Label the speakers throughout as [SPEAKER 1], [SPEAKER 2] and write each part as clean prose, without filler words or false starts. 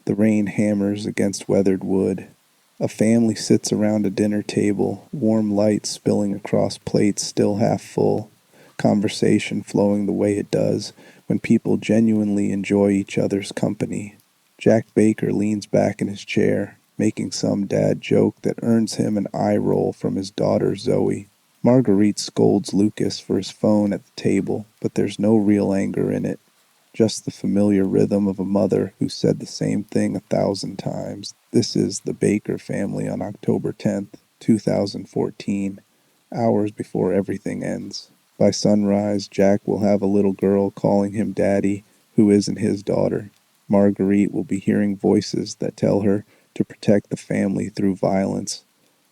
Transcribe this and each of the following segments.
[SPEAKER 1] The rain hammers against weathered wood. A family sits around a dinner table, warm light spilling across plates still half full, conversation flowing the way it does when people genuinely enjoy each other's company. Jack Baker leans back in his chair, making some dad joke that earns him an eye roll from his daughter Zoe. Marguerite scolds Lucas for his phone at the table, but there's no real anger in it. Just the familiar rhythm of a mother who said the same thing 1,000 times. This is the Baker family on October 10th, 2014, hours before everything ends. By sunrise, Jack will have a little girl calling him daddy who isn't his daughter. Marguerite will be hearing voices that tell her to protect the family through violence.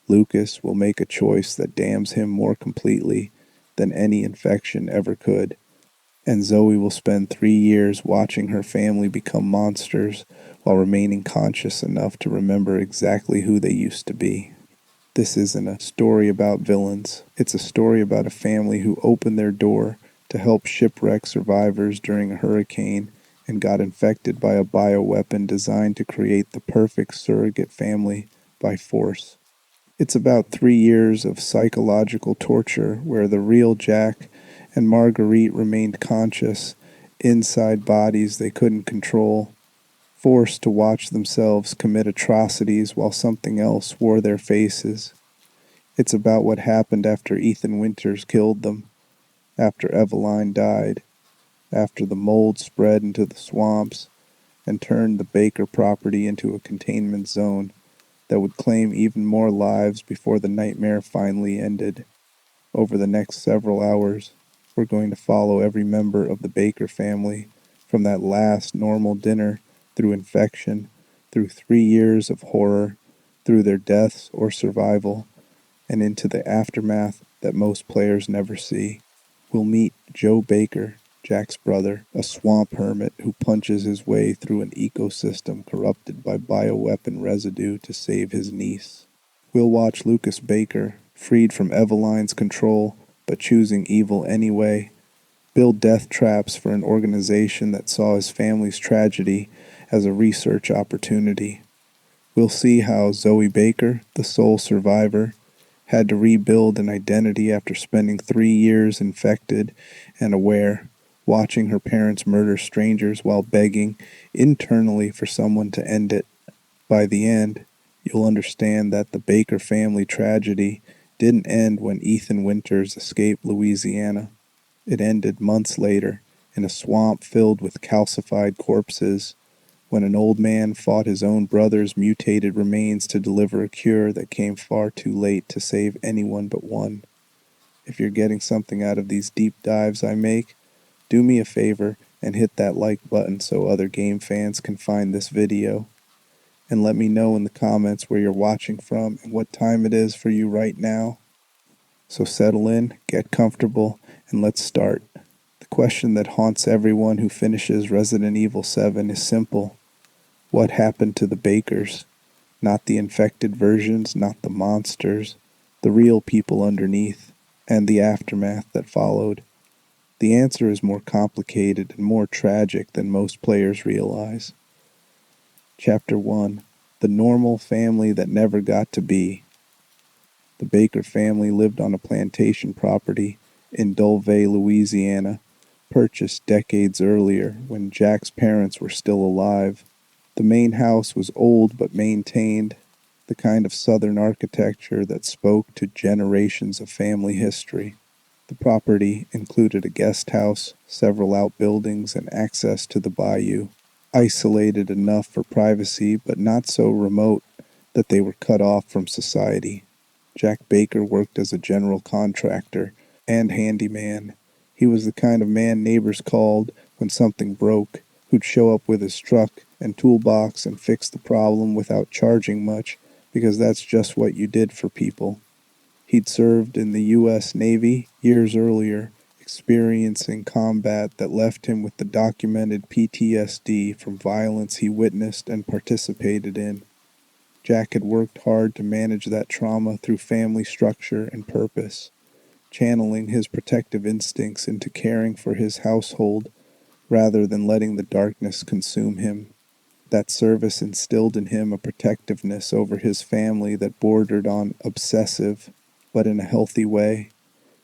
[SPEAKER 1] Lucas will make a choice that damns him more completely than any infection ever could. And Zoe will spend 3 years watching her family become monsters while remaining conscious enough to remember exactly who they used to be. This isn't a story about villains. It's a story about a family who opened their door to help shipwreck survivors during a hurricane and got infected by a bioweapon designed to create the perfect surrogate family by force. It's about 3 years of psychological torture where the real Jack and Marguerite remained conscious, inside bodies they couldn't control, forced to watch themselves commit atrocities while something else wore their faces. It's about what happened after Ethan Winters killed them, after Eveline died, after the mold spread into the swamps and turned the Baker property into a containment zone that would claim even more lives before the nightmare finally ended. Over the next several hours, we're going to follow every member of the Baker family, from that last normal dinner, through infection, through 3 years of horror, through their deaths or survival, and into the aftermath that most players never see. We'll meet Joe Baker, Jack's brother, a swamp hermit who punches his way through an ecosystem corrupted by bioweapon residue to save his niece. We'll watch Lucas Baker, freed from Eveline's control, but choosing evil anyway, build death traps for an organization that saw his family's tragedy as a research opportunity. We'll see how Zoe Baker, the sole survivor, had to rebuild an identity after spending 3 years infected and aware, watching her parents murder strangers while begging internally for someone to end it. By the end, you'll understand that the Baker family tragedy didn't end when Ethan Winters escaped Louisiana. It ended months later, in a swamp filled with calcified corpses, when an old man fought his own brother's mutated remains to deliver a cure that came far too late to save anyone but one. If you're getting something out of these deep dives I make, do me a favor and hit that like button so other game fans can find this video. And let me know in the comments where you're watching from and what time it is for you right now. So settle in, get comfortable, and let's start. The question that haunts everyone who finishes Resident Evil 7 is simple. What happened to the Bakers? Not the infected versions, not the monsters, the real people underneath, and the aftermath that followed. The answer is more complicated and more tragic than most players realize. Chapter 1. The normal family that never got to be. The Baker family lived on a plantation property in Dulvey, Louisiana, purchased decades earlier when Jack's parents were still alive. The main house was old but maintained, the kind of southern architecture that spoke to generations of family history. The property included a guest house, several outbuildings, and access to the bayou. Isolated enough for privacy, but not so remote that they were cut off from society. Jack Baker worked as a general contractor and handyman. He was the kind of man neighbors called when something broke, who'd show up with his truck and toolbox and fix the problem without charging much, because that's just what you did for people. He'd served in the U.S. Navy years earlier, experiencing combat that left him with the documented PTSD from violence he witnessed and participated in. Jack had worked hard to manage that trauma through family structure and purpose, channeling his protective instincts into caring for his household rather than letting the darkness consume him. That service instilled in him a protectiveness over his family that bordered on obsessive, but in a healthy way.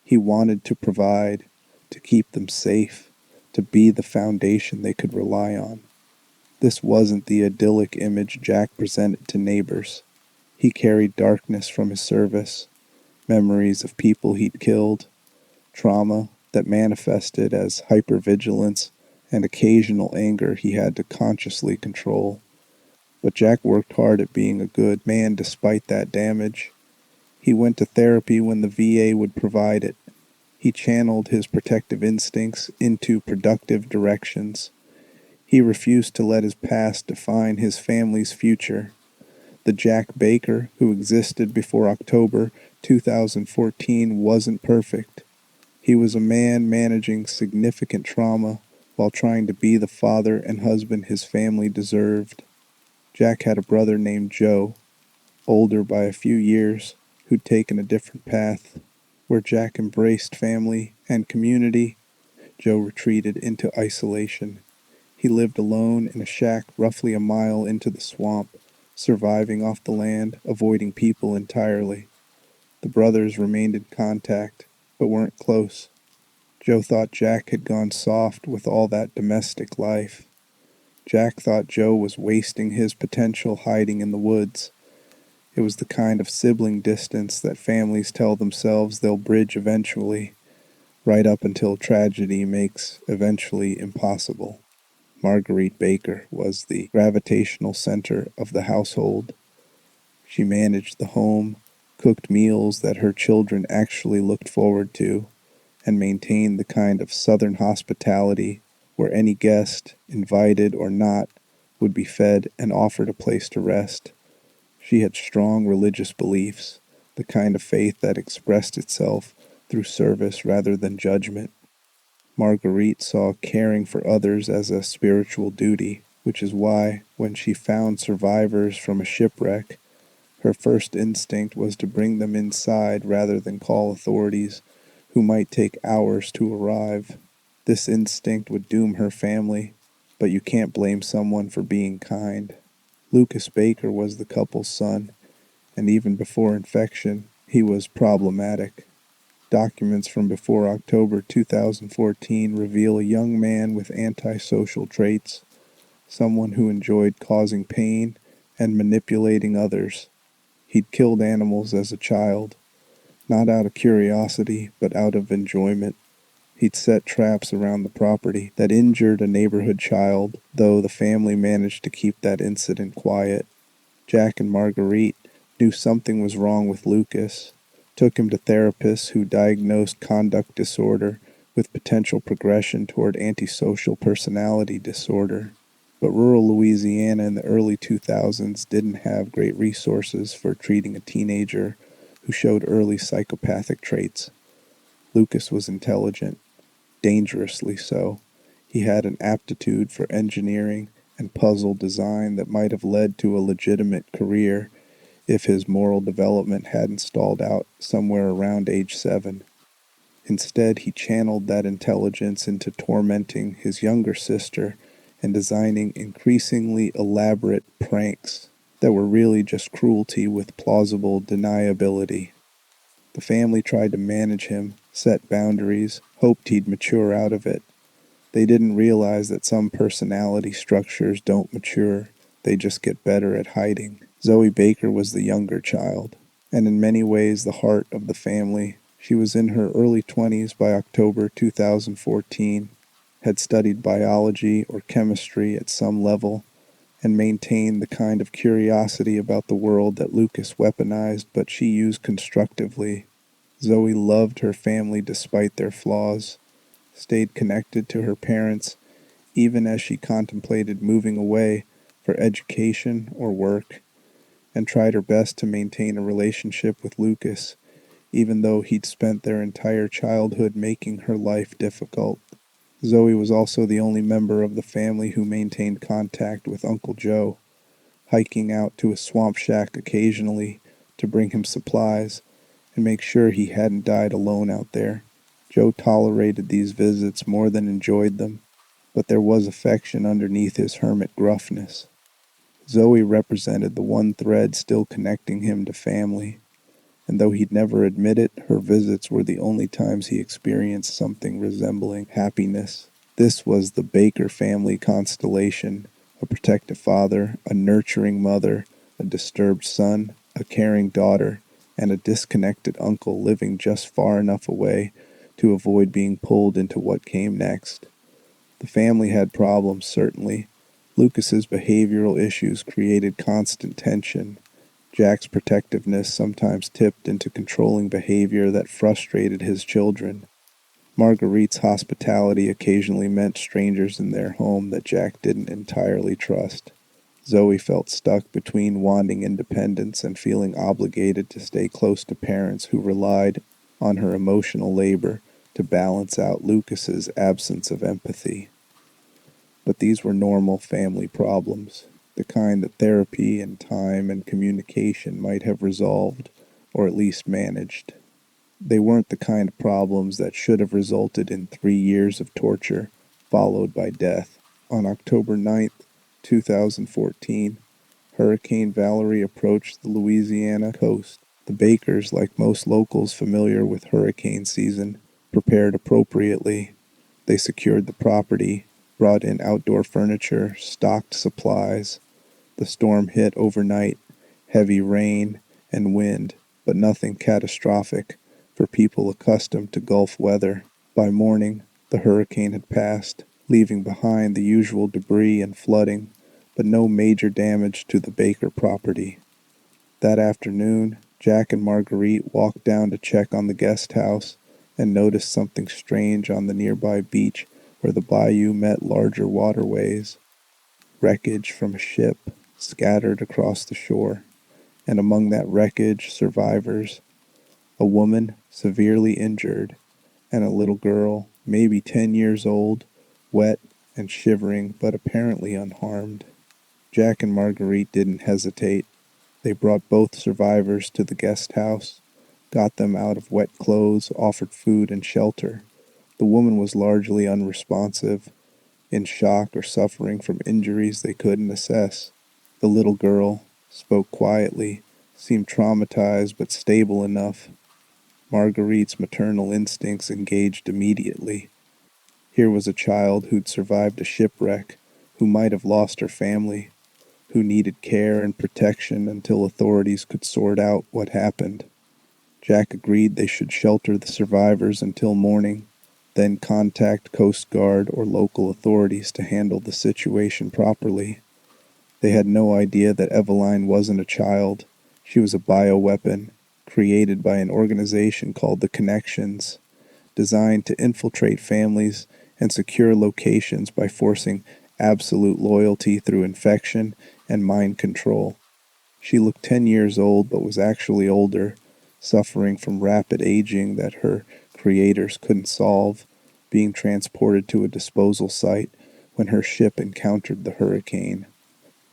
[SPEAKER 1] He wanted to provide, to keep them safe, to be the foundation they could rely on. This wasn't the idyllic image Jack presented to neighbors. He carried darkness from his service, memories of people he'd killed, trauma that manifested as hypervigilance and occasional anger he had to consciously control. But Jack worked hard at being a good man despite that damage. He went to therapy when the VA would provide it. He channeled his protective instincts into productive directions. He refused to let his past define his family's future. The Jack Baker who existed before October 2014 wasn't perfect. He was a man managing significant trauma while trying to be the father and husband his family deserved. Jack had a brother named Joe, older by a few years, who'd taken a different path. Where Jack embraced family and community, Joe retreated into isolation. He lived alone in a shack roughly a mile into the swamp, surviving off the land, avoiding people entirely. The brothers remained in contact, but weren't close. Joe thought Jack had gone soft with all that domestic life. Jack thought Joe was wasting his potential hiding in the woods. It was the kind of sibling distance that families tell themselves they'll bridge eventually, right up until tragedy makes eventually impossible. Marguerite Baker was the gravitational center of the household. She managed the home, cooked meals that her children actually looked forward to, and maintained the kind of southern hospitality where any guest, invited or not, would be fed and offered a place to rest. She had strong religious beliefs, the kind of faith that expressed itself through service rather than judgment. Marguerite saw caring for others as a spiritual duty, which is why, when she found survivors from a shipwreck, her first instinct was to bring them inside rather than call authorities, who might take hours to arrive. This instinct would doom her family, but you can't blame someone for being kind. Lucas Baker was the couple's son, and even before infection, he was problematic. Documents from before October 2014 reveal a young man with antisocial traits, someone who enjoyed causing pain and manipulating others. He'd killed animals as a child, not out of curiosity, but out of enjoyment. He'd set traps around the property that injured a neighborhood child, though the family managed to keep that incident quiet. Jack and Marguerite knew something was wrong with Lucas, took him to therapists who diagnosed conduct disorder with potential progression toward antisocial personality disorder. But rural Louisiana in the early 2000s didn't have great resources for treating a teenager who showed early psychopathic traits. Lucas was intelligent, dangerously so. He had an aptitude for engineering and puzzle design that might have led to a legitimate career if his moral development hadn't stalled out somewhere around age 7. Instead, he channeled that intelligence into tormenting his younger sister and designing increasingly elaborate pranks that were really just cruelty with plausible deniability. The family tried to manage him, set boundaries, hoped he'd mature out of it. They didn't realize that some personality structures don't mature, they just get better at hiding. Zoe Baker was the younger child, and in many ways the heart of the family. She was in her early 20s by October 2014, had studied biology or chemistry at some level, and maintained the kind of curiosity about the world that Lucas weaponized but she used constructively. Zoe loved her family despite their flaws, stayed connected to her parents even as she contemplated moving away for education or work, and tried her best to maintain a relationship with Lucas, even though he'd spent their entire childhood making her life difficult. Zoe was also the only member of the family who maintained contact with Uncle Joe, hiking out to a swamp shack occasionally to bring him supplies and make sure he hadn't died alone out there. Joe tolerated these visits more than enjoyed them, but there was affection underneath his hermit gruffness. Zoe represented the one thread still connecting him to family, and though he'd never admit it, her visits were the only times he experienced something resembling happiness. This was the Baker family constellation: a protective father, a nurturing mother, a disturbed son, a caring daughter, and a disconnected uncle living just far enough away to avoid being pulled into what came next. The family had problems, certainly. Lucas's behavioral issues created constant tension. Jack's protectiveness sometimes tipped into controlling behavior that frustrated his children. Marguerite's hospitality occasionally meant strangers in their home that Jack didn't entirely trust. Zoe felt stuck between wanting independence and feeling obligated to stay close to parents who relied on her emotional labor to balance out Lucas's absence of empathy. But these were normal family problems, the kind that therapy and time and communication might have resolved, or at least managed. They weren't the kind of problems that should have resulted in 3 years of torture, followed by death. On October 9th, 2014, Hurricane Valerie approached the Louisiana coast. The Bakers, like most locals familiar with hurricane season, prepared appropriately. They secured the property, brought in outdoor furniture, stocked supplies. The storm hit overnight, heavy rain and wind, but nothing catastrophic for people accustomed to Gulf weather. By morning, the hurricane had passed, leaving behind the usual debris and flooding, but no major damage to the Baker property. That afternoon, Jack and Marguerite walked down to check on the guest house and noticed something strange on the nearby beach where the bayou met larger waterways. Wreckage from a ship scattered across the shore, and among that wreckage, survivors: a woman severely injured, and a little girl, maybe 10 years old, wet and shivering but apparently unharmed. Jack and Marguerite didn't hesitate. They brought both survivors to the guest house, got them out of wet clothes, offered food and shelter. The woman was largely unresponsive, in shock or suffering from injuries they couldn't assess. The little girl spoke quietly, seemed traumatized but stable enough. Marguerite's maternal instincts engaged immediately. Here was a child who'd survived a shipwreck, who might have lost her family, who needed care and protection until authorities could sort out what happened. Jack agreed they should shelter the survivors until morning, then contact Coast Guard or local authorities to handle the situation properly. They had no idea that Eveline wasn't a child. She was a bioweapon, created by an organization called the Connections, designed to infiltrate families and secure locations by forcing absolute loyalty through infection and mind control. She looked 10 years old but was actually older, suffering from rapid aging that her creators couldn't solve, being transported to a disposal site when her ship encountered the hurricane.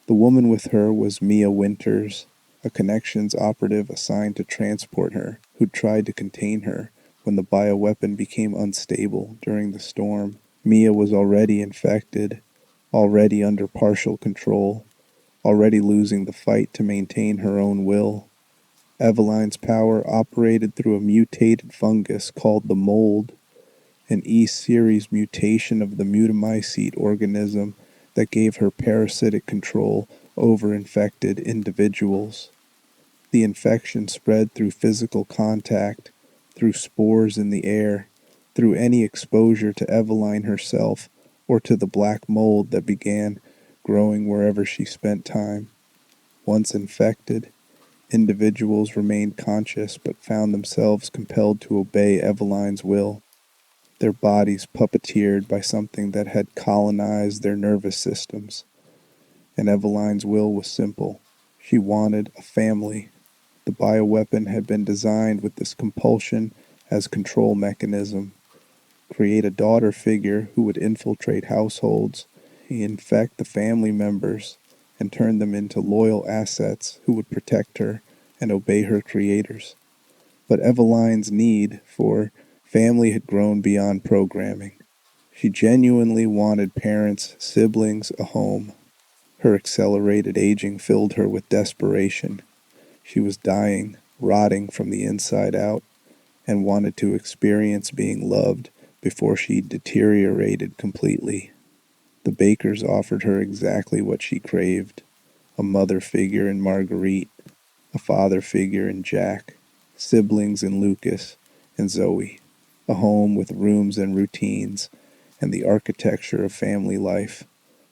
[SPEAKER 1] The woman with her was Mia Winters, a Connections operative assigned to transport her, who'd tried to contain her when the bioweapon became unstable during the storm. Mia was already infected, already under partial control, already losing the fight to maintain her own will. Eveline's power operated through a mutated fungus called the mold, an E-series mutation of the mutamycete organism that gave her parasitic control over infected individuals. The infection spread through physical contact, through spores in the air, through any exposure to Eveline herself or to the black mold that began growing wherever she spent time. Once infected, individuals remained conscious but found themselves compelled to obey Eveline's will, their bodies puppeteered by something that had colonized their nervous systems. And Eveline's will was simple. She wanted a family. The bioweapon had been designed with this compulsion as control mechanism. Create a daughter figure who would infiltrate households, infect the family members, and turn them into loyal assets who would protect her and obey her creators. But Eveline's need for family had grown beyond programming. She genuinely wanted parents, siblings, a home. Her accelerated aging filled her with desperation. She was dying, rotting from the inside out, and wanted to experience being loved before she deteriorated completely. The Bakers offered her exactly what she craved: a mother figure in Marguerite, a father figure in Jack, siblings in Lucas and Zoe, a home with rooms and routines, and the architecture of family life.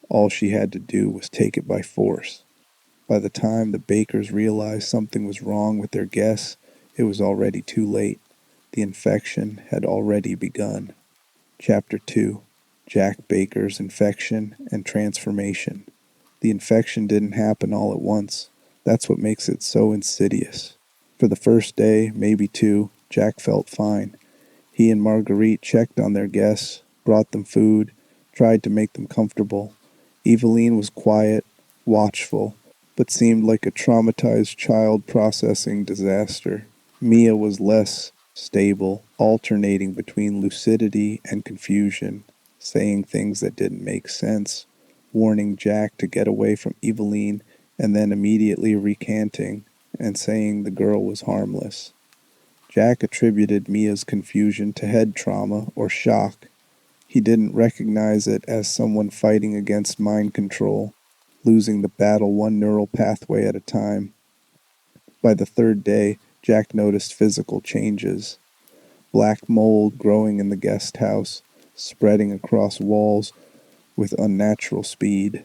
[SPEAKER 1] All she had to do was take it by force. By the time the Bakers realized something was wrong with their guests, it was already too late. The infection had already begun. Chapter 2: Jack Baker's Infection and Transformation. The infection didn't happen all at once. That's what makes it so insidious. For the first day, maybe two, Jack felt fine. He and Marguerite checked on their guests, brought them food, tried to make them comfortable. Eveline was quiet, watchful, but seemed like a traumatized child processing disaster. Mia was less stable, alternating between lucidity and confusion, saying things that didn't make sense, warning Jack to get away from Eveline, and then immediately recanting and saying the girl was harmless. Jack attributed Mia's confusion to head trauma or shock. He didn't recognize it as someone fighting against mind control, losing the battle one neural pathway at a time. By the third day, Jack noticed physical changes. Black mold growing in the guest house, spreading across walls with unnatural speed.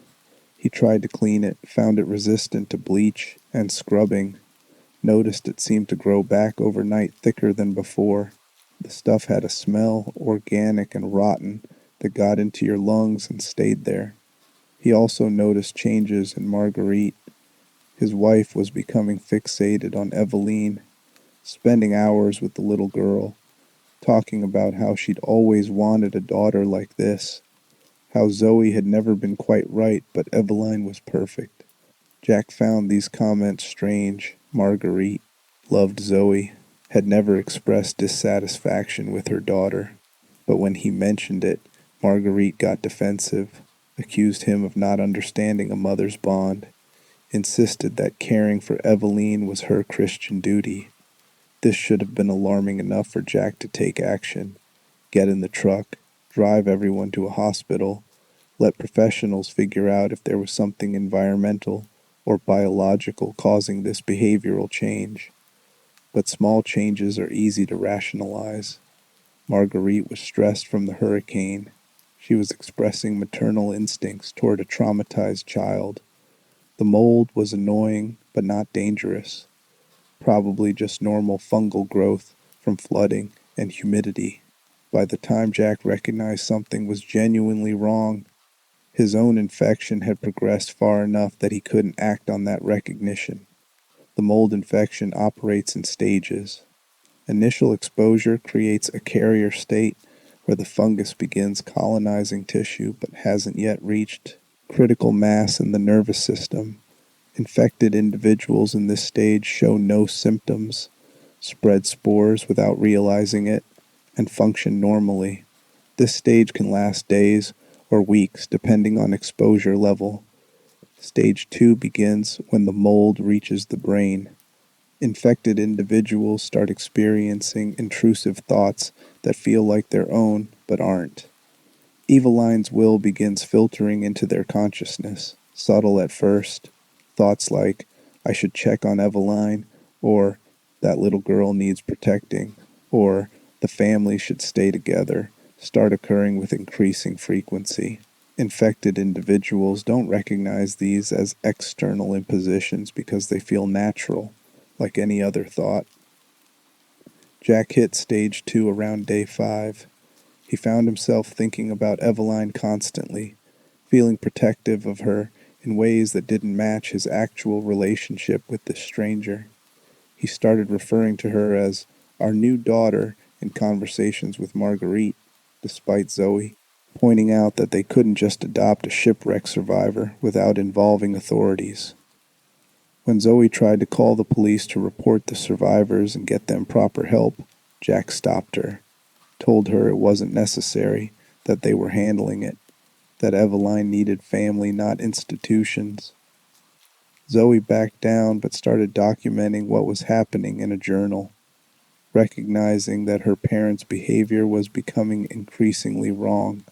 [SPEAKER 1] He tried to clean it, found it resistant to bleach and scrubbing, noticed it seemed to grow back overnight thicker than before. The stuff had a smell, organic and rotten, that got into your lungs and stayed there. He also noticed changes in Marguerite. His wife was becoming fixated on Eveline, spending hours with the little girl, talking about how she'd always wanted a daughter like this, how Zoe had never been quite right, but Eveline was perfect. Jack found these comments strange. Marguerite loved Zoe, had never expressed dissatisfaction with her daughter, but when he mentioned it, Marguerite got defensive, accused him of not understanding a mother's bond, insisted that caring for Eveline was her Christian duty. This should have been alarming enough for Jack to take action, get in the truck, drive everyone to a hospital, let professionals figure out if there was something environmental or biological causing this behavioral change. But small changes are easy to rationalize. Marguerite was stressed from the hurricane. She was expressing maternal instincts toward a traumatized child. The mold was annoying but not dangerous, probably just normal fungal growth from flooding and humidity. By the time Jack recognized something was genuinely wrong, his own infection had progressed far enough that he couldn't act on that recognition. The mold infection operates in stages. Initial exposure creates a carrier state where the fungus begins colonizing tissue but hasn't yet reached critical mass in the nervous system. Infected individuals in this stage show no symptoms, spread spores without realizing it, and function normally. This stage can last days or weeks depending on exposure level. Stage 2 begins when the mold reaches the brain. Infected individuals start experiencing intrusive thoughts that feel like their own but aren't. Eveline's will begins filtering into their consciousness, subtle at first. Thoughts like, I should check on Eveline, or that little girl needs protecting, or the family should stay together, start occurring with increasing frequency. Infected individuals don't recognize these as external impositions because they feel natural, like any other thought. Jack hit stage 2 around day 5. He found himself thinking about Eveline constantly, feeling protective of her in ways that didn't match his actual relationship with this stranger. He started referring to her as our new daughter in conversations with Marguerite, despite Zoe, pointing out that they couldn't just adopt a shipwreck survivor without involving authorities. When Zoe tried to call the police to report the survivors and get them proper help, Jack stopped her, told her it wasn't necessary, that they were handling it. that Eveline needed family, not institutions. Zoe backed down but started documenting what was happening in a journal, recognizing that her parents' behavior was becoming increasingly wrong.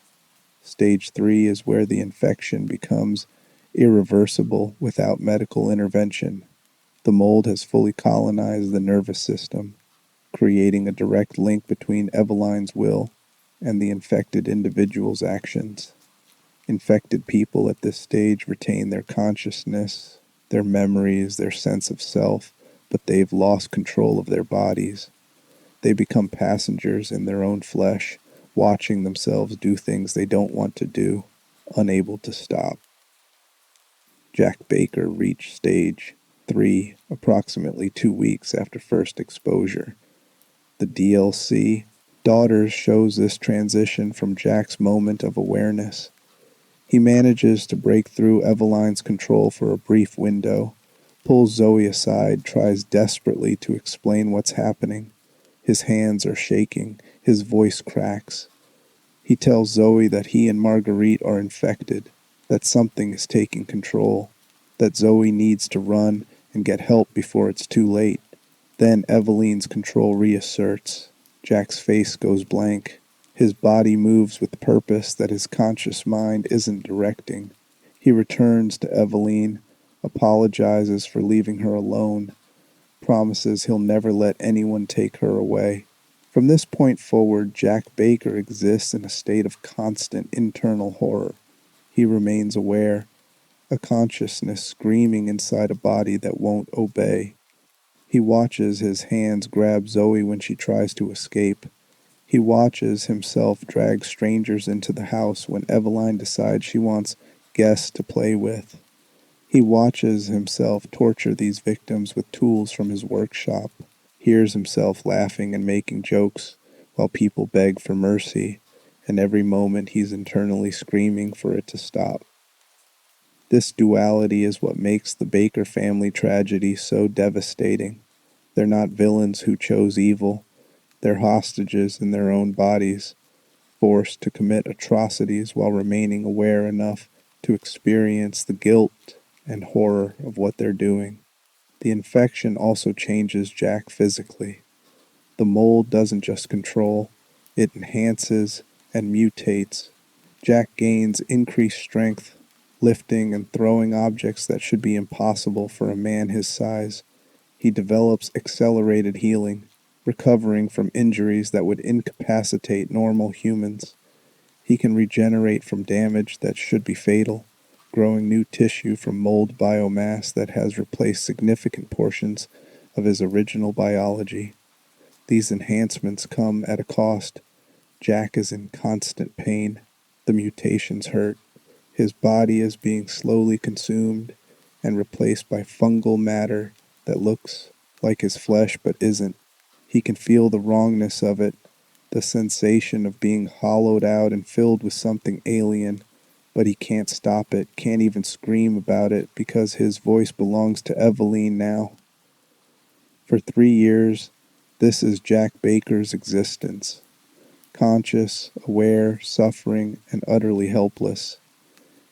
[SPEAKER 1] Stage 3 is where the infection becomes irreversible without medical intervention. The mold has fully colonized the nervous system, creating a direct link between Eveline's will and the infected individual's actions. Infected people at this stage retain their consciousness, their memories, their sense of self, but they've lost control of their bodies. They become passengers in their own flesh, watching themselves do things they don't want to do, unable to stop. Jack Baker reached stage 3 approximately 2 weeks after first exposure. The DLC Daughters shows this transition from Jack's moment of awareness. He manages to break through Eveline's control for a brief window, pulls Zoe aside, tries desperately to explain what's happening. His hands are shaking, his voice cracks. He tells Zoe that he and Marguerite are infected, that something is taking control, that Zoe needs to run and get help before it's too late. Then Eveline's control reasserts. Jack's face goes blank. His body moves with purpose that his conscious mind isn't directing. He returns to Eveline, apologizes for leaving her alone, promises he'll never let anyone take her away. From this point forward, Jack Baker exists in a state of constant internal horror. He remains aware, a consciousness screaming inside a body that won't obey. He watches his hands grab Zoe when she tries to escape. He watches himself drag strangers into the house when Eveline decides she wants guests to play with. He watches himself torture these victims with tools from his workshop, hears himself laughing and making jokes while people beg for mercy, and every moment he's internally screaming for it to stop. This duality is what makes the Baker family tragedy so devastating. They're not villains who chose evil. They're hostages in their own bodies, forced to commit atrocities while remaining aware enough to experience the guilt and horror of what they're doing. The infection also changes Jack physically. The mold doesn't just control, it enhances and mutates. Jack gains increased strength, lifting and throwing objects that should be impossible for a man his size. He develops accelerated healing, recovering from injuries that would incapacitate normal humans. He can regenerate from damage that should be fatal, growing new tissue from mold biomass that has replaced significant portions of his original biology. These enhancements come at a cost. Jack is in constant pain. The mutations hurt. His body is being slowly consumed and replaced by fungal matter that looks like his flesh but isn't. He can feel the wrongness of it, the sensation of being hollowed out and filled with something alien, but he can't stop it, can't even scream about it because his voice belongs to Eveline now. For 3 years, this is Jack Baker's existence. Conscious, aware, suffering, and utterly helpless.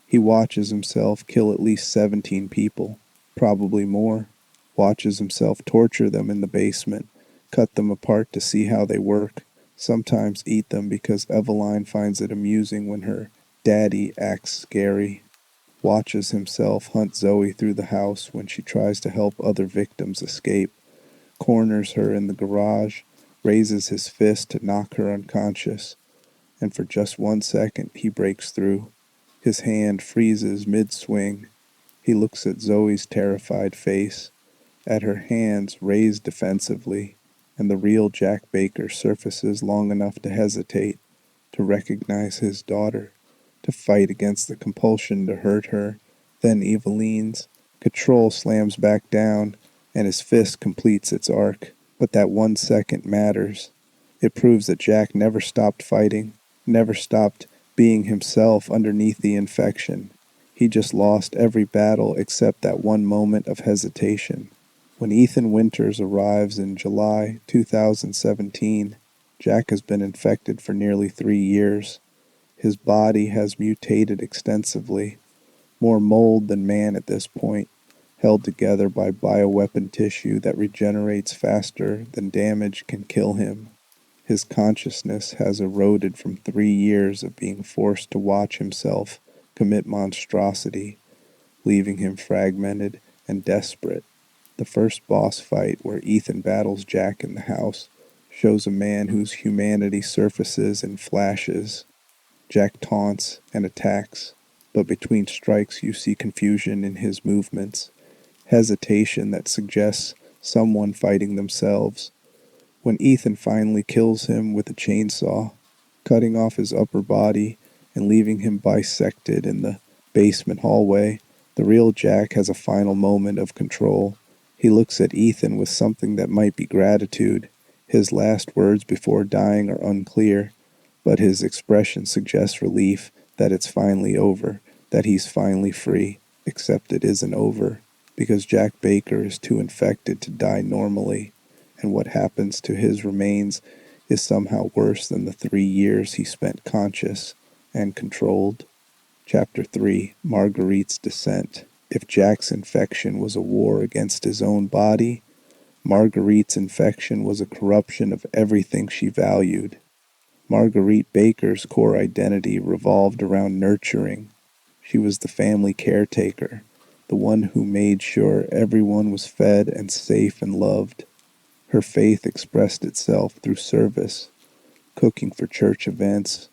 [SPEAKER 1] He watches himself kill at least 17 people, probably more. Watches himself torture them in the basement, cut them apart to see how they work, sometimes eat them because Eveline finds it amusing when her daddy acts scary. Watches himself hunt Zoe through the house when she tries to help other victims escape, corners her in the garage, raises his fist to knock her unconscious, and for just 1 second he breaks through. His hand freezes mid-swing. He looks at Zoe's terrified face, at her hands raised defensively, and the real Jack Baker surfaces long enough to hesitate, to recognize his daughter, to fight against the compulsion to hurt her. Then Eveline's control slams back down, and his fist completes its arc. But that 1 second matters. It proves that Jack never stopped fighting, never stopped being himself underneath the infection. He just lost every battle except that one moment of hesitation. When Ethan Winters arrives in July 2017, Jack has been infected for nearly 3 years. His body has mutated extensively, more mold than man at this point, held together by bioweapon tissue that regenerates faster than damage can kill him. His consciousness has eroded from 3 years of being forced to watch himself commit monstrosity, leaving him fragmented and desperate. The first boss fight, where Ethan battles Jack in the house, shows a man whose humanity surfaces in flashes. Jack taunts and attacks, but between strikes you see confusion in his movements, hesitation that suggests someone fighting themselves. When Ethan finally kills him with a chainsaw, cutting off his upper body and leaving him bisected in the basement hallway, the real Jack has a final moment of control. He looks at Ethan with something that might be gratitude. His last words before dying are unclear, but his expression suggests relief that it's finally over, that he's finally free, except it isn't over, because Jack Baker is too infected to die normally, and what happens to his remains is somehow worse than the 3 years he spent conscious and controlled. Chapter 3, Marguerite's Descent. If Jack's infection was a war against his own body, Marguerite's infection was a corruption of everything she valued. Marguerite Baker's core identity revolved around nurturing. She was the family caretaker, the one who made sure everyone was fed and safe and loved. Her faith expressed itself through service, cooking for church events,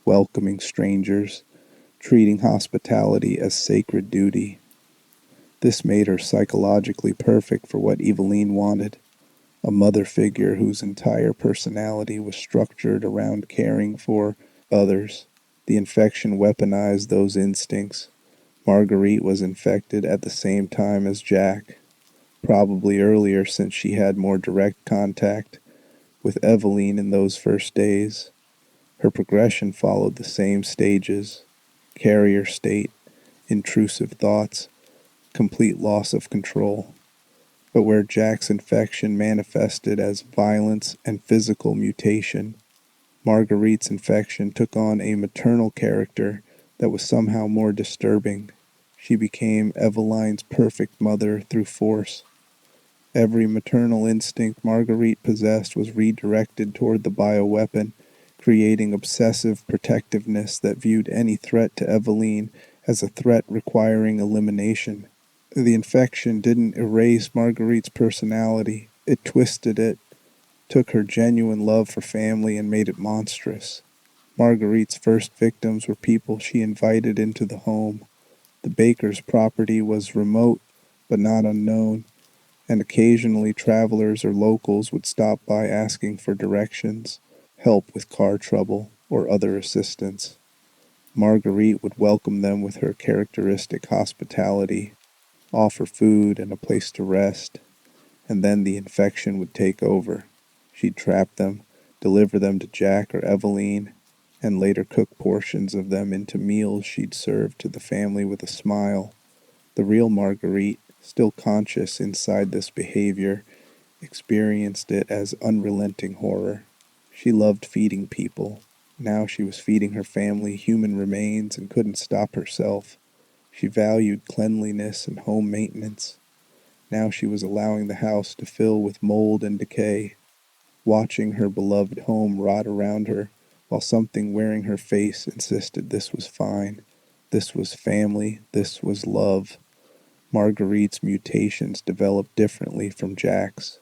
[SPEAKER 1] welcoming strangers, treating hospitality as sacred duty. This made her psychologically perfect for what Eveline wanted, a mother figure whose entire personality was structured around caring for others. The infection weaponized those instincts. Marguerite was infected at the same time as Jack, probably earlier since she had more direct contact with Eveline in those first days. Her progression followed the same stages: carrier state, intrusive thoughts, complete loss of control. But where Jack's infection manifested as violence and physical mutation, Marguerite's infection took on a maternal character that was somehow more disturbing. She became Eveline's perfect mother through force. Every maternal instinct Marguerite possessed was redirected toward the bioweapon, creating obsessive protectiveness that viewed any threat to Eveline as a threat requiring elimination. The infection didn't erase Marguerite's personality. It twisted it, took her genuine love for family and made it monstrous. Marguerite's first victims were people she invited into the home. The Baker's property was remote but not unknown, and occasionally travelers or locals would stop by asking for directions, help with car trouble, or other assistance. Marguerite would welcome them with her characteristic hospitality, offer food and a place to rest, and then the infection would take over. She'd trap them, deliver them to Jack or Eveline, and later cook portions of them into meals she'd serve to the family with a smile. The real Marguerite, still conscious inside this behavior, experienced it as unrelenting horror. She loved feeding people. Now she was feeding her family human remains and couldn't stop herself. She valued cleanliness and home maintenance. Now she was allowing the house to fill with mold and decay, watching her beloved home rot around her, while something wearing her face insisted this was fine, this was family, this was love. Marguerite's mutations developed differently from Jack's.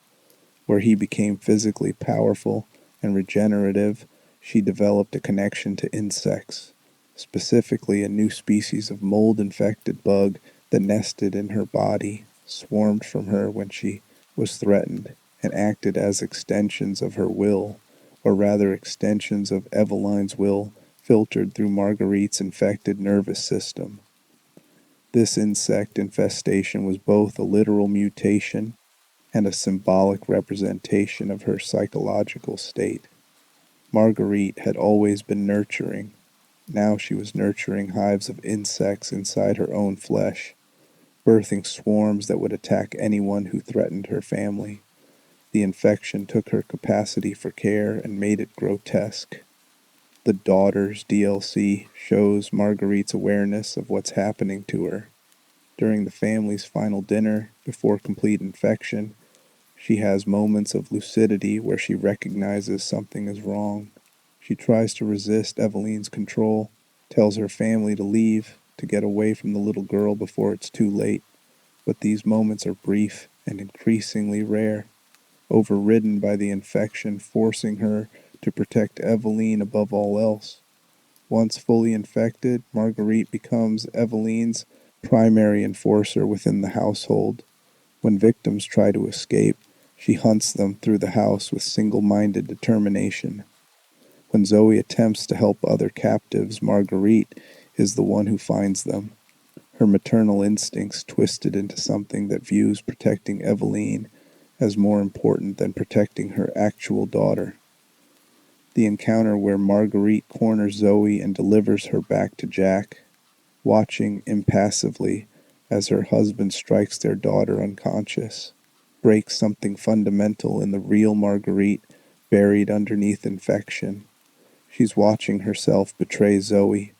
[SPEAKER 1] Where he became physically powerful and regenerative, she developed a connection to insects, specifically a new species of mold-infected bug that nested in her body, swarmed from her when she was threatened, and acted as extensions of her will, or rather extensions of Eveline's will filtered through Marguerite's infected nervous system. This insect infestation was both a literal mutation and a symbolic representation of her psychological state. Marguerite had always been nurturing. Now she was nurturing hives of insects inside her own flesh, birthing swarms that would attack anyone who threatened her family. The infection took her capacity for care and made it grotesque. The Daughters DLC shows Marguerite's awareness of what's happening to her. During the family's final dinner, before complete infection, she has moments of lucidity where she recognizes something is wrong. She tries to resist Eveline's control, tells her family to leave, to get away from the little girl before it's too late. But these moments are brief and increasingly rare, overridden by the infection forcing her to protect Eveline above all else. Once fully infected, Marguerite becomes Eveline's primary enforcer within the household. When victims try to escape, she hunts them through the house with single-minded determination. When Zoe attempts to help other captives, Marguerite is the one who finds them, her maternal instincts twisted into something that views protecting Eveline as more important than protecting her actual daughter. The encounter where Marguerite corners Zoe and delivers her back to Jack, watching impassively as her husband strikes their daughter unconscious, breaks something fundamental in the real Marguerite buried underneath infection. She's watching herself betray Zoe,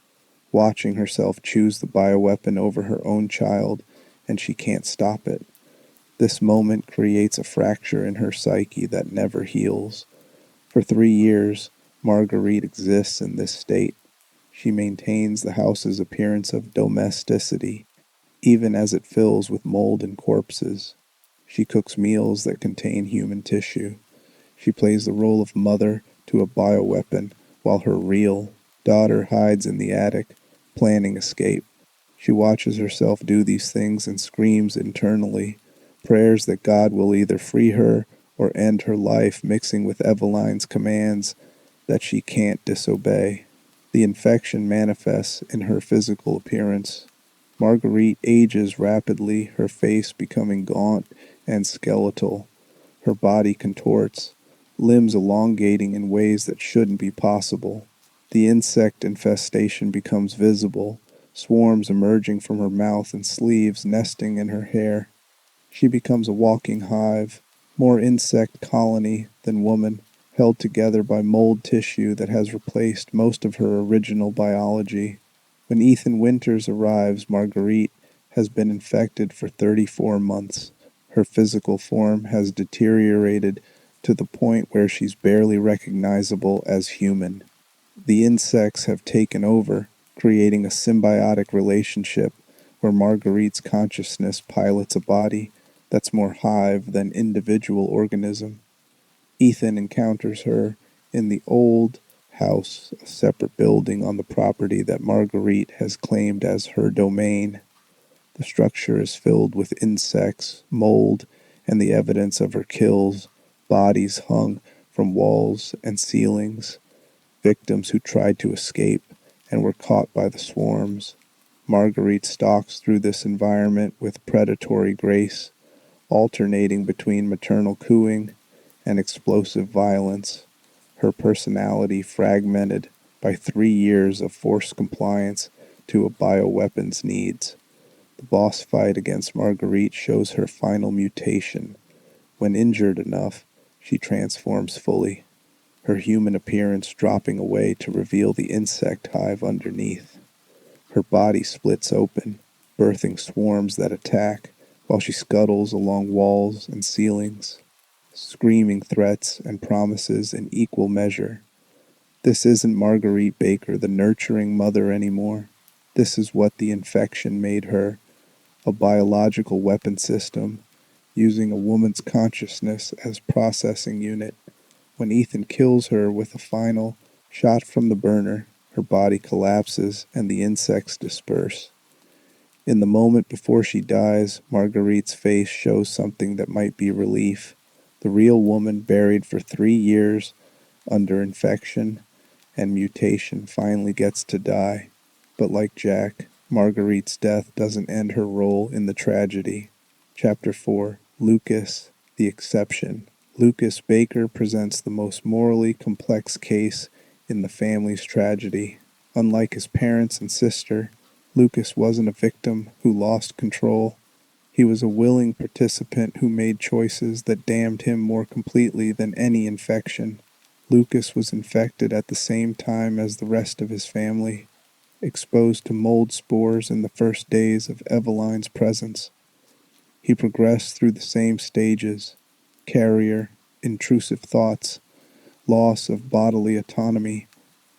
[SPEAKER 1] watching herself choose the bioweapon over her own child, and she can't stop it. This moment creates a fracture in her psyche that never heals. For 3 years, Marguerite exists in this state. She maintains the house's appearance of domesticity, even as it fills with mold and corpses. She cooks meals that contain human tissue. She plays the role of mother to a bioweapon, while her real daughter hides in the attic, planning escape. She watches herself do these things and screams internally, prayers that God will either free her or end her life, mixing with Eveline's commands that she can't disobey. The infection manifests in her physical appearance. Marguerite ages rapidly, her face becoming gaunt and skeletal. Her body contorts, limbs elongating in ways that shouldn't be possible. The insect infestation becomes visible, swarms emerging from her mouth and sleeves nesting in her hair. She becomes a walking hive, more insect colony than woman, held together by mold tissue that has replaced most of her original biology. When Ethan Winters arrives, Marguerite has been infected for 34 months. Her physical form has deteriorated to the point where she's barely recognizable as human. The insects have taken over, creating a symbiotic relationship where Marguerite's consciousness pilots a body that's more hive than individual organism. Ethan encounters her in the old house, a separate building on the property that Marguerite has claimed as her domain. The structure is filled with insects, mold, and the evidence of her kills, bodies hung from walls and ceilings, victims who tried to escape and were caught by the swarms. Marguerite stalks through this environment with predatory grace, alternating between maternal cooing and explosive violence, her personality fragmented by 3 years of forced compliance to a bioweapon's needs. The boss fight against Marguerite shows her final mutation. When injured enough, she transforms fully, her human appearance dropping away to reveal the insect hive underneath. Her body splits open, birthing swarms that attack, while she scuttles along walls and ceilings, screaming threats and promises in equal measure. This isn't Marguerite Baker, the nurturing mother, anymore. This is what the infection made her, a biological weapon system, using a woman's consciousness as processing unit. When Ethan kills her with a final shot from the burner, her body collapses and the insects disperse. In the moment before she dies, Marguerite's face shows something that might be relief. The real woman, buried for 3 years under infection and mutation, finally gets to die. But like Jack, Marguerite's death doesn't end her role in the tragedy. Chapter 4. Lucas, the Exception. Lucas Baker presents the most morally complex case in the family's tragedy. Unlike his parents and sister, Lucas wasn't a victim who lost control. He was a willing participant who made choices that damned him more completely than any infection. Lucas was infected at the same time as the rest of his family, exposed to mold spores in the first days of Eveline's presence. He progressed through the same stages: carrier, intrusive thoughts, loss of bodily autonomy.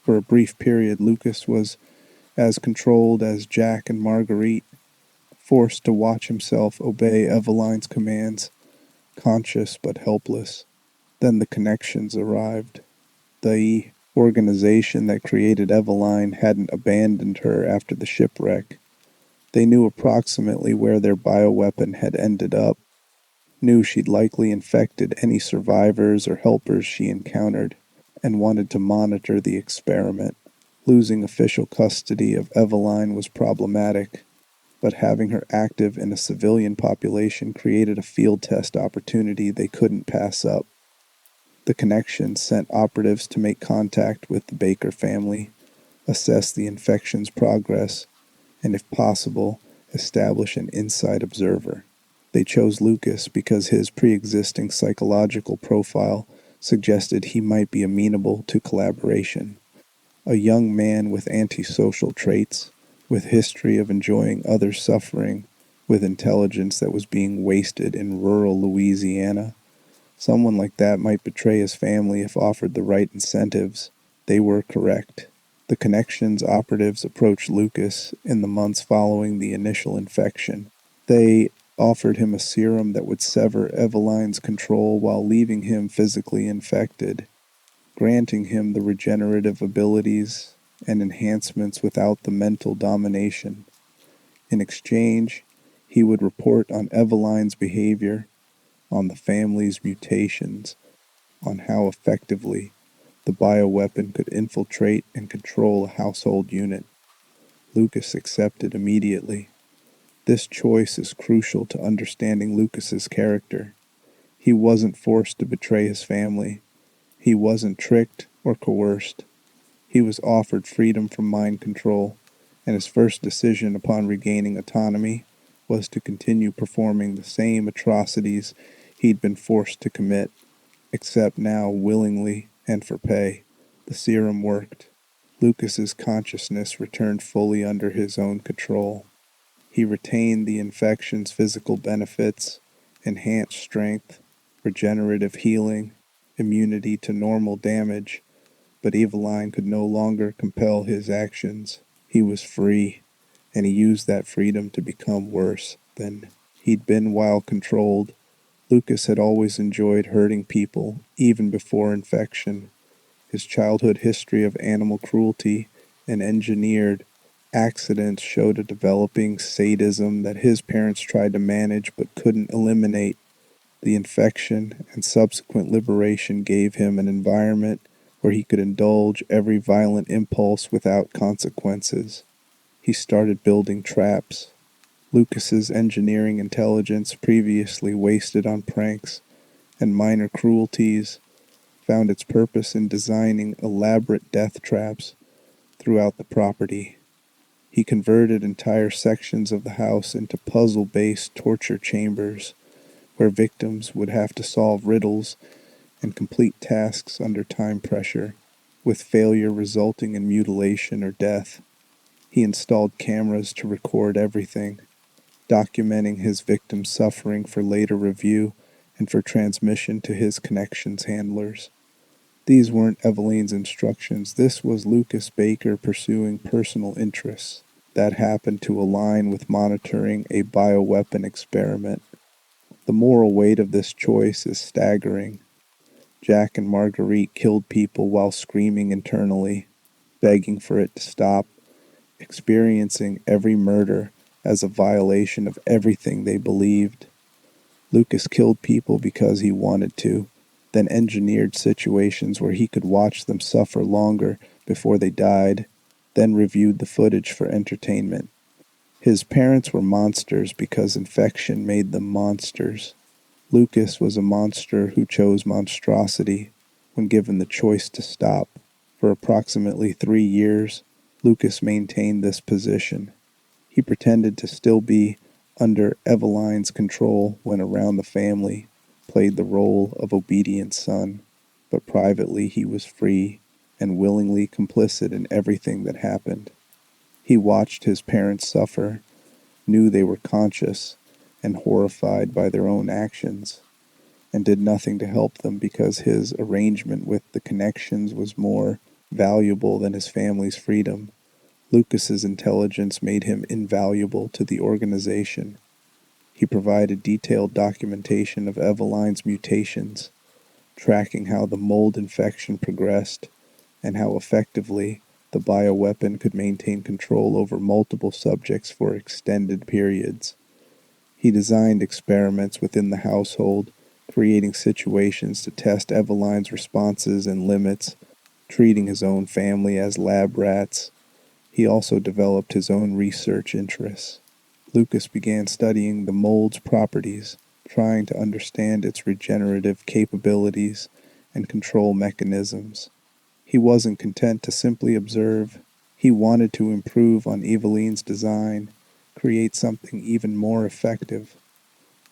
[SPEAKER 1] For a brief period, Lucas was as controlled as Jack and Marguerite, forced to watch himself obey Eveline's commands, conscious but helpless. Then the connections arrived. The organization that created Eveline hadn't abandoned her after the shipwreck. They knew approximately where their bioweapon had ended up, knew she'd likely infected any survivors or helpers she encountered, and wanted to monitor the experiment. Losing official custody of Eveline was problematic, but having her active in a civilian population created a field test opportunity they couldn't pass up. The connection sent operatives to make contact with the Baker family, assess the infection's progress, and if possible, establish an inside observer. They chose Lucas because his pre-existing psychological profile suggested he might be amenable to collaboration. A young man with antisocial traits, with history of enjoying others' suffering, with intelligence that was being wasted in rural Louisiana. Someone like that might betray his family if offered the right incentives. They were correct. The connections operatives approached Lucas in the months following the initial infection. They offered him a serum that would sever Eveline's control while leaving him physically infected, granting him the regenerative abilities and enhancements without the mental domination. In exchange, he would report on Eveline's behavior, on the family's mutations, on how effectively the bioweapon could infiltrate and control a household unit. Lucas accepted immediately. This choice is crucial to understanding Lucas's character. He wasn't forced to betray his family. He wasn't tricked or coerced. He was offered freedom from mind control, and his first decision upon regaining autonomy was to continue performing the same atrocities he'd been forced to commit, except now willingly and for pay. The serum worked. Lucas's consciousness returned fully under his own control. He retained the infection's physical benefits: enhanced strength, regenerative healing, immunity to normal damage, but Eveline could no longer compel his actions. He was free, and he used that freedom to become worse than he'd been while controlled. Lucas had always enjoyed hurting people, even before infection. His childhood history of animal cruelty and engineered accidents showed a developing sadism that his parents tried to manage but couldn't eliminate. The infection and subsequent liberation gave him an environment where he could indulge every violent impulse without consequences. He started building traps. Lucas's engineering intelligence, previously wasted on pranks and minor cruelties, found its purpose in designing elaborate death traps throughout the property. He converted entire sections of the house into puzzle-based torture chambers, where victims would have to solve riddles and complete tasks under time pressure, with failure resulting in mutilation or death. He installed cameras to record everything, documenting his victims' suffering for later review and for transmission to his connections handlers. These weren't Eveline's instructions. This was Lucas Baker pursuing personal interests that happened to align with monitoring a bioweapon experiment. The moral weight of this choice is staggering. Jack and Marguerite killed people while screaming internally, begging for it to stop, experiencing every murder as a violation of everything they believed. Lucas killed people because he wanted to, then engineered situations where he could watch them suffer longer before they died, then reviewed the footage for entertainment. His parents were monsters because infection made them monsters. Lucas was a monster who chose monstrosity when given the choice to stop. For approximately 3 years, Lucas maintained this position. He pretended to still be under Eveline's control when around the family, played the role of obedient son. but privately he was free and willingly complicit in everything that happened. He watched his parents suffer, knew they were conscious and horrified by their own actions, and did nothing to help them because his arrangement with the connections was more valuable than his family's freedom. Lucas's intelligence made him invaluable to the organization. He provided detailed documentation of Eveline's mutations, tracking how the mold infection progressed and how effectively the bioweapon could maintain control over multiple subjects for extended periods. He designed experiments within the household, creating situations to test Eveline's responses and limits, treating his own family as lab rats. He also developed his own research interests. Lucas began studying the mold's properties, trying to understand its regenerative capabilities and control mechanisms. He wasn't content to simply observe. He wanted to improve on Eveline's design, create something even more effective.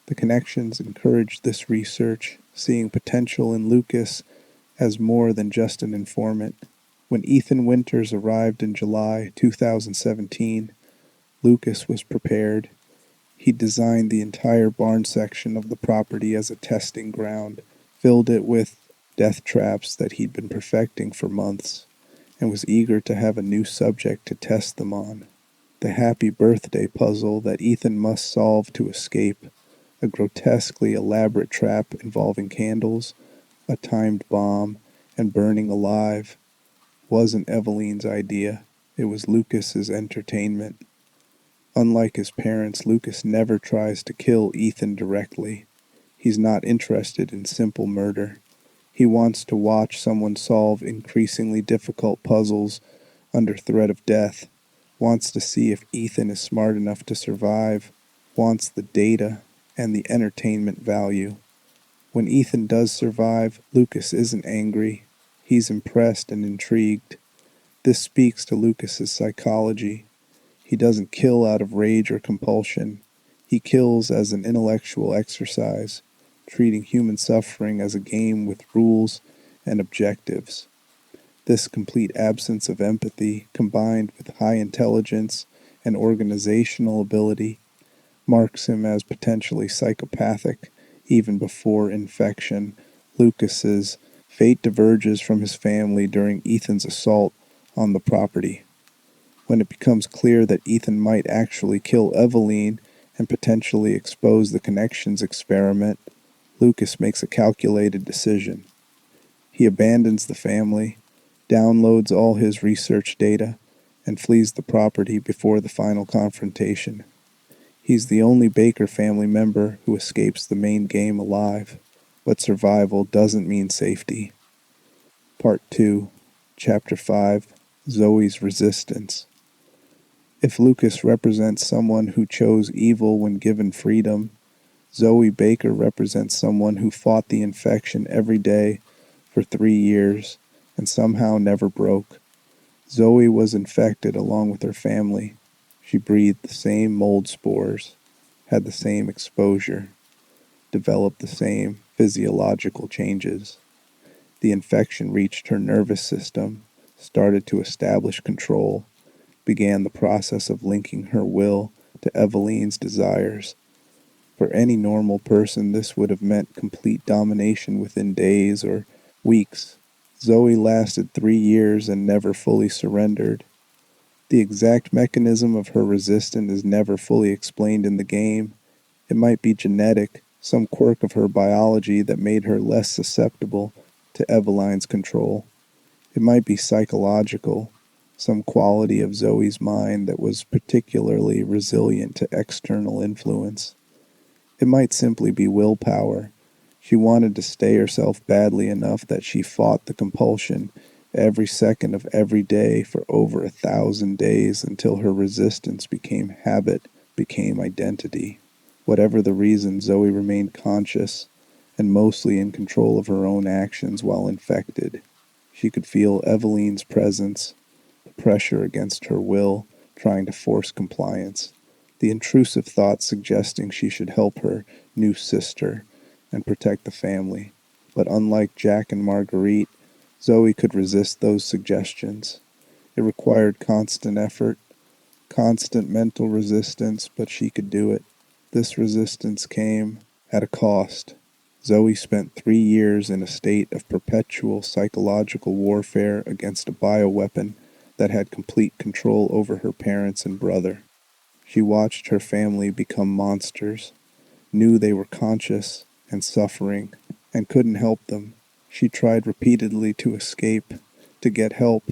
[SPEAKER 1] The connections encouraged this research, seeing potential in Lucas as more than just an informant. When Ethan Winters arrived in July 2017, Lucas was prepared. He designed the entire barn section of the property as a testing ground, filled it with death traps that he'd been perfecting for months, and was eager to have a new subject to test them on. The happy birthday puzzle that Ethan must solve to escape, a grotesquely elaborate trap involving candles, a timed bomb, and burning alive, wasn't Eveline's idea. It was Lucas's entertainment. Unlike his parents, Lucas never tries to kill Ethan directly. He's not interested in simple murder. He wants to watch someone solve increasingly difficult puzzles under threat of death, wants to see if Ethan is smart enough to survive, wants the data and the entertainment value. When Ethan does survive, Lucas isn't angry. He's impressed and intrigued. This speaks to Lucas's psychology. He doesn't kill out of rage or compulsion. He kills as an intellectual exercise, treating human suffering as a game with rules and objectives. This complete absence of empathy, combined with high intelligence and organizational ability, marks him as potentially psychopathic even before infection. Lucas's fate diverges from his family during Ethan's assault on the property. When it becomes clear that Ethan might actually kill Eveline and potentially expose the connections experiment, Lucas makes a calculated decision. He abandons the family, downloads all his research data, and flees the property before the final confrontation. He's the only Baker family member who escapes the main game alive, but survival doesn't mean safety. Part 2, Chapter 5, Zoe's Resistance. If Lucas represents someone who chose evil when given freedom, Zoe Baker represents someone who fought the infection every day for 3 years and somehow never broke. Zoe was infected along with her family. She breathed the same mold spores, had the same exposure, developed the same physiological changes. The infection reached her nervous system, started to establish control, began the process of linking her will to Eveline's desires. For any normal person, this would have meant complete domination within days or weeks. Zoe lasted 3 years and never fully surrendered. The exact mechanism of her resistance is never fully explained in the game. It might be genetic, some quirk of her biology that made her less susceptible to Eveline's control. It might be psychological, some quality of Zoe's mind that was particularly resilient to external influence. It might simply be willpower. She wanted to stay herself badly enough that she fought the compulsion every second of every day for over 1,000 days until her resistance became habit, became identity. Whatever the reason, Zoe remained conscious and mostly in control of her own actions while infected. She could feel Eveline's presence, the pressure against her will, trying to force compliance, the intrusive thoughts suggesting she should help her new sister and protect the family. But unlike Jack and Marguerite, Zoe could resist those suggestions. It required constant effort, constant mental resistance, but she could do it. This resistance came at a cost. Zoe spent 3 years in a state of perpetual psychological warfare against a bioweapon that had complete control over her parents and brother. She watched her family become monsters, knew they were conscious and suffering, and couldn't help them. She tried repeatedly to escape, to get help,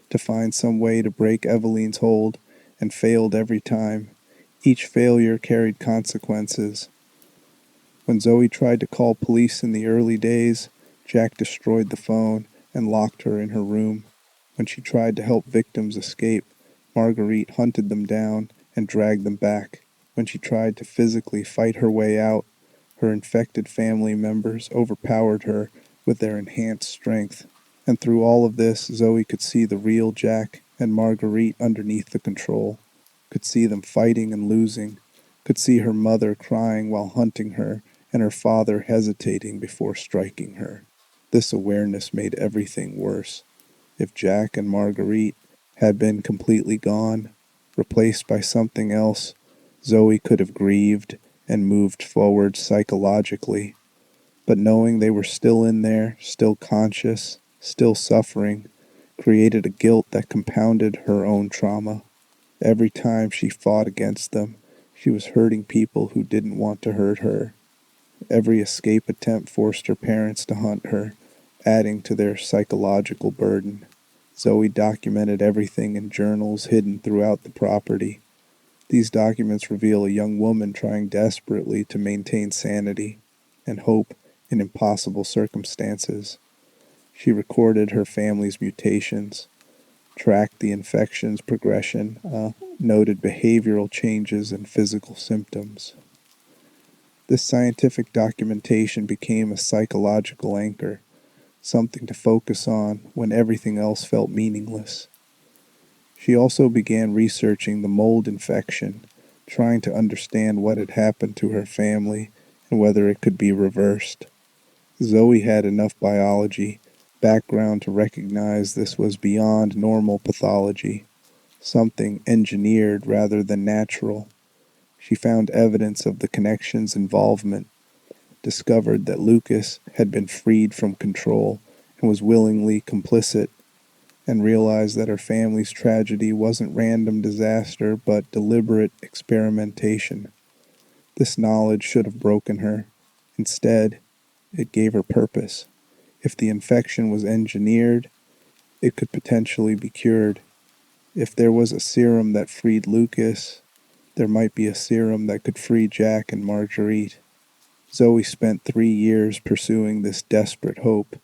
[SPEAKER 1] to find some way to break Eveline's hold, and failed every time. Each failure carried consequences. When Zoe tried to call police in the early days, Jack destroyed the phone and locked her in her room. When she tried to help victims escape, Marguerite hunted them down and dragged them back. When she tried to physically fight her way out, her infected family members overpowered her with their enhanced strength. And through all of this, Zoe could see the real Jack and Marguerite underneath the control, could see them fighting and losing, could see her mother crying while hunting her and her father hesitating before striking her. This awareness made everything worse. If Jack and Marguerite had been completely gone, replaced by something else, Zoe could have grieved and moved forward psychologically. But knowing they were still in there, still conscious, still suffering, created a guilt that compounded her own trauma. Every time she fought against them, she was hurting people who didn't want to hurt her. Every escape attempt forced her parents to hunt her, adding to their psychological burden. Zoe documented everything in journals hidden throughout the property. These documents reveal a young woman trying desperately to maintain sanity and hope in impossible circumstances. She recorded her family's mutations, tracked the infection's progression, noted behavioral changes and physical symptoms. This scientific documentation became a psychological anchor, something to focus on when everything else felt meaningless. She also began researching the mold infection, trying to understand what had happened to her family and whether it could be reversed. Zoe had enough biology background to recognize this was beyond normal pathology, something engineered rather than natural. She found evidence of the connection's involvement, discovered that Lucas had been freed from control and was willingly complicit, and realized that her family's tragedy wasn't random disaster but deliberate experimentation. This knowledge should have broken her. Instead, it gave her purpose. If the infection was engineered, it could potentially be cured. If there was a serum that freed Lucas, there might be a serum that could free Jack and Marguerite. Zoe spent 3 years pursuing this desperate hope,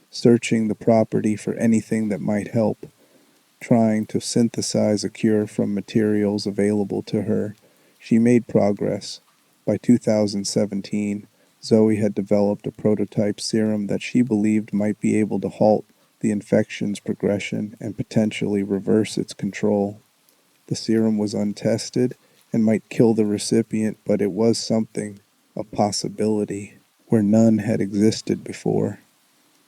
[SPEAKER 1] searching the property for anything that might help, trying to synthesize a cure from materials available to her. She made progress. By 2017, Zoe had developed a prototype serum that she believed might be able to halt the infection's progression and potentially reverse its control. The serum was untested and might kill the recipient, but it was something, a possibility, where none had existed before.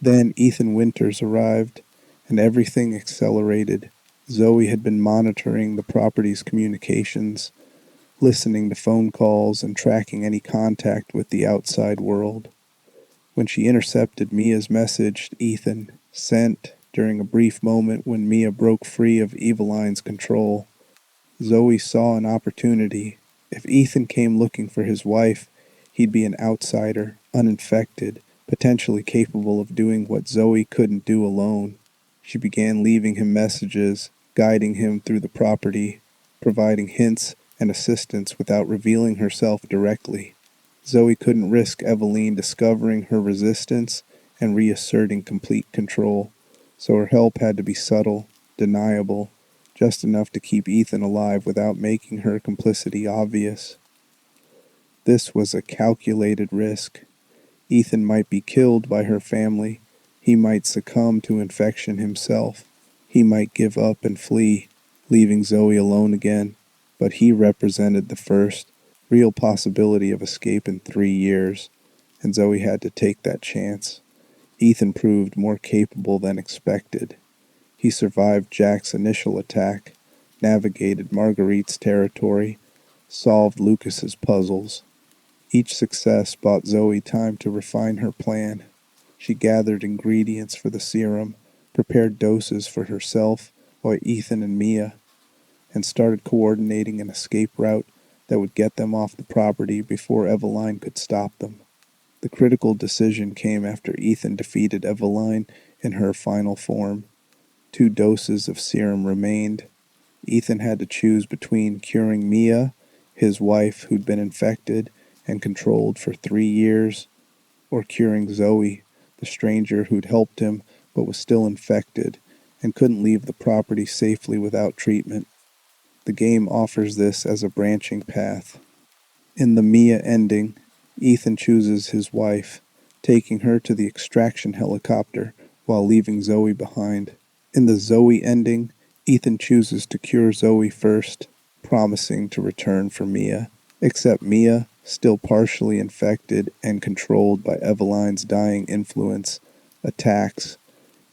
[SPEAKER 1] Then Ethan Winters arrived, and everything accelerated. Zoe had been monitoring the property's communications, listening to phone calls and tracking any contact with the outside world. When she intercepted Mia's message, Ethan sent during a brief moment when Mia broke free of Eveline's control, Zoe saw an opportunity. If Ethan came looking for his wife, he'd be an outsider, uninfected, potentially capable of doing what Zoe couldn't do alone. She began leaving him messages, guiding him through the property, providing hints and assistance without revealing herself directly. Zoe couldn't risk Eveline discovering her resistance and reasserting complete control, so her help had to be subtle, deniable, just enough to keep Ethan alive without making her complicity obvious. This was a calculated risk. Ethan might be killed by her family. He might succumb to infection himself. He might give up and flee, leaving Zoe alone again. But he represented the first real possibility of escape in 3 years, and Zoe had to take that chance. Ethan proved more capable than expected. He survived Jack's initial attack, navigated Marguerite's territory, solved Lucas's puzzles. Each success bought Zoe time to refine her plan. She gathered ingredients for the serum, prepared doses for herself, while Ethan and Mia, and started coordinating an escape route that would get them off the property before Eveline could stop them. The critical decision came after Ethan defeated Eveline in her final form. 2 doses of serum remained. Ethan had to choose between curing Mia, his wife who'd been infected and controlled for 3 years, or curing Zoe, the stranger who'd helped him but was still infected and couldn't leave the property safely without treatment. The game offers this as a branching path. In the Mia ending, Ethan chooses his wife, taking her to the extraction helicopter while leaving Zoe behind. In the Zoe ending, Ethan chooses to cure Zoe first, promising to return for Mia, except Mia, still partially infected and controlled by Eveline's dying influence, attacks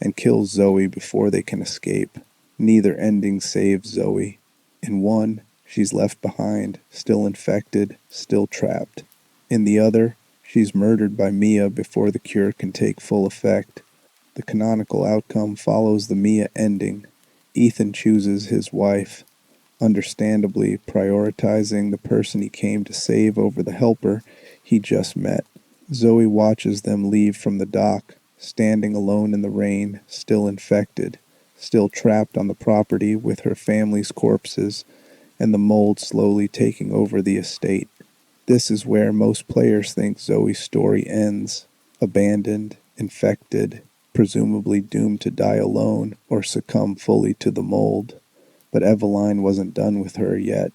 [SPEAKER 1] and kills Zoe before they can escape. Neither ending saves Zoe. In one, she's left behind, still infected, still trapped. In the other, she's murdered by Mia before the cure can take full effect. The canonical outcome follows the Mia ending. Ethan chooses his wife, understandably prioritizing the person he came to save over the helper he just met. Zoe watches them leave from the dock, standing alone in the rain, still infected, still trapped on the property with her family's corpses and the mold slowly taking over the estate. This is where most players think Zoe's story ends, abandoned, infected, presumably doomed to die alone or succumb fully to the mold. But Eveline wasn't done with her yet.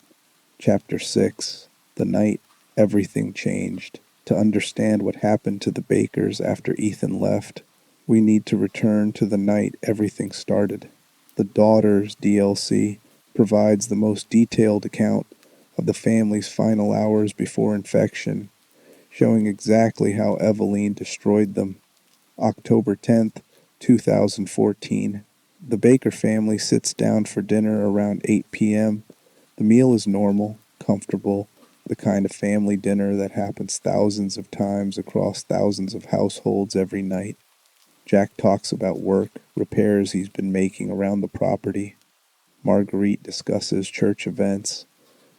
[SPEAKER 1] Chapter 6. The night everything changed. To understand what happened to the Bakers after Ethan left, we need to return to the night everything started. The Daughters DLC provides the most detailed account of the family's final hours before infection, showing exactly how Eveline destroyed them. October 10th, 2014. The Baker family sits down for dinner around 8 p.m. The meal is normal, comfortable, the kind of family dinner that happens thousands of times across thousands of households every night. Jack talks about work, repairs he's been making around the property. Marguerite discusses church events,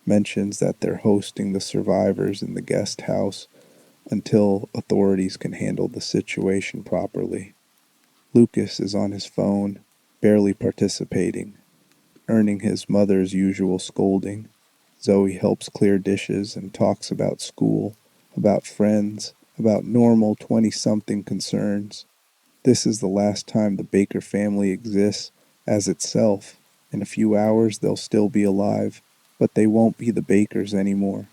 [SPEAKER 1] mentions that they're hosting the survivors in the guest house until authorities can handle the situation properly. Lucas is on his phone, barely participating, earning his mother's usual scolding. Zoe helps clear dishes and talks about school, about friends, about normal 20-something concerns. This is the last time the Baker family exists as itself. In a few hours they'll still be alive, but they won't be the Bakers anymore.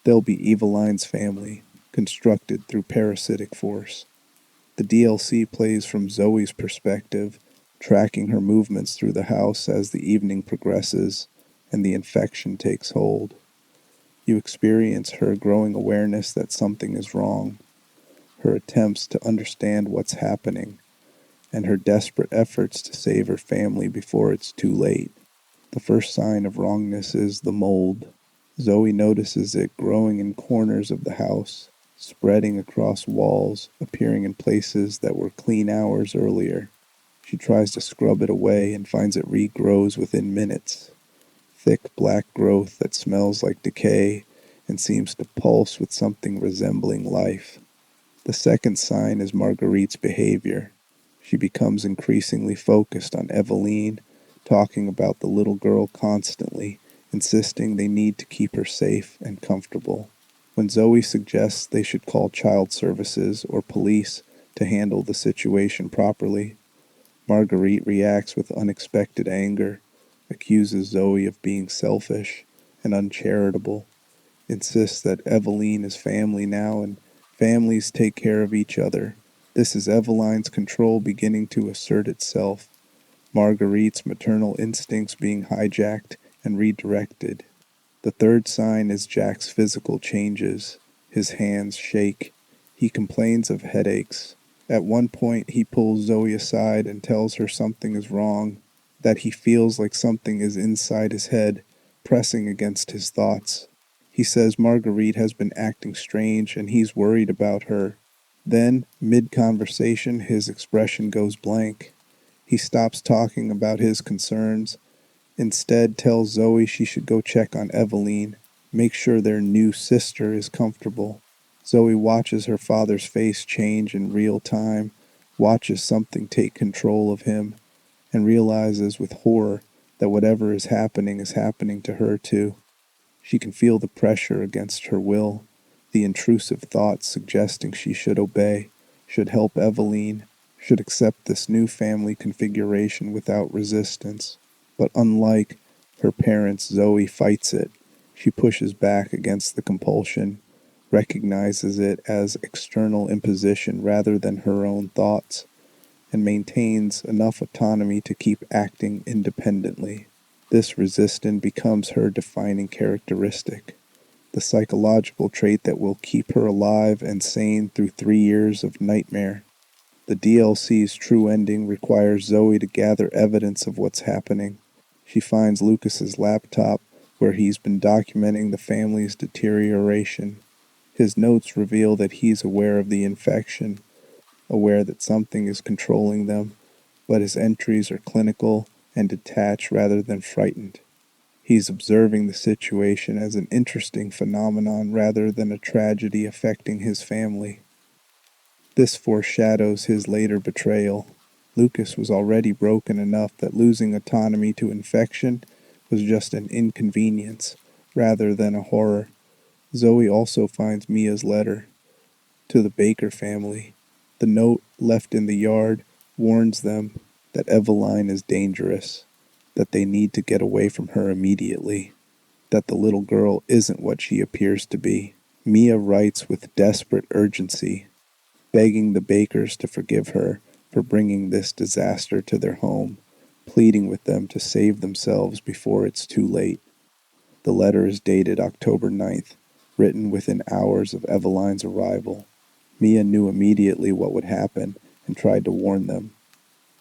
[SPEAKER 1] They'll be Eveline's family, constructed through parasitic force. The DLC plays from Zoe's perspective, tracking her movements through the house as the evening progresses and the infection takes hold. You experience her growing awareness that something is wrong, her attempts to understand what's happening, and her desperate efforts to save her family before it's too late. The first sign of wrongness is the mold. Zoe notices it growing in corners of the house, spreading across walls, appearing in places that were clean hours earlier. She tries to scrub it away and finds it regrows within minutes. Thick black growth that smells like decay and seems to pulse with something resembling life. The second sign is Marguerite's behavior. She becomes increasingly focused on Eveline, talking about the little girl constantly, insisting they need to keep her safe and comfortable. When Zoe suggests they should call child services or police to handle the situation properly, Marguerite reacts with unexpected anger, accuses Zoe of being selfish and uncharitable, insists that Eveline is family now and families take care of each other. This is Eveline's control beginning to assert itself, Marguerite's maternal instincts being hijacked and redirected. The third sign is Jack's physical changes. His hands shake. He complains of headaches, At one point, he pulls Zoe aside and tells her something is wrong, that he feels like something is inside his head, pressing against his thoughts. He says Marguerite has been acting strange and he's worried about her. Then, mid-conversation, his expression goes blank. He stops talking about his concerns, instead tells Zoe she should go check on Eveline, make sure their new sister is comfortable. Zoe watches her father's face change in real time, watches something take control of him, and realizes with horror that whatever is happening to her too. She can feel the pressure against her will, the intrusive thoughts suggesting she should obey, should help Eveline, should accept this new family configuration without resistance. But unlike her parents, Zoe fights it. She pushes back against the compulsion, recognizes it as external imposition rather than her own thoughts, and maintains enough autonomy to keep acting independently. This resistance becomes her defining characteristic, the psychological trait that will keep her alive and sane through 3 years of nightmare. The DLC's true ending requires Zoe to gather evidence of what's happening. She finds Lucas's laptop where he's been documenting the family's deterioration. His notes reveal that he's aware of the infection, aware that something is controlling them, but his entries are clinical and detached rather than frightened. He's observing the situation as an interesting phenomenon rather than a tragedy affecting his family. This foreshadows his later betrayal. Lucas was already broken enough that losing autonomy to infection was just an inconvenience rather than a horror. Zoe also finds Mia's letter to the Baker family. The note left in the yard warns them that Eveline is dangerous, that they need to get away from her immediately, that the little girl isn't what she appears to be. Mia writes with desperate urgency, begging the Bakers to forgive her for bringing this disaster to their home, pleading with them to save themselves before it's too late. The letter is dated October 9th, written within hours of Eveline's arrival. Mia knew immediately what would happen and tried to warn them.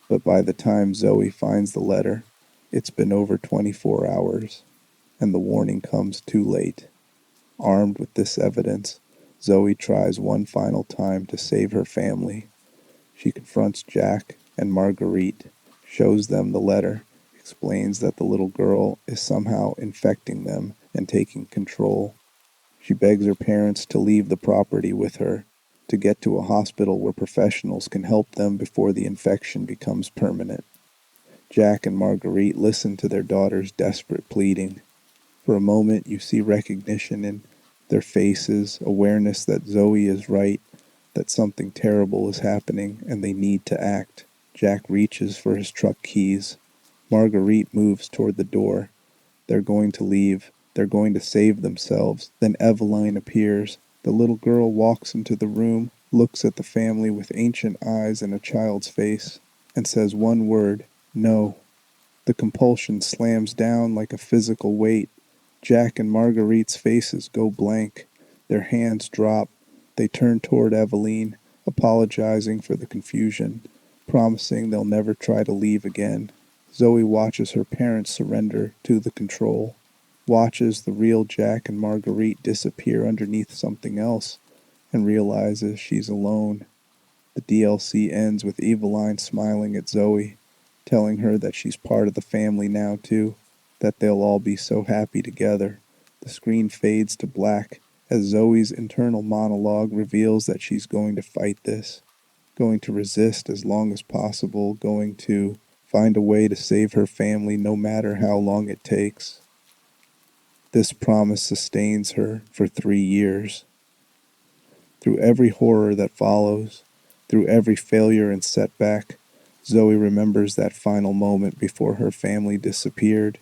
[SPEAKER 1] But by the time Zoe finds the letter, it's been over 24 hours, and the warning comes too late. Armed with this evidence, Zoe tries one final time to save her family. She confronts Jack and Marguerite, shows them the letter, explains that the little girl is somehow infecting them and taking control. She begs her parents to leave the property with her, to get to a hospital where professionals can help them before the infection becomes permanent. Jack and Marguerite listen to their daughter's desperate pleading. For a moment, you see recognition in their faces, awareness that Zoe is right, that something terrible is happening, and they need to act. Jack reaches for his truck keys. Marguerite moves toward the door. They're going to leave. They're going to save themselves. Then Eveline appears. The little girl walks into the room, looks at the family with ancient eyes and a child's face, and says one word, "No." The compulsion slams down like a physical weight. Jack and Marguerite's faces go blank. Their hands drop. They turn toward Eveline, apologizing for the confusion, promising they'll never try to leave again. Zoe watches her parents surrender to the control, watches the real Jack and Marguerite disappear underneath something else, and realizes she's alone. The DLC ends with Eveline smiling at Zoe, telling her that she's part of the family now too, that they'll all be so happy together. The screen fades to black as Zoe's internal monologue reveals that she's going to fight this, going to resist as long as possible, going to find a way to save her family no matter how long it takes. This promise sustains her for 3 years. Through every horror that follows, through every failure and setback, Zoe remembers that final moment before her family disappeared.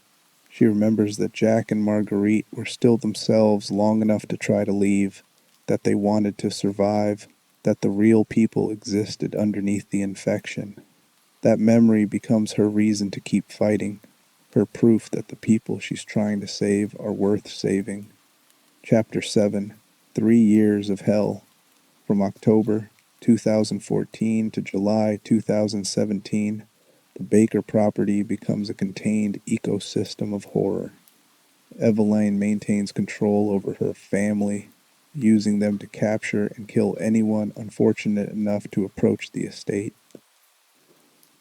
[SPEAKER 1] She remembers that Jack and Marguerite were still themselves long enough to try to leave, that they wanted to survive, that the real people existed underneath the infection. That memory becomes her reason to keep fighting, her proof that the people she's trying to save are worth saving. Chapter 7, 3 Years of Hell, from October 2014 to July 2017, the Baker property becomes a contained ecosystem of horror. Eveline maintains control over her family, using them to capture and kill anyone unfortunate enough to approach the estate.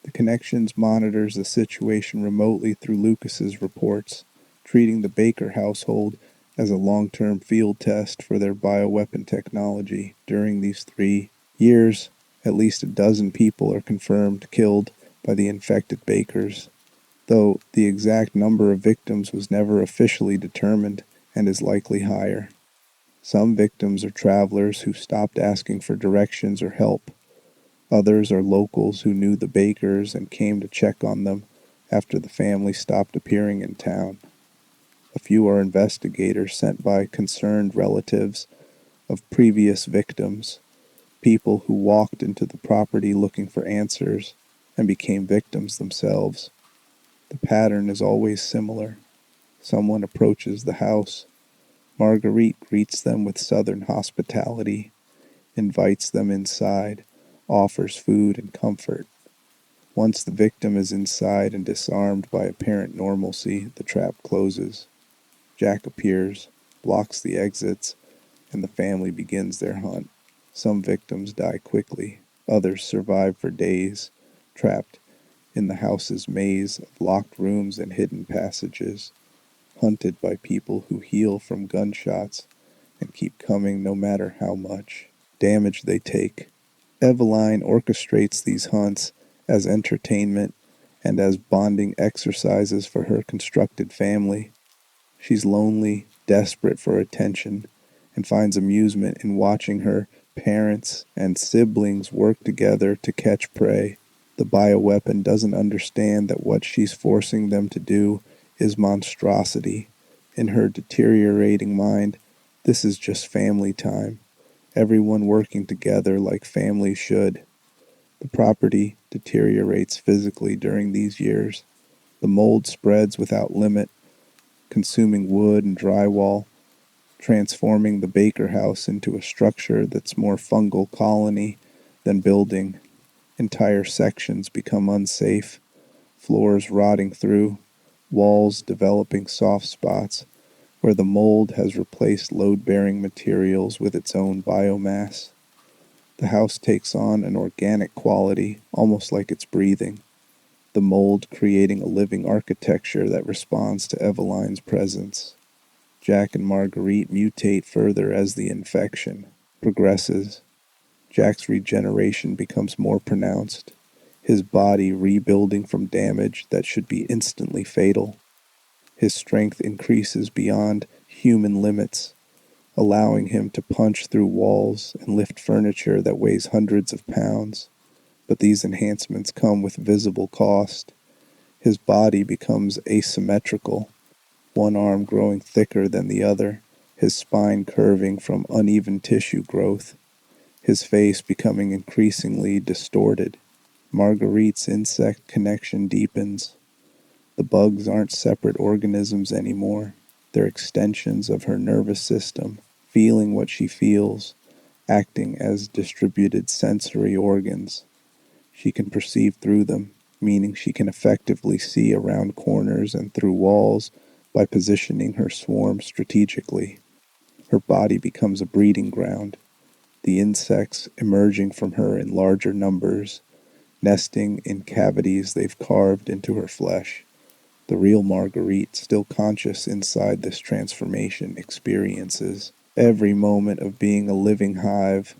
[SPEAKER 1] The Connections monitors the situation remotely through Lucas's reports, treating the Baker household as a long-term field test for their bioweapon technology. During these 3 years, at least a dozen people are confirmed killed by the infected Bakers, though the exact number of victims was never officially determined and is likely higher. Some victims are travelers who stopped asking for directions or help. Others are locals who knew the Bakers and came to check on them after the family stopped appearing in town. A few are investigators sent by concerned relatives of previous victims, people who walked into the property looking for answers and became victims themselves. The pattern is always similar. Someone approaches the house. Marguerite greets them with southern hospitality, invites them inside, offers food and comfort. Once the victim is inside and disarmed by apparent normalcy, the trap closes. Jack appears, blocks the exits, and the family begins their hunt. Some victims die quickly. Others survive for days, trapped in the house's maze of locked rooms and hidden passages, hunted by people who heal from gunshots and keep coming no matter how much damage they take. Eveline orchestrates these hunts as entertainment and as bonding exercises for her constructed family. She's lonely, desperate for attention, and finds amusement in watching her parents and siblings work together to catch prey. The bioweapon doesn't understand that what she's forcing them to do is monstrosity. In her deteriorating mind, this is just family time, everyone working together like families should. The property deteriorates physically during these years. The mold spreads without limit, consuming wood and drywall, transforming the Baker house into a structure that's more fungal colony than building. Entire sections become unsafe, floors rotting through, walls developing soft spots where the mold has replaced load-bearing materials with its own biomass. The house takes on an organic quality, almost like it's breathing, the mold creating a living architecture that responds to Eveline's presence. Jack and Marguerite mutate further as the infection progresses. Jack's regeneration becomes more pronounced, his body rebuilding from damage that should be instantly fatal. His strength increases beyond human limits, allowing him to punch through walls and lift furniture that weighs hundreds of pounds. But these enhancements come with visible cost. His body becomes asymmetrical, one arm growing thicker than the other, his spine curving from uneven tissue growth, his face becoming increasingly distorted. Marguerite's insect connection deepens. The bugs aren't separate organisms anymore. They're extensions of her nervous system, feeling what she feels, acting as distributed sensory organs. She can perceive through them, meaning she can effectively see around corners and through walls by positioning her swarm strategically. Her body becomes a breeding ground, the insects emerging from her in larger numbers, nesting in cavities they've carved into her flesh. The real Marguerite, still conscious inside this transformation, experiences every moment of being a living hive.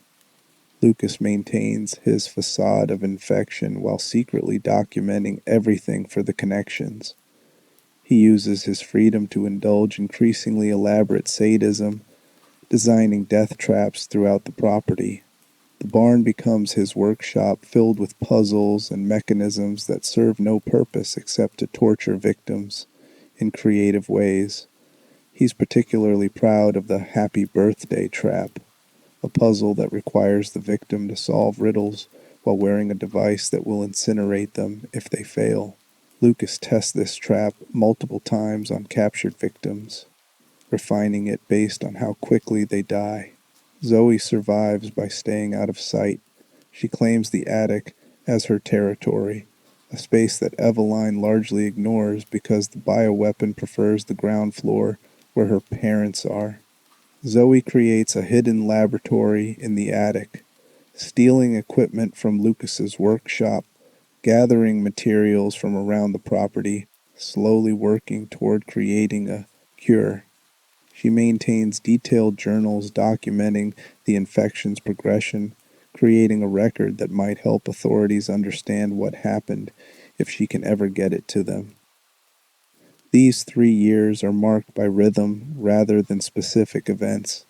[SPEAKER 1] Lucas maintains his facade of infection while secretly documenting everything for the Connections. He uses his freedom to indulge increasingly elaborate sadism, designing death traps throughout the property. The barn becomes his workshop filled with puzzles and mechanisms that serve no purpose except to torture victims in creative ways. He's particularly proud of the happy birthday trap, a puzzle that requires the victim to solve riddles while wearing a device that will incinerate them if they fail. Lucas tests this trap multiple times on captured victims, refining it based on how quickly they die. Zoe survives by staying out of sight, She claims the attic as her territory, a space that Eveline largely ignores because the bioweapon prefers the ground floor where her parents are. Zoe creates a hidden laboratory in the attic, stealing equipment from Lucas's workshop, gathering materials from around the property, slowly working toward creating a cure. She maintains detailed journals documenting the infection's progression, creating a record that might help authorities understand what happened if she can ever get it to them. These 3 years are marked by rhythm rather than specific events.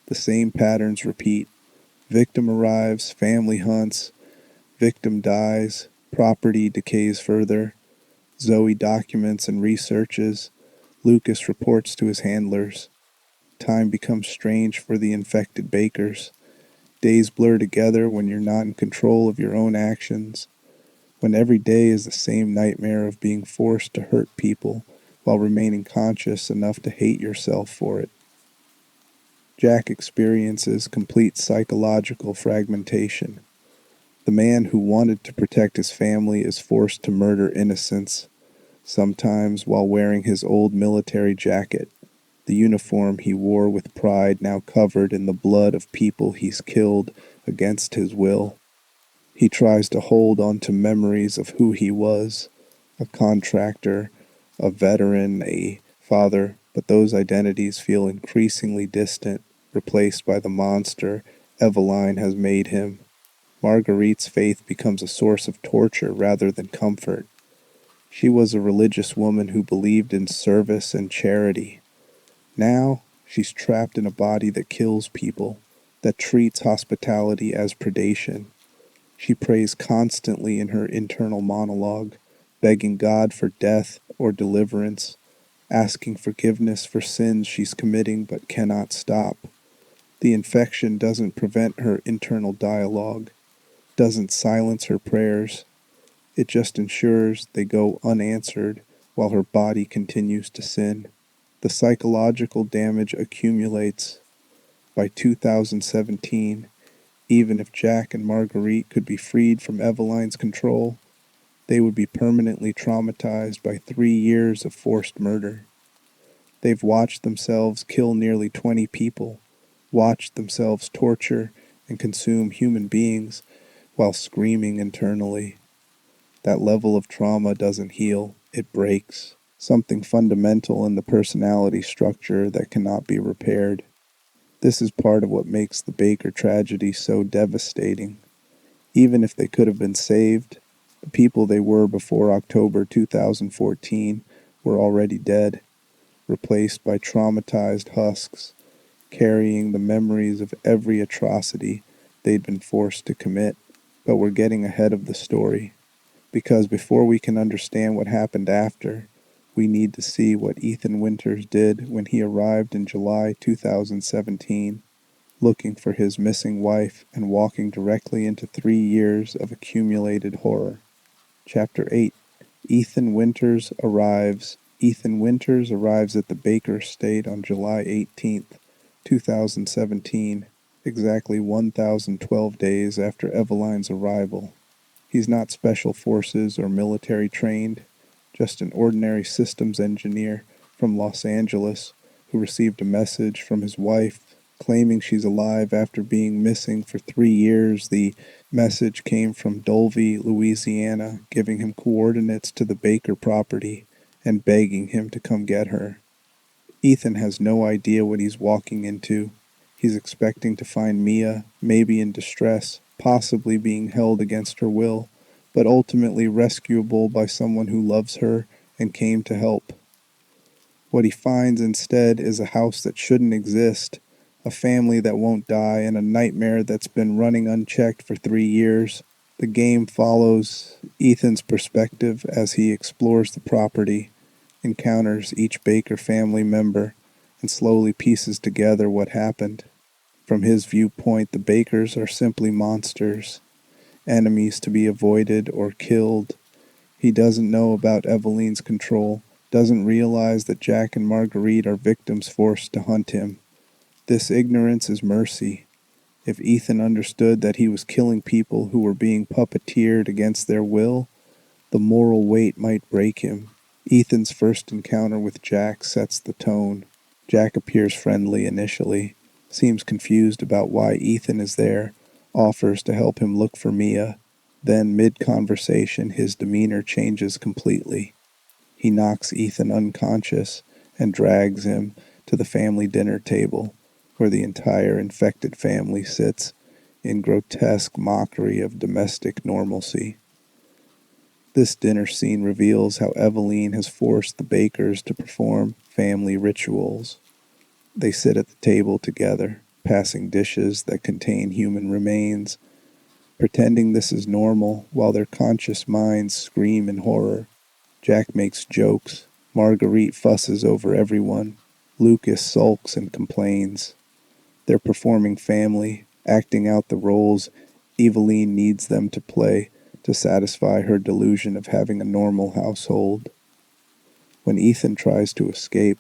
[SPEAKER 1] The same patterns repeat. Victim arrives, family hunts, victim dies, property decays further. Zoe documents and researches. Lucas reports to his handlers. Time becomes strange for the infected Bakers. Days blur together when you're not in control of your own actions, when every day is the same nightmare of being forced to hurt people while remaining conscious enough to hate yourself for it. Jack experiences complete psychological fragmentation. The man who wanted to protect his family is forced to murder innocents, sometimes while wearing his old military jacket, the uniform he wore with pride now covered in the blood of people he's killed against his will. He tries to hold on to memories of who he was, a contractor, a veteran, a father, but those identities feel increasingly distant, replaced by the monster Eveline has made him. Marguerite's faith becomes a source of torture rather than comfort. She was a religious woman who believed in service and charity. Now, she's trapped in a body that kills people, that treats hospitality as predation. She prays constantly in her internal monologue, begging God for death or deliverance, asking forgiveness for sins she's committing but cannot stop. The infection doesn't prevent her internal dialogue, doesn't silence her prayers. It just ensures they go unanswered while her body continues to sin. The psychological damage accumulates. By 2017, even if Jack and Marguerite could be freed from Eveline's control, they would be permanently traumatized by 3 years of forced murder. They've watched themselves kill nearly 20 people, watched themselves torture and consume human beings while screaming internally. That level of trauma doesn't heal, it breaks. Something fundamental in the personality structure that cannot be repaired. This is part of what makes the Baker tragedy so devastating. Even if they could have been saved, the people they were before October 2014 were already dead, replaced by traumatized husks, carrying the memories of every atrocity they'd been forced to commit. But we're getting ahead of the story, because before we can understand what happened after, we need to see what Ethan Winters did when he arrived in July 2017, looking for his missing wife and walking directly into 3 years of accumulated horror. Chapter 8. Ethan Winters arrives. Ethan Winters arrives at the Baker estate on July 18th, 2017, exactly 1,012 days after Eveline's arrival. He's not special forces or military trained, just an ordinary systems engineer from Los Angeles who received a message from his wife claiming she's alive after being missing for 3 years. The message came from Dulvey, Louisiana, giving him coordinates to the Baker property and begging him to come get her. Ethan has no idea what he's walking into. He's expecting to find Mia, maybe in distress, possibly being held against her will, but ultimately rescuable by someone who loves her and came to help. What he finds instead is a house that shouldn't exist, a family that won't die, and a nightmare that's been running unchecked for 3 years. The game follows Ethan's perspective as he explores the property, encounters each Baker family member, and slowly pieces together what happened. From his viewpoint, the Bakers are simply monsters, enemies to be avoided or killed. He doesn't know about Eveline's control, doesn't realize that Jack and Marguerite are victims forced to hunt him. This ignorance is mercy. If Ethan understood that he was killing people who were being puppeteered against their will, the moral weight might break him. Ethan's first encounter with Jack sets the tone. Jack appears friendly initially, seems confused about why Ethan is there, offers to help him look for Mia. Then, mid-conversation, his demeanor changes completely. He knocks Ethan unconscious and drags him to the family dinner table, where the entire infected family sits in grotesque mockery of domestic normalcy. This dinner scene reveals how Eveline has forced the Bakers to perform family rituals. They sit at the table together, passing dishes that contain human remains, pretending this is normal while their conscious minds scream in horror. Jack makes jokes. Marguerite fusses over everyone. Lucas sulks and complains. They're performing family, acting out the roles Eveline needs them to play to satisfy her delusion of having a normal household. When Ethan tries to escape,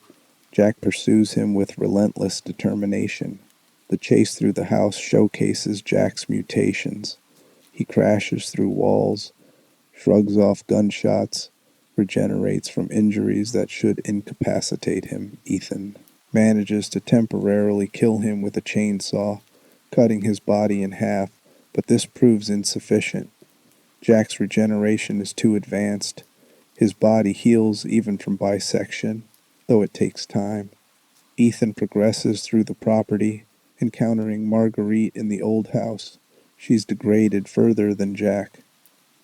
[SPEAKER 1] Jack pursues him with relentless determination. The chase through the house showcases Jack's mutations. He crashes through walls, shrugs off gunshots, regenerates from injuries that should incapacitate him. Ethan manages to temporarily kill him with a chainsaw, cutting his body in half, but this proves insufficient. Jack's regeneration is too advanced. His body heals even from bisection, though it takes time. Ethan progresses through the property, encountering Marguerite in the old house. She's degraded further than Jack,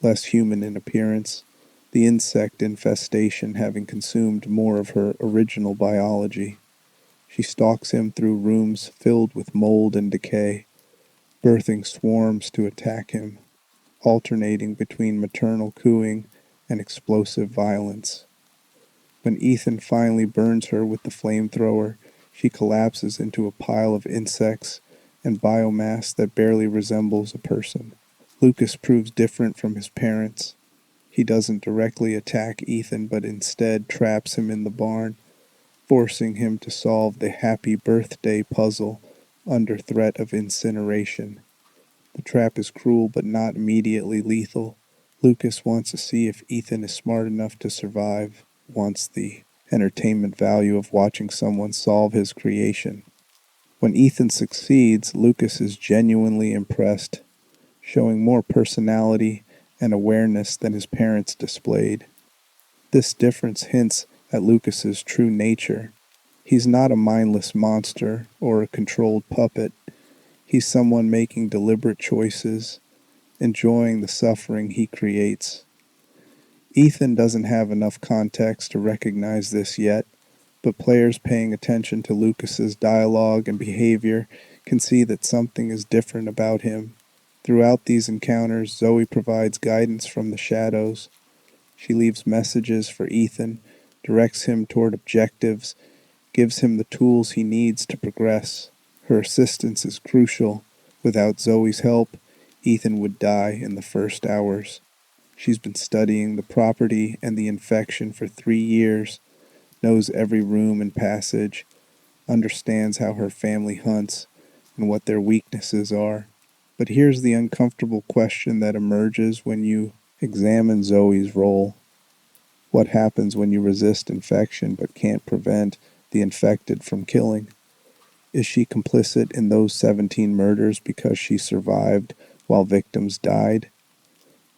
[SPEAKER 1] less human in appearance, the insect infestation having consumed more of her original biology. She stalks him through rooms filled with mold and decay, birthing swarms to attack him, alternating between maternal cooing and explosive violence. When Ethan finally burns her with the flamethrower, she collapses into a pile of insects and biomass that barely resembles a person. Lucas proves different from his parents. He doesn't directly attack Ethan, but instead traps him in the barn, forcing him to solve the happy birthday puzzle under threat of incineration. The trap is cruel but not immediately lethal. Lucas wants to see if Ethan is smart enough to survive, wants the entertainment value of watching someone solve his creation. When Ethan succeeds, Lucas is genuinely impressed, showing more personality and awareness than his parents displayed. This difference hints at Lucas's true nature. He's not a mindless monster or a controlled puppet. He's someone making deliberate choices, enjoying the suffering he creates. Ethan doesn't have enough context to recognize this yet, but players paying attention to Lucas's dialogue and behavior can see that something is different about him. Throughout these encounters, Zoe provides guidance from the shadows. She leaves messages for Ethan, directs him toward objectives, gives him the tools he needs to progress. Her assistance is crucial. Without Zoe's help, Ethan would die in the first hours. She's been studying the property and the infection for 3 years, knows every room and passage, understands how her family hunts and what their weaknesses are. But here's the uncomfortable question that emerges when you examine Zoe's role. What happens when you resist infection but can't prevent the infected from killing? Is she complicit in those 17 murders because she survived while victims died?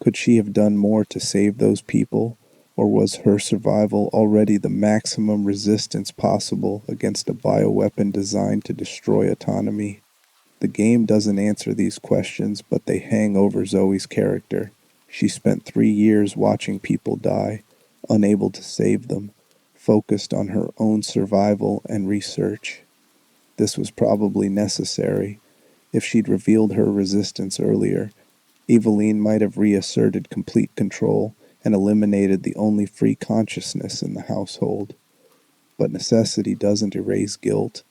[SPEAKER 1] Could she have done more to save those people, or was her survival already the maximum resistance possible against a bioweapon designed to destroy autonomy? The game doesn't answer these questions, but they hang over Zoe's character. She spent 3 years watching people die, unable to save them, focused on her own survival and research. This was probably necessary. If she'd revealed her resistance earlier, Eveline might have reasserted complete control and eliminated the only free consciousness in the household. But necessity doesn't erase guilt,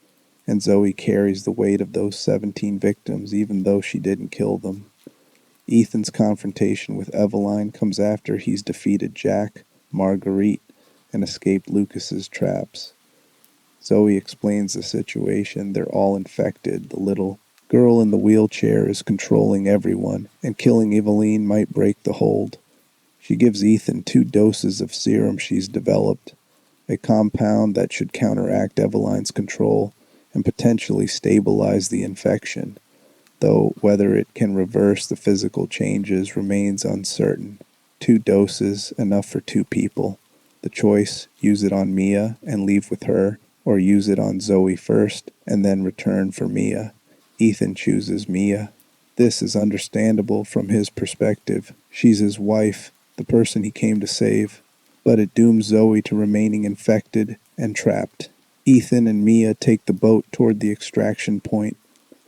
[SPEAKER 1] and Zoe carries the weight of those 17 victims even though she didn't kill them. Ethan's confrontation with Eveline comes after he's defeated Jack, Marguerite, and escaped Lucas's traps. Zoe explains the situation. They're all infected. The little Girl in the wheelchair is controlling everyone, and killing Eveline might break the hold. She gives Ethan 2 doses of serum she's developed, a compound that should counteract Eveline's control and potentially stabilize the infection, though whether it can reverse the physical changes remains uncertain. 2 doses, enough for 2 people. The choice, use it on Mia and leave with her, or use it on Zoe first and then return for Mia. Ethan chooses Mia. This is understandable from his perspective. She's his wife, the person he came to save. But it dooms Zoe to remaining infected and trapped. Ethan and Mia take the boat toward the extraction point,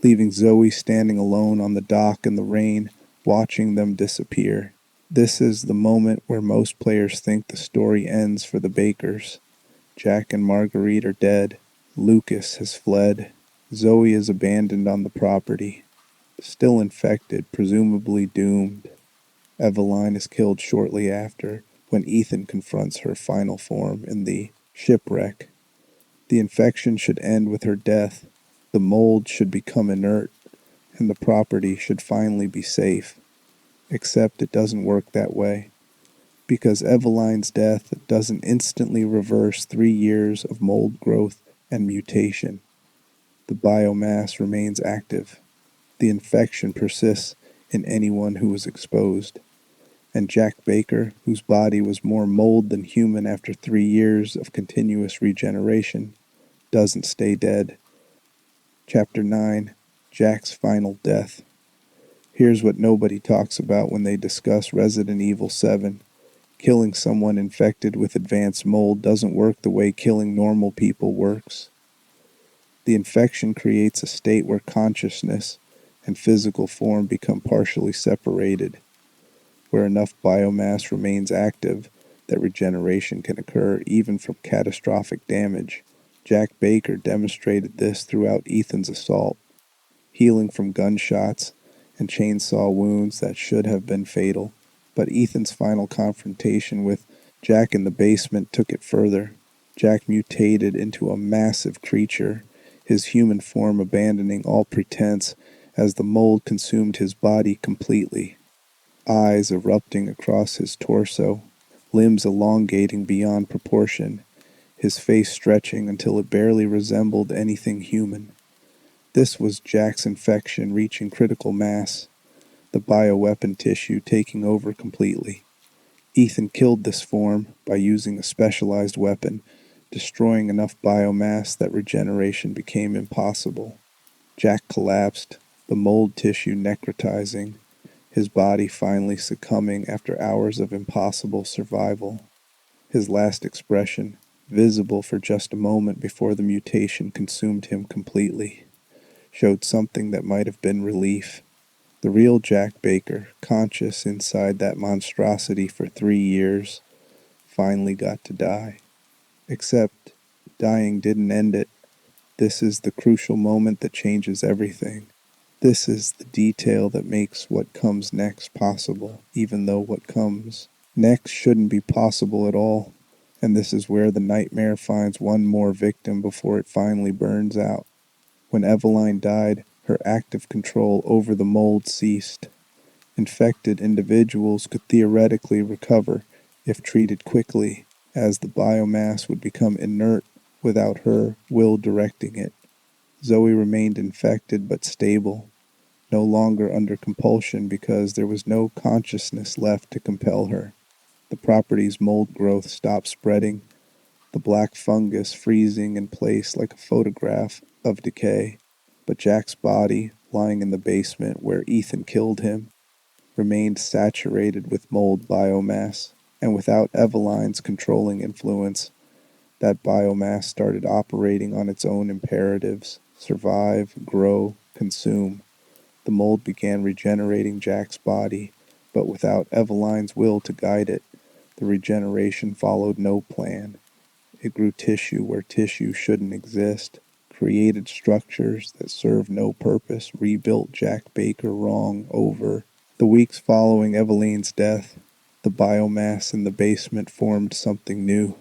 [SPEAKER 1] leaving Zoe standing alone on the dock in the rain, watching them disappear. This is the moment where most players think the story ends for the Bakers. Jack and Marguerite are dead. Lucas has fled. Zoe is abandoned on the property, still infected, presumably doomed. Eveline is killed shortly after, when Ethan confronts her final form in the shipwreck. The infection should end with her death. The mold should become inert, and the property should finally be safe. Except it doesn't work that way, because Eveline's death doesn't instantly reverse 3 years of mold growth and mutation. The biomass remains active. The infection persists in anyone who was exposed. And Jack Baker, whose body was more mold than human after 3 years of continuous regeneration, doesn't stay dead. Chapter 9, Jack's Final Death. Here's what nobody talks about when they discuss Resident Evil 7. Killing someone infected with advanced mold doesn't work the way killing normal people works. The infection creates a state where consciousness and physical form become partially separated, where enough biomass remains active that regeneration can occur even from catastrophic damage. Jack Baker demonstrated this throughout Ethan's assault, healing from gunshots and chainsaw wounds that should have been fatal. But Ethan's final confrontation with Jack in the basement took it further. Jack mutated into a massive creature, his human form abandoning all pretense as the mold consumed his body completely. Eyes erupting across his torso, limbs elongating beyond proportion, his face stretching until it barely resembled anything human. This was Jack's infection reaching critical mass, the bioweapon tissue taking over completely. Ethan killed this form by using a specialized weapon, destroying enough biomass that regeneration became impossible. Jack collapsed, the mold tissue necrotizing, his body finally succumbing after hours of impossible survival. His last expression, visible for just a moment before the mutation consumed him completely, showed something that might have been relief. The real Jack Baker, conscious inside that monstrosity for 3 years, finally got to die. Except, dying didn't end it. This is the crucial moment that changes everything. This is the detail that makes what comes next possible, even though what comes next shouldn't be possible at all. And this is where the nightmare finds one more victim before it finally burns out. When Eveline died, her active control over the mold ceased. Infected individuals could theoretically recover if treated quickly, as the biomass would become inert without her will directing it. Zoe remained infected but stable, no longer under compulsion because there was no consciousness left to compel her. The property's mold growth stopped spreading, the black fungus freezing in place like a photograph of decay. But Jack's body, lying in the basement where Ethan killed him, remained saturated with mold biomass, and without Eveline's controlling influence, that biomass started operating on its own imperatives: survive, grow, consume. The mold began regenerating Jack's body, but without Eveline's will to guide it, the regeneration followed no plan. It grew tissue where tissue shouldn't exist, created structures that served no purpose, rebuilt Jack Baker wrong over. The weeks following Eveline's death, the biomass in the basement formed something new.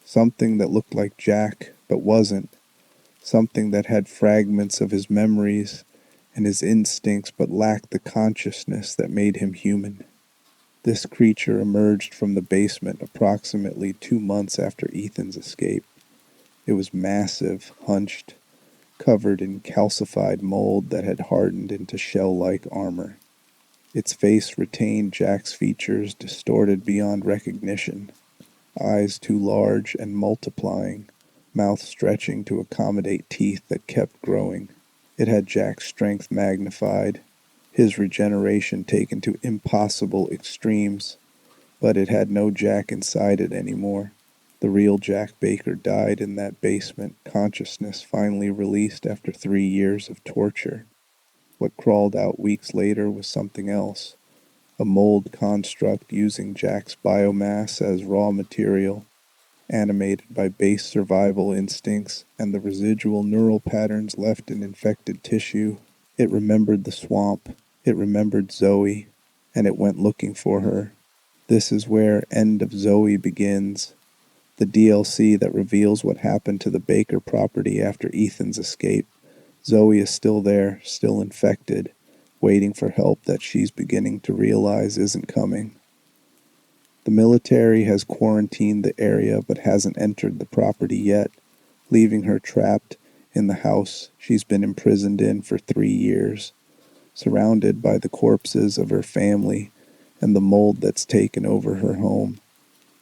[SPEAKER 1] Something that looked like Jack, but wasn't. Something that had fragments of his memories, and his instincts but lacked the consciousness that made him human. This creature emerged from the basement approximately 2 months after Ethan's escape. It was massive, hunched, covered in calcified mold that had hardened into shell-like armor. Its face retained Jack's features distorted beyond recognition, eyes too large and multiplying, mouth stretching to accommodate teeth that kept growing. It had Jack's strength magnified, his regeneration taken to impossible extremes, but it had no Jack inside it anymore. The real Jack Baker died in that basement, consciousness finally released after 3 years of torture. What crawled out weeks later was something else, a mold construct using Jack's biomass as raw material, animated by base survival instincts and the residual neural patterns left in infected tissue. It remembered the swamp, it remembered Zoe, and it went looking for her. This is where End of Zoe begins, the DLC that reveals what happened to the Baker property after Ethan's escape. Zoe is still there, still infected, waiting for help that she's beginning to realize isn't coming. The military has quarantined the area but hasn't entered the property yet, leaving her trapped in the house she's been imprisoned in for 3 years, surrounded by the corpses of her family and the mold that's taken over her home.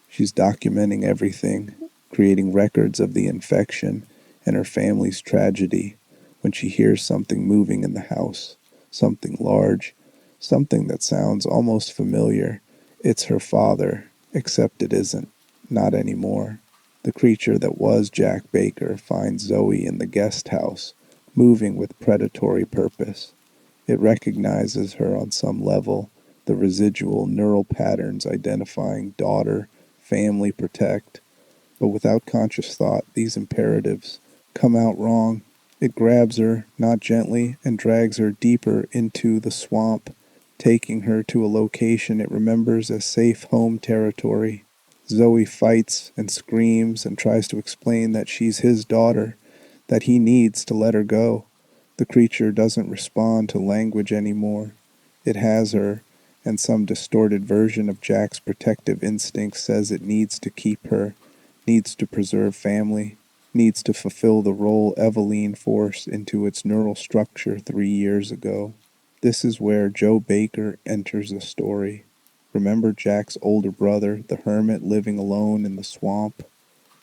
[SPEAKER 1] She's documenting everything, creating records of the infection and her family's tragedy when she hears something moving in the house, something large, something that sounds almost familiar. It's her father, except it isn't, not anymore. The creature that was Jack Baker finds Zoe in the guest house, moving with predatory purpose. It recognizes her on some level, the residual neural patterns identifying daughter, family, protect. But without conscious thought, these imperatives come out wrong. It grabs her, not gently, and drags her deeper into the swamp, taking her to a location it remembers as safe home territory. Zoe fights and screams and tries to explain that she's his daughter, that he needs to let her go. The creature doesn't respond to language anymore. It has her, and some distorted version of Jack's protective instinct says it needs to keep her, needs to preserve family, needs to fulfill the role Eveline forced into its neural structure 3 years ago. This is where Joe Baker enters the story. Remember Jack's older brother, the hermit living alone in the swamp?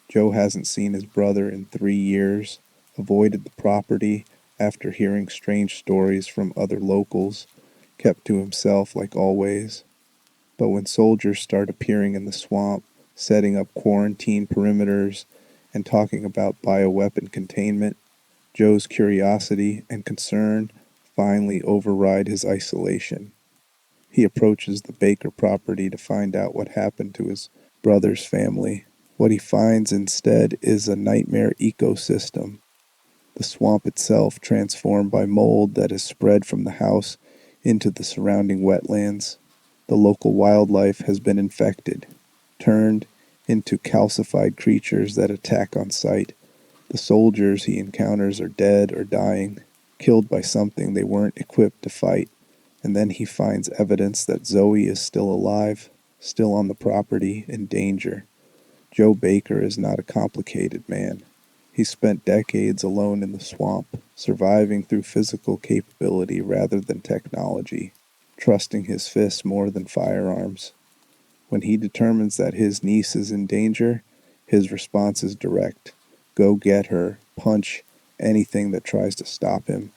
[SPEAKER 1] Joe hasn't seen his brother in 3 years, avoided the property after hearing strange stories from other locals, kept to himself like always. But when soldiers start appearing in the swamp, setting up quarantine perimeters, and talking about bioweapon containment, Joe's curiosity and concern finally override his isolation. He approaches the Baker property to find out what happened to his brother's family. What he finds instead is a nightmare ecosystem. The swamp itself transformed by mold that has spread from the house into the surrounding wetlands. The local wildlife has been infected, turned into calcified creatures that attack on sight. The soldiers he encounters are dead or dying, killed by something they weren't equipped to fight. And then he finds evidence that Zoe is still alive, still on the property, in danger. Joe Baker is not a complicated man. He spent decades alone in the swamp, surviving through physical capability rather than technology, trusting his fists more than firearms. When he determines that his niece is in danger, his response is direct. Go get her, punch anything that tries to stop him,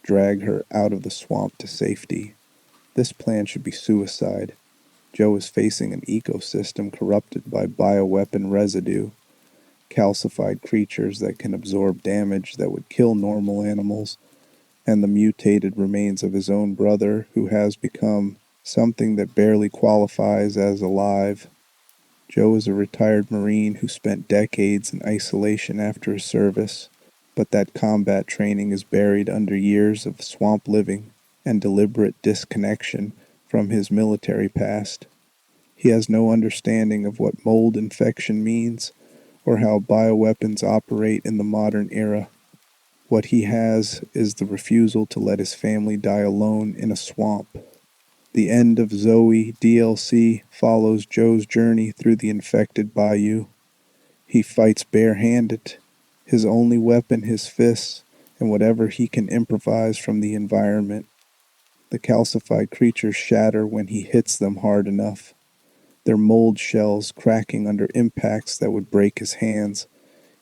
[SPEAKER 1] drag her out of the swamp to safety. This plan should be suicide. Joe is facing an ecosystem corrupted by bioweapon residue, calcified creatures that can absorb damage that would kill normal animals, and the mutated remains of his own brother who has become something that barely qualifies as alive. Joe is a retired Marine who spent decades in isolation after his service, but that combat training is buried under years of swamp living and deliberate disconnection from his military past. He has no understanding of what mold infection means or how bioweapons operate in the modern era. What he has is the refusal to let his family die alone in a swamp. The end of Zoe DLC follows Joe's journey through the infected bayou. He fights barehanded, his only weapon his fists and whatever he can improvise from the environment. The calcified creatures shatter when he hits them hard enough, their mold shells cracking under impacts that would break his hands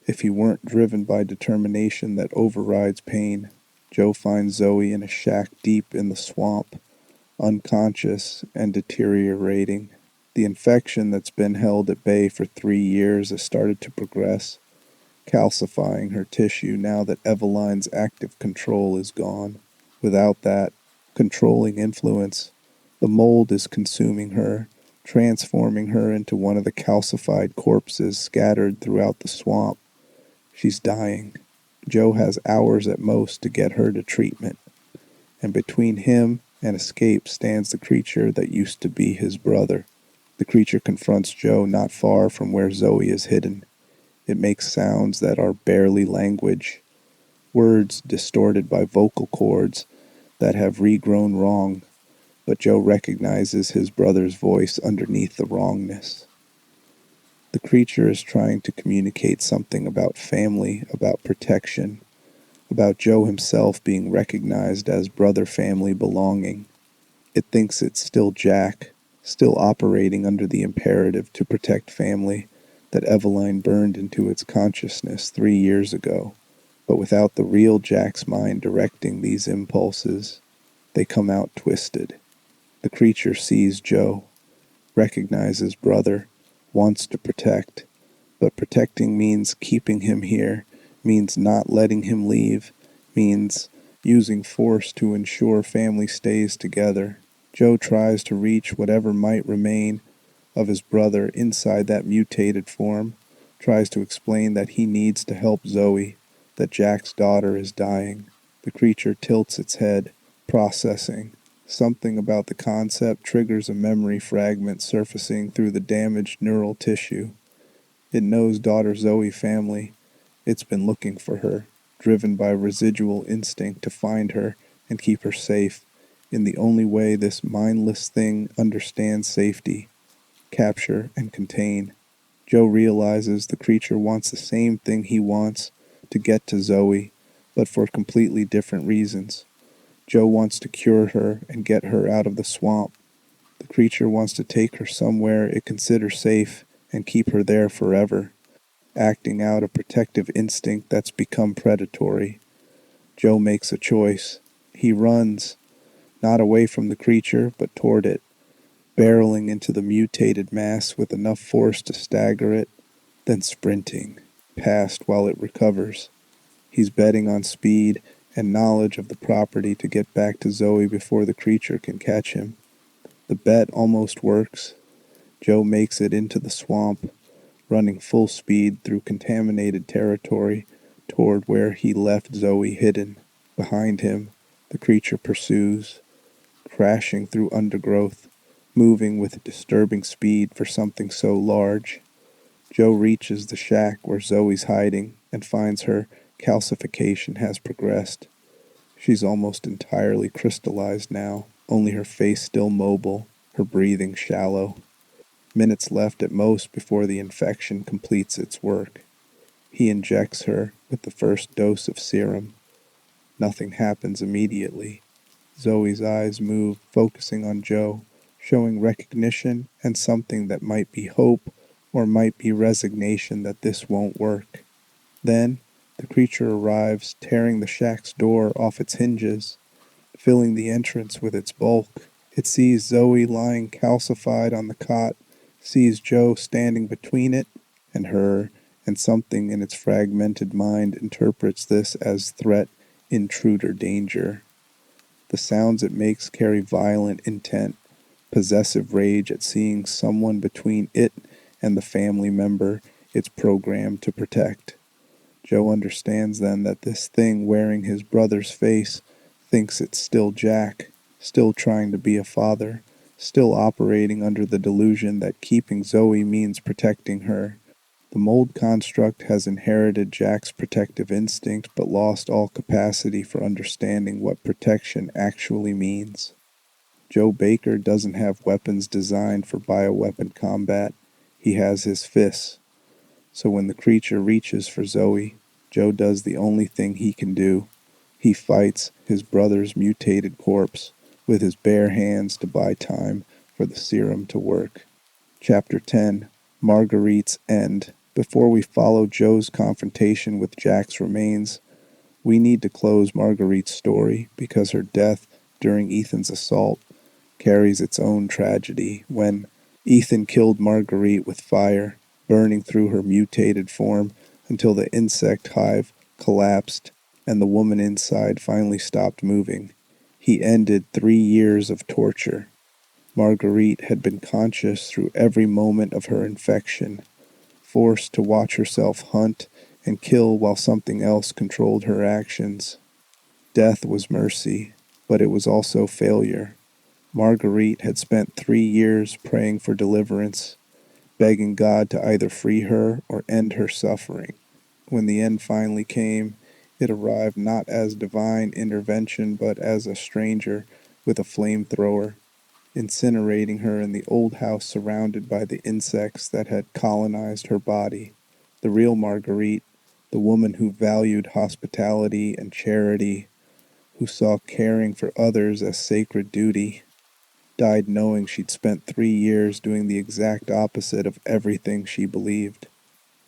[SPEAKER 1] if he weren't driven by determination that overrides pain. Joe finds Zoe in a shack deep in the swamp, unconscious and deteriorating. The infection that's been held at bay for 3 years has started to progress, calcifying her tissue now that Eveline's active control is gone. Without that controlling influence, the mold is consuming her, transforming her into one of the calcified corpses scattered throughout the swamp. She's dying. Joe has hours at most to get her to treatment, and between him and escape stands the creature that used to be his brother. The creature confronts Joe not far from where Zoe is hidden. It makes sounds that are barely language, words distorted by vocal cords that have regrown wrong, but Joe recognizes his brother's voice underneath the wrongness. The creature is trying to communicate something about family, about protection, about Joe himself being recognized as brother family belonging. It thinks it's still Jack, still operating under the imperative to protect family that Eveline burned into its consciousness 3 years ago. But without the real Jack's mind directing these impulses, they come out twisted. The creature sees Joe, recognizes brother, wants to protect, but protecting means keeping him here, means not letting him leave, means using force to ensure family stays together. Joe tries to reach whatever might remain of his brother inside that mutated form, tries to explain that he needs to help Zoe, that Jack's daughter is dying. The creature tilts its head, processing. Something about the concept triggers a memory fragment surfacing through the damaged neural tissue. It knows daughter Zoe family. It's been looking for her, driven by residual instinct to find her and keep her safe, in the only way this mindless thing understands safety, capture and contain. Joe realizes the creature wants the same thing he wants, to get to Zoe, but for completely different reasons. Joe wants to cure her and get her out of the swamp. The creature wants to take her somewhere it considers safe and keep her there forever, acting out a protective instinct that's become predatory. Joe makes a choice. He runs, not away from the creature, but toward it, barreling into the mutated mass with enough force to stagger it, then sprinting, past while it recovers. He's betting on speed and knowledge of the property to get back to Zoe before the creature can catch him. The bet almost works. Joe makes it into the swamp, running full speed through contaminated territory toward where he left Zoe hidden. Behind him, the creature pursues, crashing through undergrowth, moving with disturbing speed for something so large. Joe reaches the shack where Zoe's hiding and finds her calcification has progressed. She's almost entirely crystallized now, only her face still mobile, her breathing shallow. Minutes left at most before the infection completes its work. He injects her with the first dose of serum. Nothing happens immediately. Zoe's eyes move, focusing on Joe, showing recognition and something that might be hope or might be resignation that this won't work. Then, the creature arrives, tearing the shack's door off its hinges, filling the entrance with its bulk. It sees Zoe lying calcified on the cot, sees Joe standing between it and her, and something in its fragmented mind interprets this as threat, intruder, danger. The sounds it makes carry violent intent, possessive rage at seeing someone between it and the family member it's programmed to protect. Joe understands then that this thing wearing his brother's face thinks it's still Jack, still trying to be a father, still operating under the delusion that keeping Zoe means protecting her. The mold construct has inherited Jack's protective instinct but lost all capacity for understanding what protection actually means. Joe Baker doesn't have weapons designed for bioweapon combat. He has his fists. So when the creature reaches for Zoe, Joe does the only thing he can do. He fights his brother's mutated corpse with his bare hands to buy time for the serum to work. Chapter 10, Marguerite's End. Before we follow Joe's confrontation with Jack's remains, we need to close Marguerite's story because her death during Ethan's assault carries its own tragedy. When Ethan killed Marguerite with fire, burning through her mutated form until the insect hive collapsed and the woman inside finally stopped moving, he ended 3 years of torture. Marguerite had been conscious through every moment of her infection, forced to watch herself hunt and kill while something else controlled her actions. Death was mercy, but it was also failure. Marguerite had spent 3 years praying for deliverance, begging God to either free her or end her suffering. When the end finally came, it arrived not as divine intervention but as a stranger with a flamethrower, incinerating her in the old house surrounded by the insects that had colonized her body. The real Marguerite, the woman who valued hospitality and charity, who saw caring for others as sacred duty, died knowing she'd spent 3 years doing the exact opposite of everything she believed.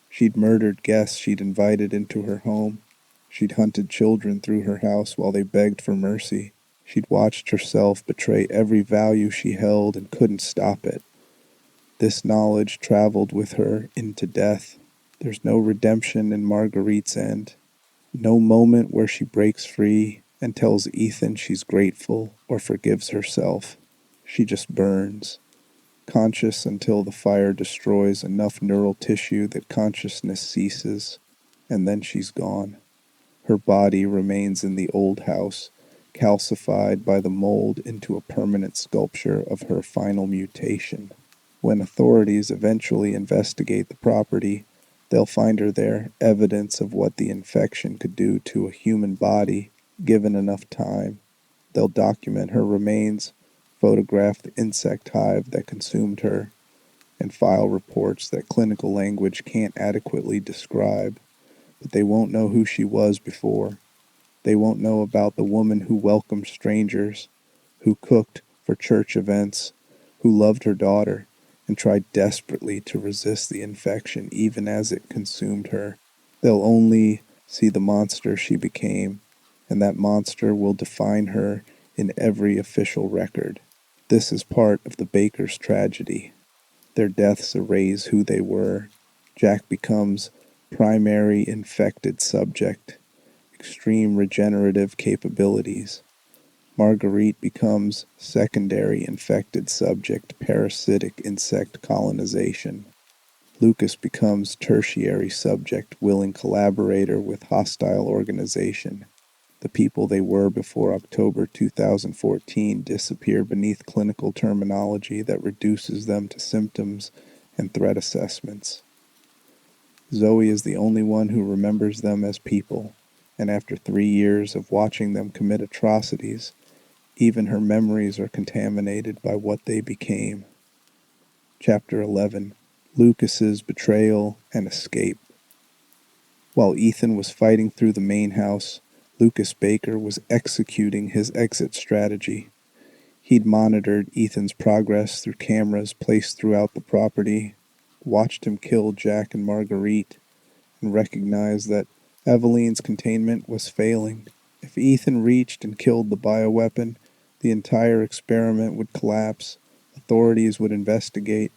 [SPEAKER 1] She'd murdered guests she'd invited into her home. She'd hunted children through her house while they begged for mercy. She'd watched herself betray every value she held and couldn't stop it. This knowledge traveled with her into death. There's no redemption in Marguerite's end. No moment where she breaks free and tells Ethan she's grateful or forgives herself. She just burns, conscious until the fire destroys enough neural tissue that consciousness ceases, and then she's gone. Her body remains in the old house, calcified by the mold into a permanent sculpture of her final mutation. When authorities eventually investigate the property, they'll find her there, evidence of what the infection could do to a human body, given enough time. They'll document her remains, photograph the insect hive that consumed her, and file reports that clinical language can't adequately describe. But they won't know who she was before. They won't know about the woman who welcomed strangers, who cooked for church events, who loved her daughter, and tried desperately to resist the infection even as it consumed her. They'll only see the monster she became, and that monster will define her in every official record. This is part of the Bakers' tragedy. Their deaths erase who they were. Jack becomes primary infected subject, extreme regenerative capabilities. Marguerite becomes secondary infected subject, parasitic insect colonization. Lucas becomes tertiary subject, willing collaborator with hostile organization. The people they were before October 2014 disappear beneath clinical terminology that reduces them to symptoms and threat assessments. Zoe is the only one who remembers them as people, and after 3 years of watching them commit atrocities, even her memories are contaminated by what they became. Chapter 11, Lucas's Betrayal and Escape. While Ethan was fighting through the main house, Lucas Baker was executing his exit strategy. He'd monitored Ethan's progress through cameras placed throughout the property, watched him kill Jack and Marguerite, and recognized that Eveline's containment was failing. If Ethan reached and killed the bioweapon, the entire experiment would collapse, authorities would investigate,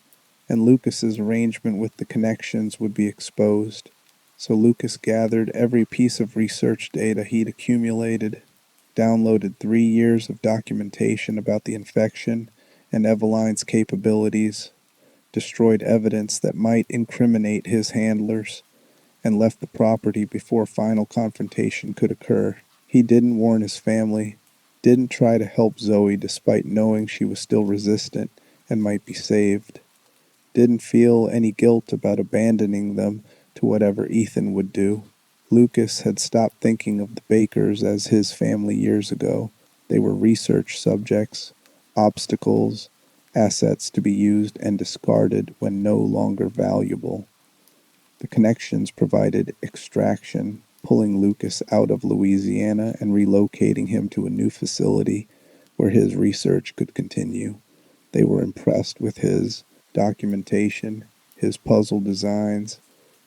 [SPEAKER 1] and Lucas's arrangement with the connections would be exposed. So Lucas gathered every piece of research data he'd accumulated, downloaded 3 years of documentation about the infection and Eveline's capabilities, destroyed evidence that might incriminate his handlers, and left the property before final confrontation could occur. He didn't warn his family, didn't try to help Zoe despite knowing she was still resistant and might be saved. didn't feel any guilt about abandoning them to whatever Ethan would do. Lucas had stopped thinking of the Bakers as his family years ago. They were research subjects, obstacles, assets to be used and discarded when no longer valuable. The connections provided extraction, pulling Lucas out of Louisiana and relocating him to a new facility where his research could continue. They were impressed with his documentation, his puzzle designs,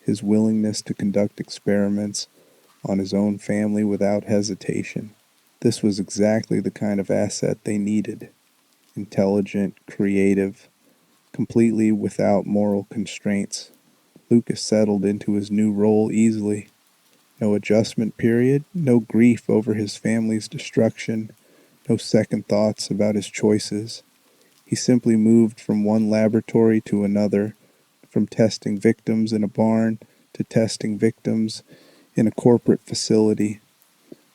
[SPEAKER 1] his willingness to conduct experiments on his own family without hesitation. This was exactly the kind of asset they needed. Intelligent, creative, completely without moral constraints. Lucas settled into his new role easily. No adjustment period, no grief over his family's destruction, no second thoughts about his choices. He simply moved from one laboratory to another, from testing victims in a barn to testing victims in a corporate facility,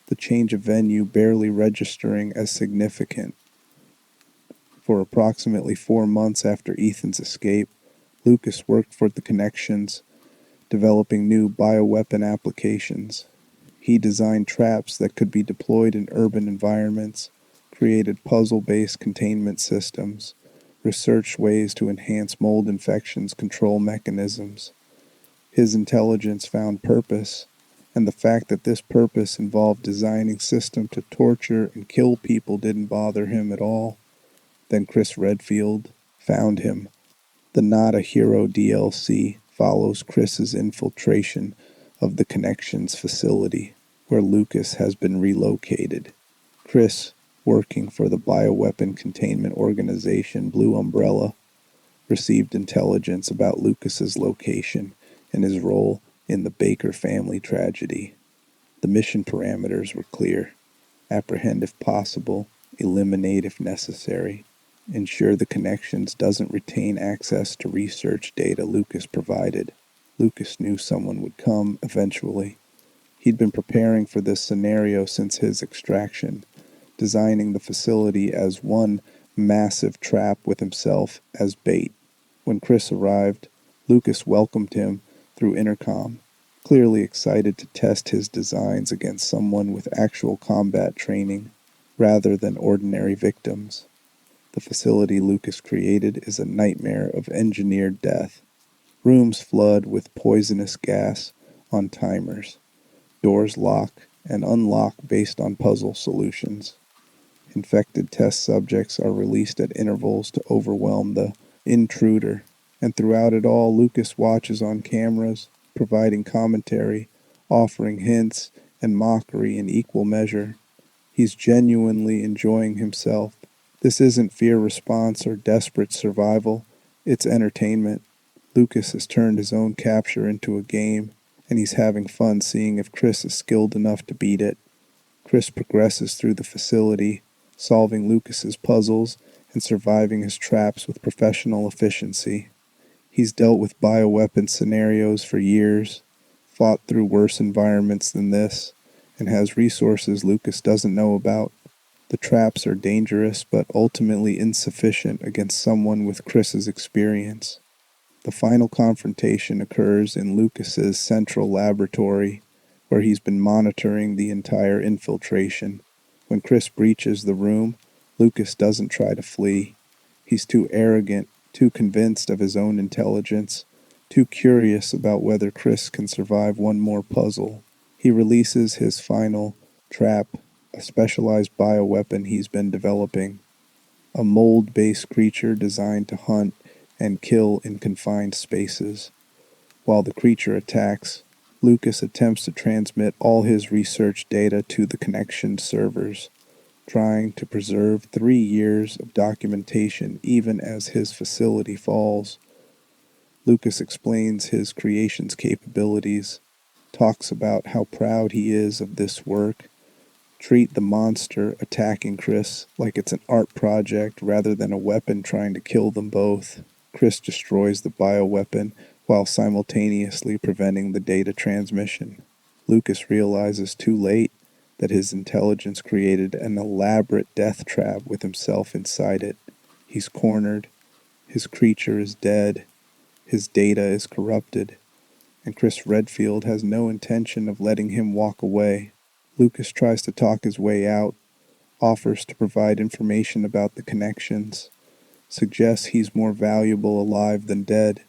[SPEAKER 1] the change of venue barely registering as significant. For approximately 4 months after Ethan's escape, Lucas worked for the Connections, developing new bioweapon applications. He designed traps that could be deployed in urban environments, created puzzle-based containment systems, researched ways to enhance mold infections control mechanisms. His intelligence found purpose, and the fact that this purpose involved designing systems to torture and kill people didn't bother him at all. Then Chris Redfield found him. The Not a Hero DLC follows Chris's infiltration of the Connections facility, where Lucas has been relocated. Chris, working for the bioweapon containment organization Blue Umbrella, received intelligence about Lucas's location and his role in the Baker family tragedy. The mission parameters were clear. Apprehend if possible, eliminate if necessary. Ensure the Connections doesn't retain access to research data Lucas provided. Lucas knew someone would come eventually. He'd been preparing for this scenario since his extraction, designing the facility as one massive trap with himself as bait. When Chris arrived, Lucas welcomed him through intercom, clearly excited to test his designs against someone with actual combat training rather than ordinary victims. The facility Lucas created is a nightmare of engineered death. Rooms flood with poisonous gas on timers. Doors lock and unlock based on puzzle solutions. Infected test subjects are released at intervals to overwhelm the intruder. And throughout it all, Lucas watches on cameras, providing commentary, offering hints and mockery in equal measure. He's genuinely enjoying himself. This isn't fear response or desperate survival. It's entertainment. Lucas has turned his own capture into a game, and he's having fun seeing if Chris is skilled enough to beat it. Chris progresses through the facility, solving Lucas's puzzles and surviving his traps with professional efficiency. He's dealt with bioweapon scenarios for years, fought through worse environments than this, and has resources Lucas doesn't know about. The traps are dangerous but ultimately insufficient against someone with Chris's experience. The final confrontation occurs in Lucas's central laboratory, where he's been monitoring the entire infiltration. When Chris breaches the room, Lucas doesn't try to flee. He's too arrogant, too convinced of his own intelligence, too curious about whether Chris can survive one more puzzle. He releases his final trap, a specialized bioweapon he's been developing, a mold-based creature designed to hunt and kill in confined spaces. While the creature attacks, Lucas attempts to transmit all his research data to the connection servers, trying to preserve 3 years of documentation even as his facility falls. Lucas explains his creation's capabilities, talks about how proud he is of this work. Treat the monster attacking Chris like it's an art project rather than a weapon trying to kill them both. Chris destroys the bioweapon while simultaneously preventing the data transmission. Lucas realizes too late that his intelligence created an elaborate death trap with himself inside it. He's cornered. His creature is dead, His data is corrupted, and Chris Redfield has no intention of letting him walk away. Lucas tries to talk his way out, offers to provide information about the connections, suggests he's more valuable alive than dead.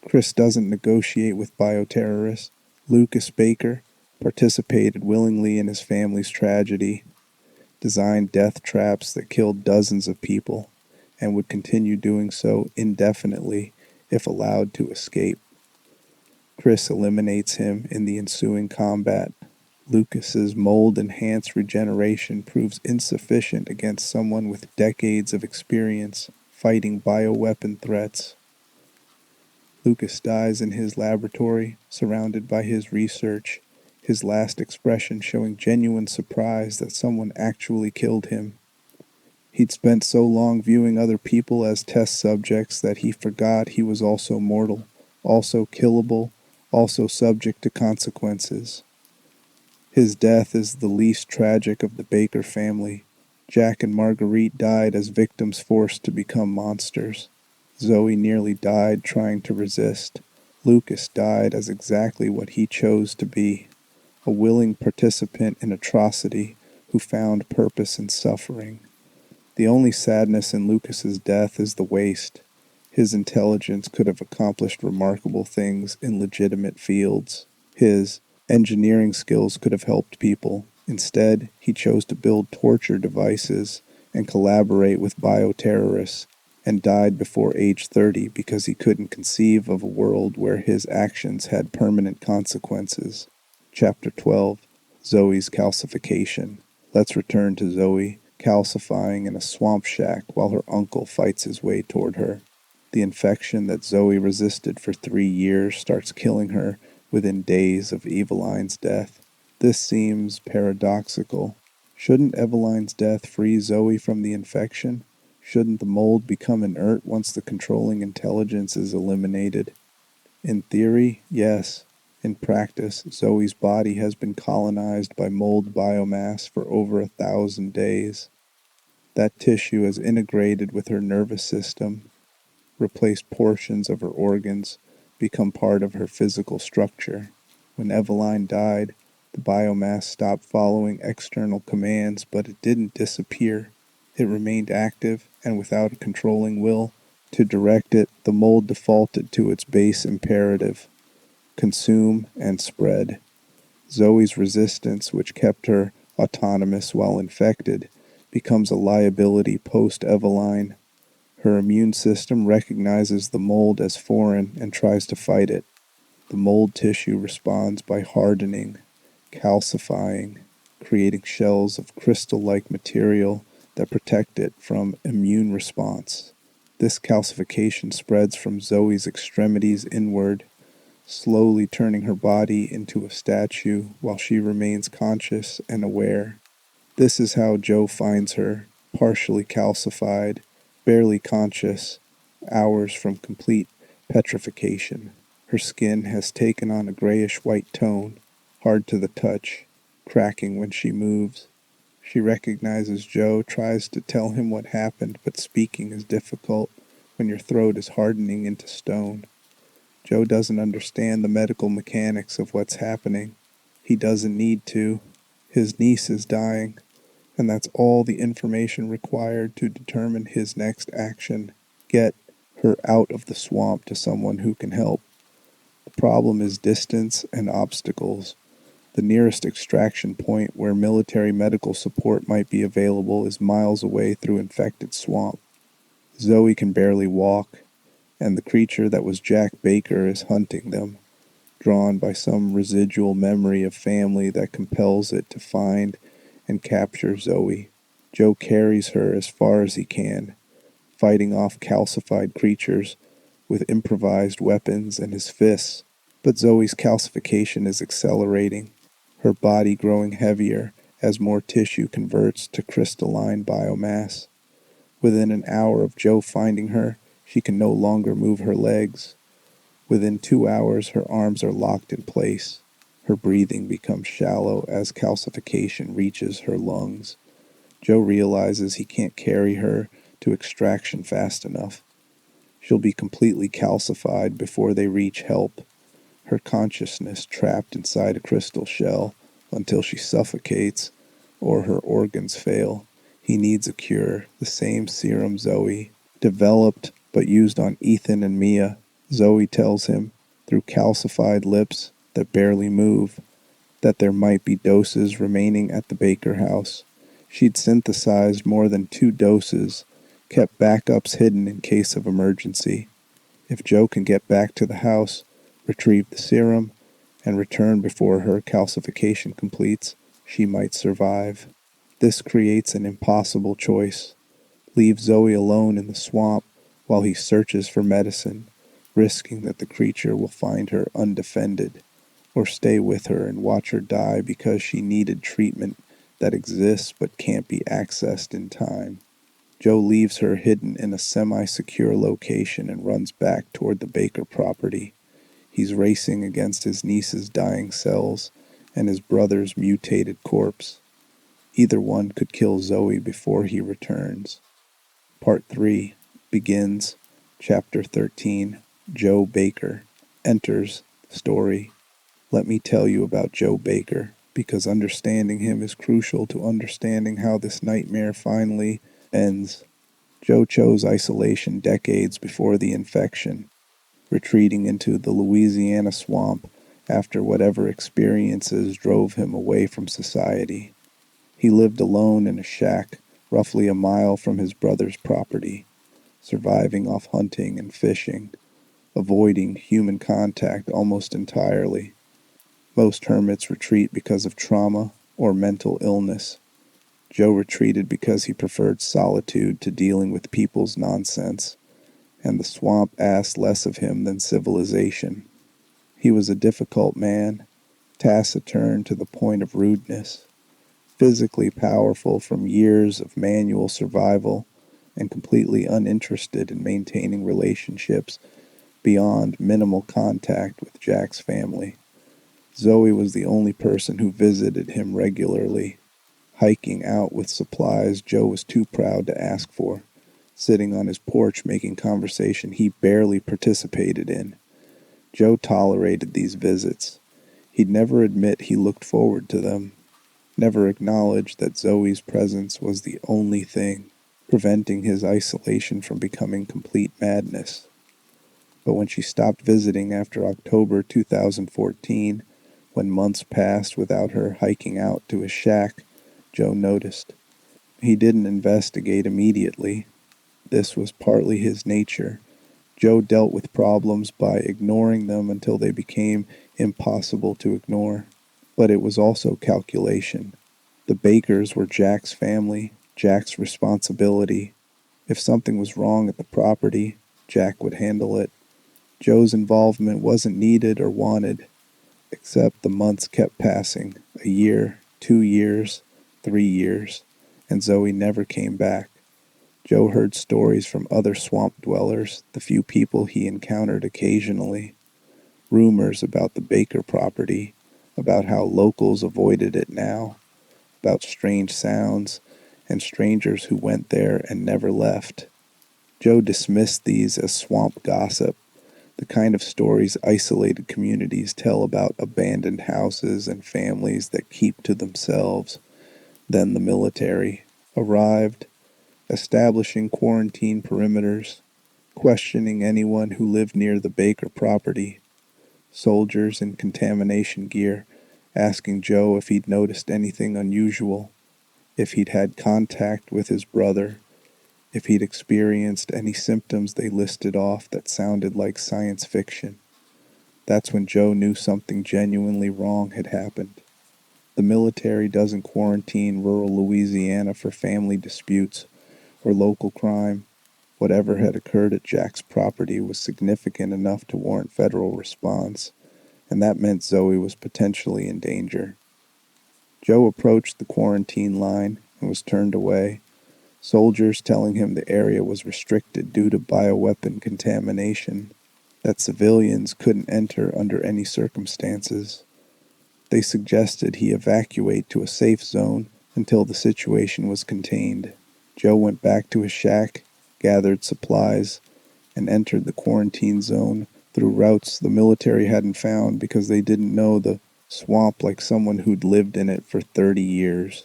[SPEAKER 1] Chris doesn't negotiate with bioterrorists. Lucas Baker participated willingly in his family's tragedy, designed death traps that killed dozens of people, and would continue doing so indefinitely if allowed to escape. Chris eliminates him in the ensuing combat. Lucas's mold-enhanced regeneration proves insufficient against someone with decades of experience fighting bioweapon threats. Lucas dies in his laboratory, surrounded by his research, his last expression showing genuine surprise that someone actually killed him. He'd spent so long viewing other people as test subjects that he forgot he was also mortal, also killable, also subject to consequences. His death is the least tragic of the Baker family. Jack and Marguerite died as victims forced to become monsters. Zoe nearly died trying to resist. Lucas died as exactly what he chose to be, a willing participant in atrocity who found purpose in suffering. The only sadness in Lucas's death is the waste. His intelligence could have accomplished remarkable things in legitimate fields. His engineering skills could have helped people. Instead, he chose to build torture devices and collaborate with bioterrorists, and died before age 30 because he couldn't conceive of a world where his actions had permanent consequences. Chapter 12. Zoe's calcification. Let's return to Zoe, calcifying in a swamp shack while her uncle fights his way toward her. The infection that Zoe resisted for 3 years starts killing her within days of Eveline's death. This seems paradoxical. Shouldn't Eveline's death free Zoe from the infection? Shouldn't the mold become inert once the controlling intelligence is eliminated? In theory, yes. In practice, Zoe's body has been colonized by mold biomass for over 1,000 days. That tissue has integrated with her nervous system, replaced portions of her organs, become part of her physical structure. When Eveline died, the biomass stopped following external commands, but it didn't disappear. It remained active, and without a controlling will to direct it, the mold defaulted to its base imperative: consume and spread. Zoe's resistance, which kept her autonomous while infected, becomes a liability post-Eveline. Her immune system recognizes the mold as foreign and tries to fight it. The mold tissue responds by hardening, calcifying, creating shells of crystal-like material that protect it from immune response. This calcification spreads from Zoe's extremities inward, slowly turning her body into a statue while she remains conscious and aware. This is how Joe finds her, partially calcified, barely conscious, hours from complete petrification. Her skin has taken on a grayish-white tone, hard to the touch, cracking when she moves. She recognizes Joe, tries to tell him what happened, but speaking is difficult when your throat is hardening into stone. Joe doesn't understand the medical mechanics of what's happening. He doesn't need to. His niece is dying, and that's all the information required to determine his next action: get her out of the swamp to someone who can help. The problem is distance and obstacles. The nearest extraction point where military medical support might be available is miles away through infected swamp. Zoe can barely walk, and the creature that was Jack Baker is hunting them, drawn by some residual memory of family that compels it to find and capture Zoe. Joe carries her as far as he can, fighting off calcified creatures with improvised weapons and his fists. But Zoe's calcification is accelerating, her body growing heavier as more tissue converts to crystalline biomass. Within an hour of Joe finding her, she can no longer move her legs. Within 2 hours, her arms are locked in place. Her breathing becomes shallow as calcification reaches her lungs. Joe realizes he can't carry her to extraction fast enough. She'll be completely calcified before they reach help, her consciousness trapped inside a crystal shell until she suffocates or her organs fail. He needs a cure, the same serum Zoe developed but used on Ethan and Mia. Zoe tells him, through calcified lips that barely move, that there might be doses remaining at the Baker house. She'd synthesized more than 2 doses, kept backups hidden in case of emergency. If Joe can get back to the house, retrieve the serum, and return before her calcification completes, she might survive. This creates an impossible choice. Leave Zoe alone in the swamp while he searches for medicine, risking that the creature will find her undefended, or stay with her and watch her die because she needed treatment that exists but can't be accessed in time. Joe leaves her hidden in a semi-secure location and runs back toward the Baker property. He's racing against his niece's dying cells and his brother's mutated corpse. Either one could kill Zoe before he returns. Part 3 begins, Chapter 13, Joe Baker enters the story. Let me tell you about Joe Baker, because understanding him is crucial to understanding how this nightmare finally ends. Joe chose isolation decades before the infection, retreating into the Louisiana swamp after whatever experiences drove him away from society. He lived alone in a shack roughly a mile from his brother's property, surviving off hunting and fishing, avoiding human contact almost entirely. Most hermits retreat because of trauma or mental illness. Joe retreated because he preferred solitude to dealing with people's nonsense, and the swamp asked less of him than civilization. He was a difficult man, taciturn to the point of rudeness, physically powerful from years of manual survival, and completely uninterested in maintaining relationships beyond minimal contact with Jack's family. Zoe was the only person who visited him regularly, hiking out with supplies Joe was too proud to ask for, sitting on his porch making conversation he barely participated in. Joe tolerated these visits. He'd never admit he looked forward to them, never acknowledge that Zoe's presence was the only thing preventing his isolation from becoming complete madness. But when she stopped visiting after October 2014, when months passed without her hiking out to his shack, Joe noticed. He didn't investigate immediately. This was partly his nature. Joe dealt with problems by ignoring them until they became impossible to ignore. But it was also calculation. The Bakers were Jack's family, Jack's responsibility. If something was wrong at the property, Jack would handle it. Joe's involvement wasn't needed or wanted, except the months kept passing, a year, 2 years, 3 years, and Zoe never came back. Joe heard stories from other swamp dwellers, the few people he encountered occasionally, rumors about the Baker property, about how locals avoided it now, about strange sounds, and strangers who went there and never left. Joe dismissed these as swamp gossip, the kind of stories isolated communities tell about abandoned houses and families that keep to themselves. Then the military arrived, establishing quarantine perimeters, questioning anyone who lived near the Baker property, soldiers in contamination gear asking Joe if he'd noticed anything unusual, if he'd had contact with his brother, if he'd experienced any symptoms they listed off that sounded like science fiction. That's when Joe knew something genuinely wrong had happened. The military doesn't quarantine rural Louisiana for family disputes or local crime. Whatever had occurred at Jack's property was significant enough to warrant federal response, and that meant Zoe was potentially in danger. Joe approached the quarantine line and was turned away, soldiers telling him the area was restricted due to bioweapon contamination, that civilians couldn't enter under any circumstances. They suggested he evacuate to a safe zone until the situation was contained. Joe went back to his shack, gathered supplies, and entered the quarantine zone through routes the military hadn't found because they didn't know the swamp like someone who'd lived in it for 30 years.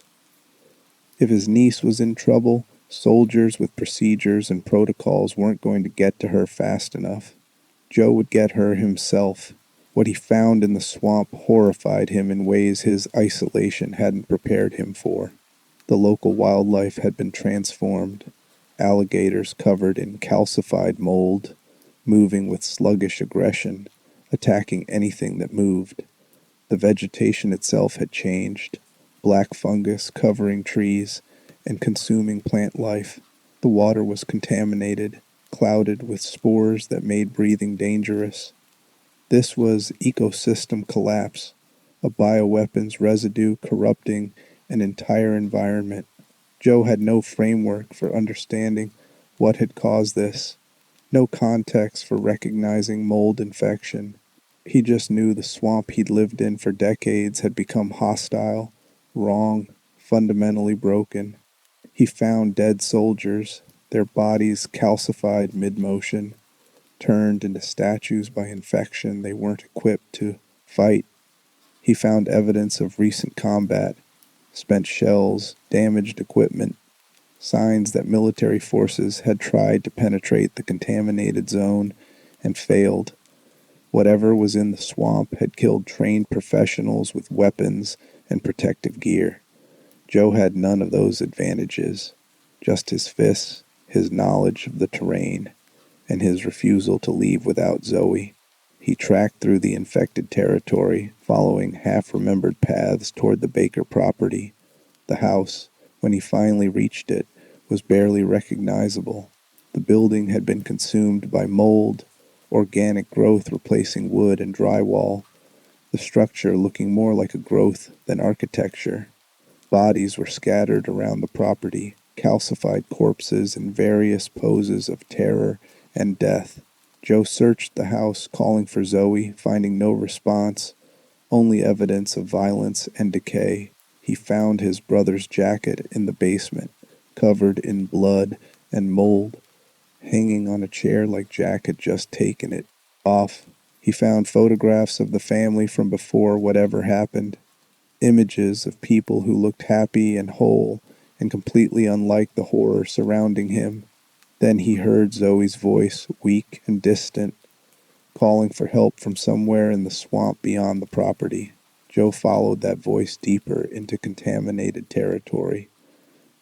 [SPEAKER 1] If his niece was in trouble, soldiers with procedures and protocols weren't going to get to her fast enough. Joe would get her himself. What he found in the swamp horrified him in ways his isolation hadn't prepared him for. The local wildlife had been transformed. Alligators covered in calcified mold, moving with sluggish aggression, attacking anything that moved. The vegetation itself had changed, black fungus covering trees and consuming plant life. The water was contaminated, clouded with spores that made breathing dangerous. This was ecosystem collapse, a bioweapons residue corrupting an entire environment. Joe had no framework for understanding what had caused this, no context for recognizing mold infection. He just knew the swamp he'd lived in for decades had become hostile, wrong, fundamentally broken. He found dead soldiers, their bodies calcified mid-motion, turned into statues by infection they weren't equipped to fight. He found evidence of recent combat, spent shells, damaged equipment, signs that military forces had tried to penetrate the contaminated zone and failed. Whatever was in the swamp had killed trained professionals with weapons and protective gear. Joe had none of those advantages, just his fists, his knowledge of the terrain, and his refusal to leave without Zoe. He tracked through the infected territory, following half-remembered paths toward the Baker property. The house, when he finally reached it, was barely recognizable. The building had been consumed by mold, organic growth replacing wood and drywall, the structure looking more like a growth than architecture. Bodies were scattered around the property, calcified corpses in various poses of terror and death. Joe searched the house, calling for Zoe, finding no response, only evidence of violence and decay. He found his brother's jacket in the basement, covered in blood and mold, hanging on a chair like Jack had just taken it off. He found photographs of the family from before whatever happened, images of people who looked happy and whole and completely unlike the horror surrounding him. Then he heard Zoe's voice, weak and distant, calling for help from somewhere in the swamp beyond the property. Joe followed that voice deeper into contaminated territory,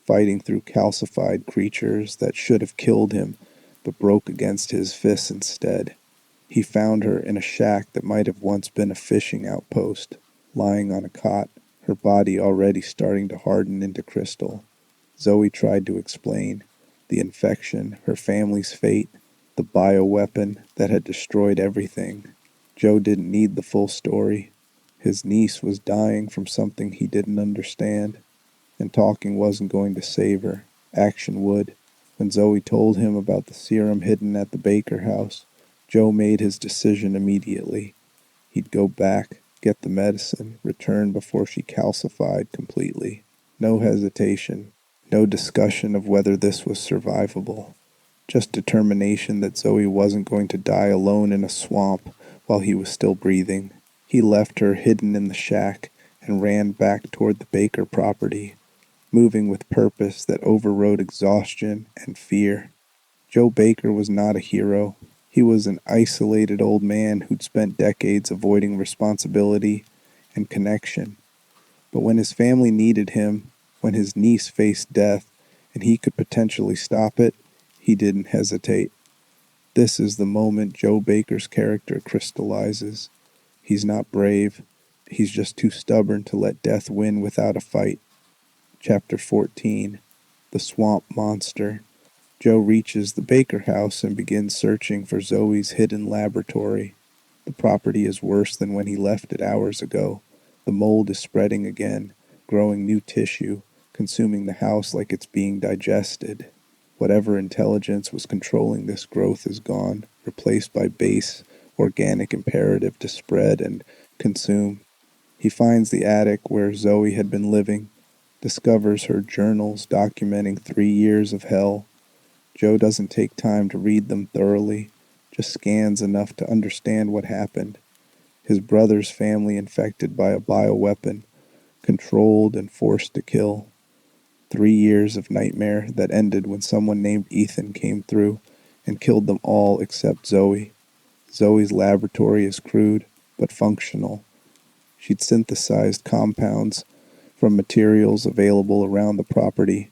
[SPEAKER 1] fighting through calcified creatures that should have killed him but broke against his fists instead. He found her in a shack that might have once been a fishing outpost, lying on a cot, her body already starting to harden into crystal. Zoe tried to explain the infection, her family's fate, the bioweapon that had destroyed everything. Joe didn't need the full story. His niece was dying from something he didn't understand, and talking wasn't going to save her. Action would. When Zoe told him about the serum hidden at the Baker house, Joe made his decision immediately. He'd go back, get the medicine, return before she calcified completely. No hesitation, no discussion of whether this was survivable. Just determination that Zoe wasn't going to die alone in a swamp while he was still breathing. He left her hidden in the shack and ran back toward the Baker property, moving with purpose that overrode exhaustion and fear. Joe Baker was not a hero. He was an isolated old man who'd spent decades avoiding responsibility and connection. But when his family needed him, when his niece faced death, and he could potentially stop it, he didn't hesitate. This is the moment Joe Baker's character crystallizes. He's not brave. He's just too stubborn to let death win without a fight. Chapter 14. The Swamp Monster. Joe reaches the Baker house and begins searching for Zoe's hidden laboratory. The property is worse than when he left it hours ago. The mold is spreading again, growing new tissue, consuming the house like it's being digested. Whatever intelligence was controlling this growth is gone, replaced by base, organic imperative to spread and consume. He finds the attic where Zoe had been living, discovers her journals documenting 3 years of hell, Joe doesn't take time to read them thoroughly, just scans enough to understand what happened. His brother's family infected by a bioweapon, controlled and forced to kill. 3 years of nightmare that ended when someone named Ethan came through and killed them all except Zoe. Zoe's laboratory is crude, but functional. She'd synthesized compounds from materials available around the property,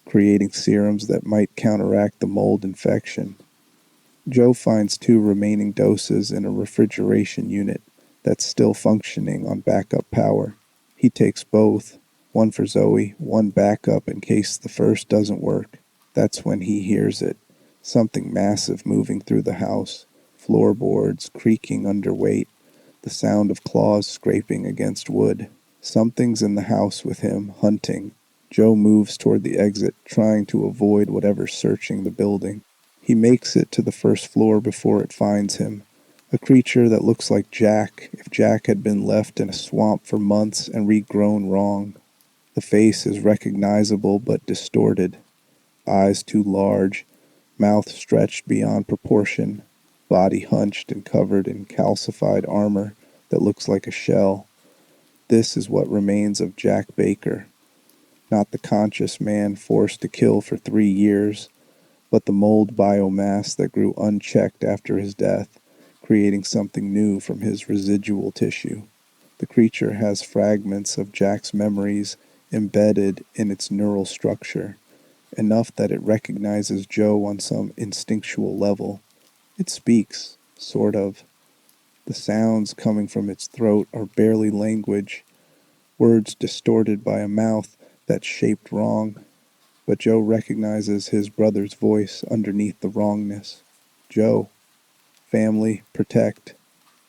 [SPEAKER 1] creating serums that might counteract the mold infection. Joe finds 2 remaining doses in a refrigeration unit that's still functioning on backup power. He takes both, one for Zoe, one backup in case the first doesn't work. That's when he hears it, something massive moving through the house, floorboards creaking under weight, the sound of claws scraping against wood. Something's in the house with him, hunting. Joe moves toward the exit, trying to avoid whatever's searching the building. He makes it to the first floor before it finds him. A creature that looks like Jack if Jack had been left in a swamp for months and regrown wrong. The face is recognizable but distorted. Eyes too large, mouth stretched beyond proportion, body hunched and covered in calcified armor that looks like a shell. This is what remains of Jack Baker. Not the conscious man forced to kill for 3 years, but the mold biomass that grew unchecked after his death, creating something new from his residual tissue. The creature has fragments of Jack's memories embedded in its neural structure, enough that it recognizes Joe on some instinctual level. It speaks, sort of. The sounds coming from its throat are barely language, words distorted by a mouth that's shaped wrong. But Joe recognizes his brother's voice underneath the wrongness. Joe. Family. Protect.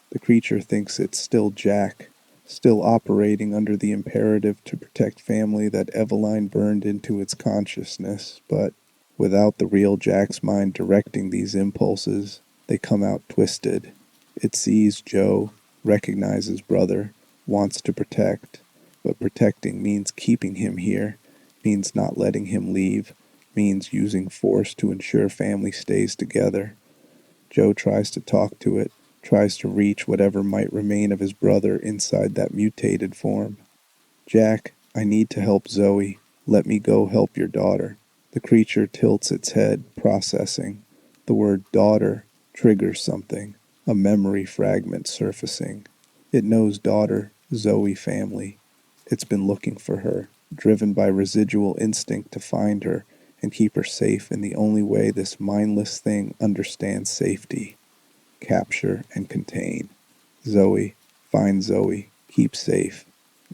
[SPEAKER 1] The creature thinks it's still Jack, still operating under the imperative to protect family that Eveline burned into its consciousness, but without the real Jack's mind directing these impulses, they come out twisted. It sees Joe, recognizes brother, wants to protect, but protecting means keeping him here, means not letting him leave, means using force to ensure family stays together. Joe tries to talk to it, tries to reach whatever might remain of his brother inside that mutated form. Jack, I need to help Zoe. Let me go help your daughter. The creature tilts its head, processing. The word daughter triggers something, a memory fragment surfacing. It knows daughter, Zoe family. It's been looking for her, driven by residual instinct to find her and keep her safe in the only way this mindless thing understands safety. Capture and contain. Zoe, find Zoe, keep safe.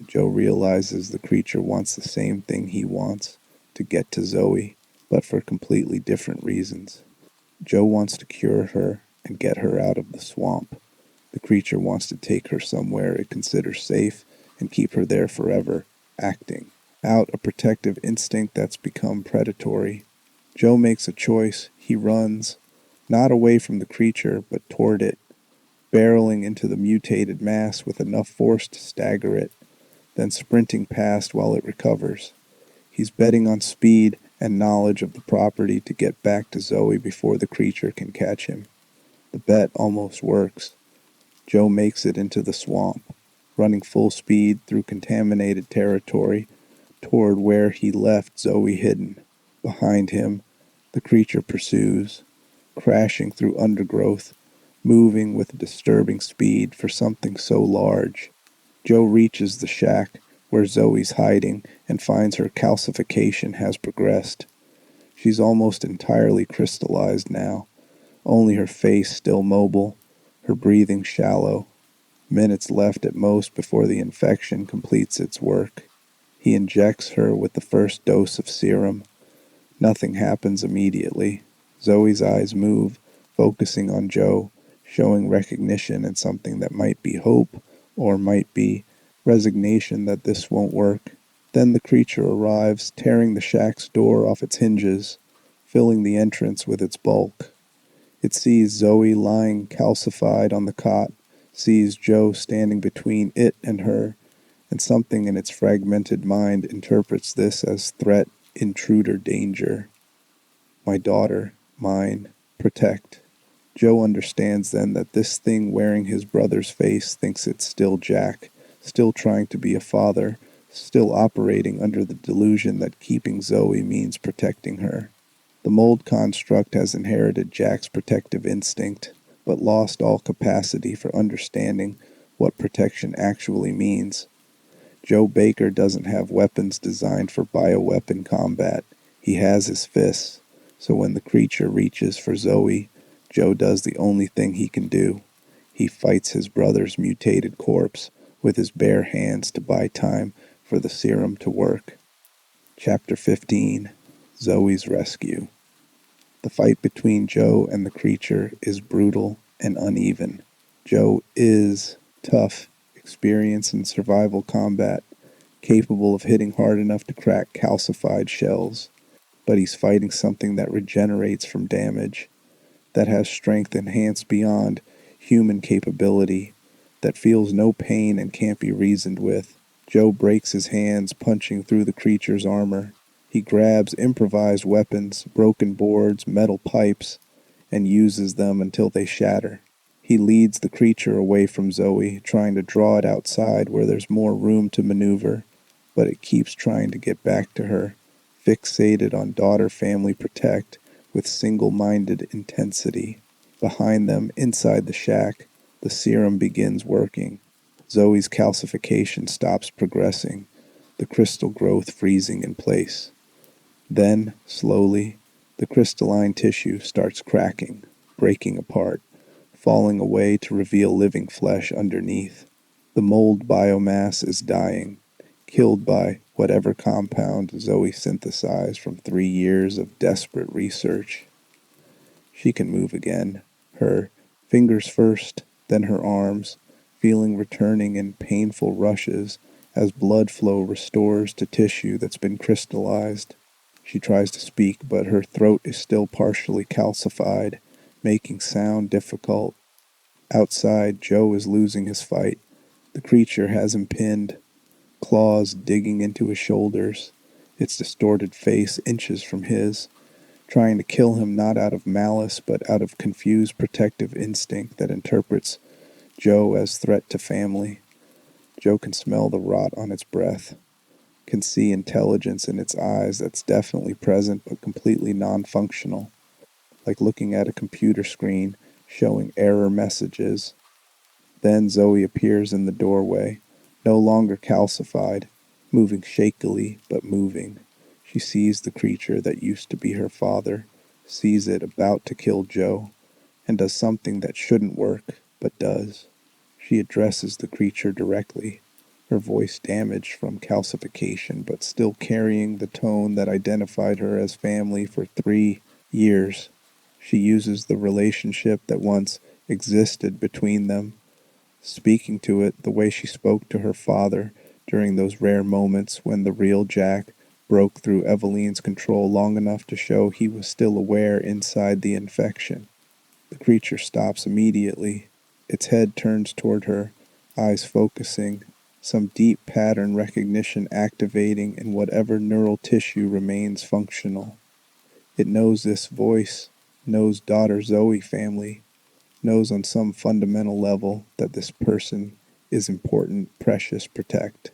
[SPEAKER 1] Joe realizes the creature wants the same thing he wants, to get to Zoe, but for completely different reasons. Joe wants to cure her and get her out of the swamp. The creature wants to take her somewhere it considers safe and keep her there forever, acting out a protective instinct that's become predatory. Joe makes a choice. He runs, not away from the creature, but toward it, barreling into the mutated mass with enough force to stagger it, then sprinting past while it recovers. He's betting on speed and knowledge of the property to get back to Zoe before the creature can catch him. The bet almost works. Joe makes it into the swamp, running full speed through contaminated territory toward where he left Zoe hidden. Behind him, the creature pursues, crashing through undergrowth, moving with disturbing speed for something so large. Joe reaches the shack where Zoe's hiding and finds her calcification has progressed. She's almost entirely crystallized now, only her face still mobile, her breathing shallow. Minutes left at most before the infection completes its work. He injects her with the first dose of serum. Nothing happens immediately. Zoe's eyes move, focusing on Joe, showing recognition and something that might be hope, or might be resignation that this won't work. Then the creature arrives, tearing the shack's door off its hinges, filling the entrance with its bulk. It sees Zoe lying calcified on the cot, sees Joe standing between it and her, and something in its fragmented mind interprets this as threat, intruder, danger. My daughter, mine, protect. Joe understands then that this thing wearing his brother's face thinks it's still Jack, still trying to be a father, still operating under the delusion that keeping Zoe means protecting her. The mold construct has inherited Jack's protective instinct, but lost all capacity for understanding what protection actually means. Joe Baker doesn't have weapons designed for bioweapon combat. He has his fists. So when the creature reaches for Zoe, Joe does the only thing he can do. He fights his brother's mutated corpse with his bare hands to buy time for the serum to work. Chapter 15. Zoe's Rescue. The fight between Joe and the creature is brutal and uneven. Joe is tough, experienced in survival combat, capable of hitting hard enough to crack calcified shells, but he's fighting something that regenerates from damage, that has strength enhanced beyond human capability, that feels no pain and can't be reasoned with. Joe breaks his hands punching through the creature's armor. He grabs improvised weapons, broken boards, metal pipes, and uses them until they shatter. He leads the creature away from Zoe, trying to draw it outside where there's more room to maneuver, but it keeps trying to get back to her, fixated on daughter family protect with single-minded intensity. Behind them, inside the shack, the serum begins working. Zoe's calcification stops progressing, the crystal growth freezing in place. Then, slowly, the crystalline tissue starts cracking, breaking apart, falling away to reveal living flesh underneath. The mold biomass is dying, killed by whatever compound Zoe synthesized from 3 years of desperate research. She can move again, her fingers first, then her arms, feeling returning in painful rushes as blood flow restores to tissue that's been crystallized. She tries to speak, but her throat is still partially calcified, making sound difficult. Outside, Joe is losing his fight. The creature has him pinned, claws digging into his shoulders, its distorted face inches from his, trying to kill him not out of malice but out of confused protective instinct that interprets Joe as threat to family. Joe can smell the rot on its breath, can see intelligence in its eyes that's definitely present but completely non-functional, like looking at a computer screen showing error messages. Then Zoe appears in the doorway, no longer calcified, moving shakily but moving. She sees the creature that used to be her father, sees it about to kill Joe, and does something that shouldn't work, but does. She addresses the creature directly, her voice damaged from calcification, but still carrying the tone that identified her as family for 3 years. She uses the relationship that once existed between them, speaking to it the way she spoke to her father during those rare moments when the real Jack broke through Eveline's control long enough to show he was still aware inside the infection. The creature stops immediately. Its head turns toward her, eyes focusing, some deep pattern recognition activating in whatever neural tissue remains functional. It knows this voice, knows daughter Zoe family, knows on some fundamental level that this person is important, precious, protect.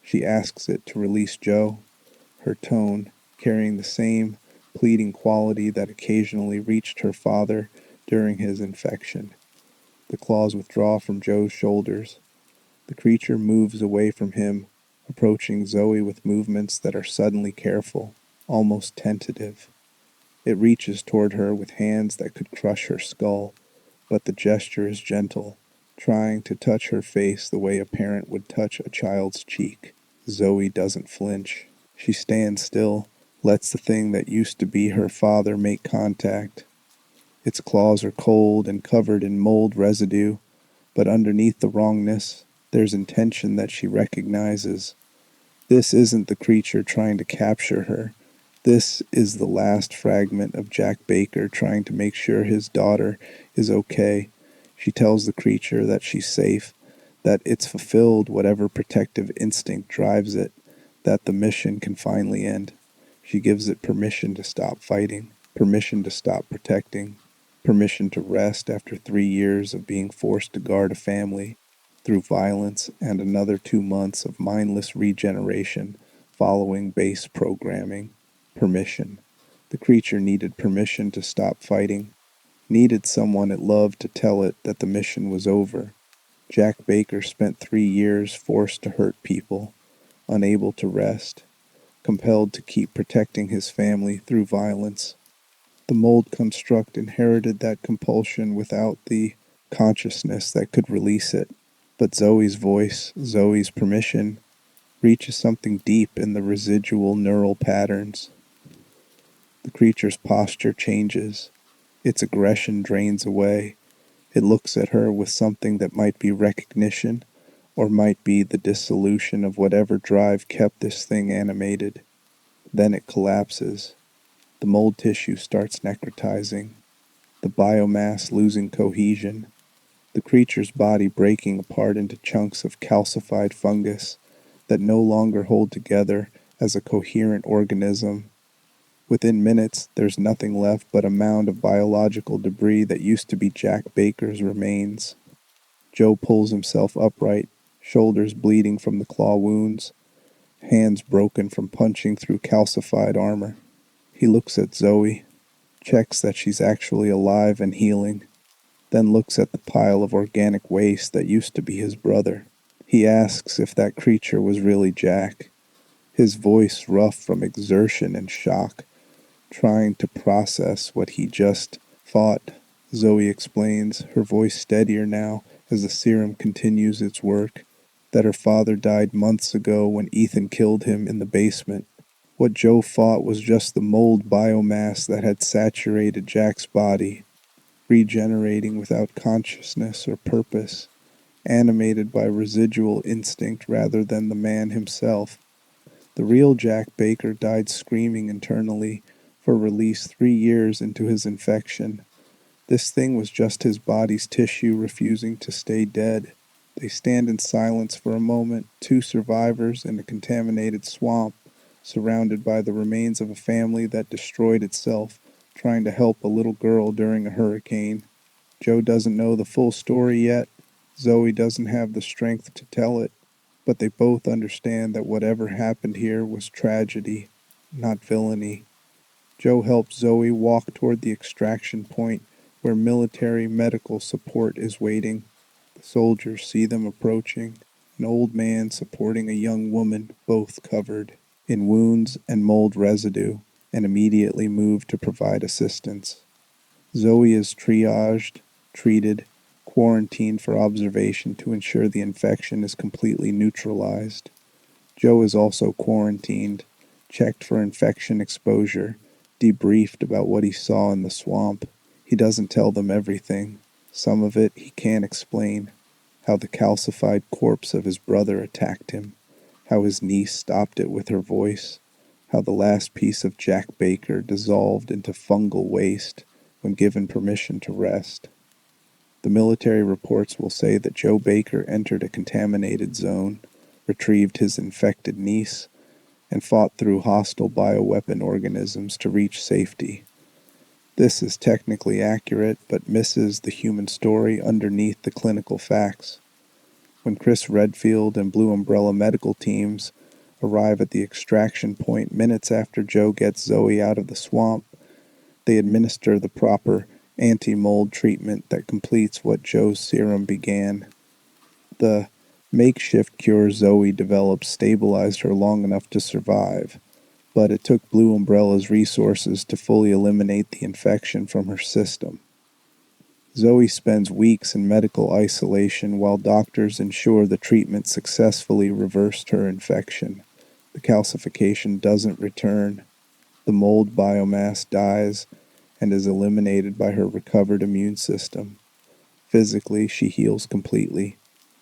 [SPEAKER 1] She asks it to release Joe, her tone carrying the same pleading quality that occasionally reached her father during his infection. The claws withdraw from Joe's shoulders. The creature moves away from him, approaching Zoe with movements that are suddenly careful, almost tentative. It reaches toward her with hands that could crush her skull, but the gesture is gentle, trying to touch her face the way a parent would touch a child's cheek. Zoe doesn't flinch. She stands still, lets the thing that used to be her father make contact. Its claws are cold and covered in mold residue, but underneath the wrongness, there's intention that she recognizes. This isn't the creature trying to capture her. This is the last fragment of Jack Baker trying to make sure his daughter is okay. She tells the creature that she's safe, that it's fulfilled whatever protective instinct drives it, that the mission can finally end. She gives it permission to stop fighting. permission to stop protecting, permission to rest after 3 years of being forced to guard a family through violence and another 2 months of mindless regeneration following base programming. Permission. The creature needed permission to stop fighting, needed someone it loved to tell it that the mission was over. Jack Baker spent 3 years forced to hurt people, unable to rest, compelled to keep protecting his family through violence. The mold construct inherited that compulsion without the consciousness that could release it. But Zoe's voice, Zoe's permission, reaches something deep in the residual neural patterns. The creature's posture changes. Its aggression drains away. It looks at her with something that might be recognition, or might be the dissolution of whatever drive kept this thing animated. Then it collapses. The mold tissue starts necrotizing, the biomass losing cohesion, the creature's body breaking apart into chunks of calcified fungus that no longer hold together as a coherent organism. Within minutes, there's nothing left but a mound of biological debris that used to be Jack Baker's remains. Joe pulls himself upright, shoulders bleeding from the claw wounds, hands broken from punching through calcified armor. He looks at Zoe, checks that she's actually alive and healing, then looks at the pile of organic waste that used to be his brother. He asks if that creature was really Jack, his voice rough from exertion and shock, trying to process what he just fought. Zoe explains, her voice steadier now as the serum continues its work, that her father died months ago when Ethan killed him in the basement. What Joe fought was just the mold biomass that had saturated Jack's body, regenerating without consciousness or purpose, animated by residual instinct rather than the man himself. The real Jack Baker died screaming internally for release 3 years into his infection. This thing was just his body's tissue refusing to stay dead. They stand in silence for a moment, two survivors in a contaminated swamp, surrounded by the remains of a family that destroyed itself, trying to help a little girl during a hurricane. Joe doesn't know the full story yet. Zoe doesn't have the strength to tell it, but they both understand that whatever happened here was tragedy, not villainy. Joe helps Zoe walk toward the extraction point where military medical support is waiting. The soldiers see them approaching, an old man supporting a young woman, both covered in wounds and mold residue, and immediately move to provide assistance. Zoe is triaged, treated, quarantined for observation to ensure the infection is completely neutralized. Joe is also quarantined, checked for infection exposure, debriefed about what he saw in the swamp. He doesn't tell them everything. Some of it he can't explain. How the calcified corpse of his brother attacked him, how his niece stopped it with her voice, how the last piece of Jack Baker dissolved into fungal waste when given permission to rest. The military reports will say that Joe Baker entered a contaminated zone, retrieved his infected niece, and fought through hostile bioweapon organisms to reach safety. This is technically accurate, but misses the human story underneath the clinical facts. When Chris Redfield and Blue Umbrella medical teams arrive at the extraction point minutes after Joe gets Zoe out of the swamp, they administer the proper anti-mold treatment that completes what Joe's serum began. The makeshift cure Zoe developed stabilized her long enough to survive, but it took Blue Umbrella's resources to fully eliminate the infection from her system. Zoe spends weeks in medical isolation while doctors ensure the treatment successfully reversed her infection. The calcification doesn't return. The mold biomass dies and is eliminated by her recovered immune system. Physically, she heals completely.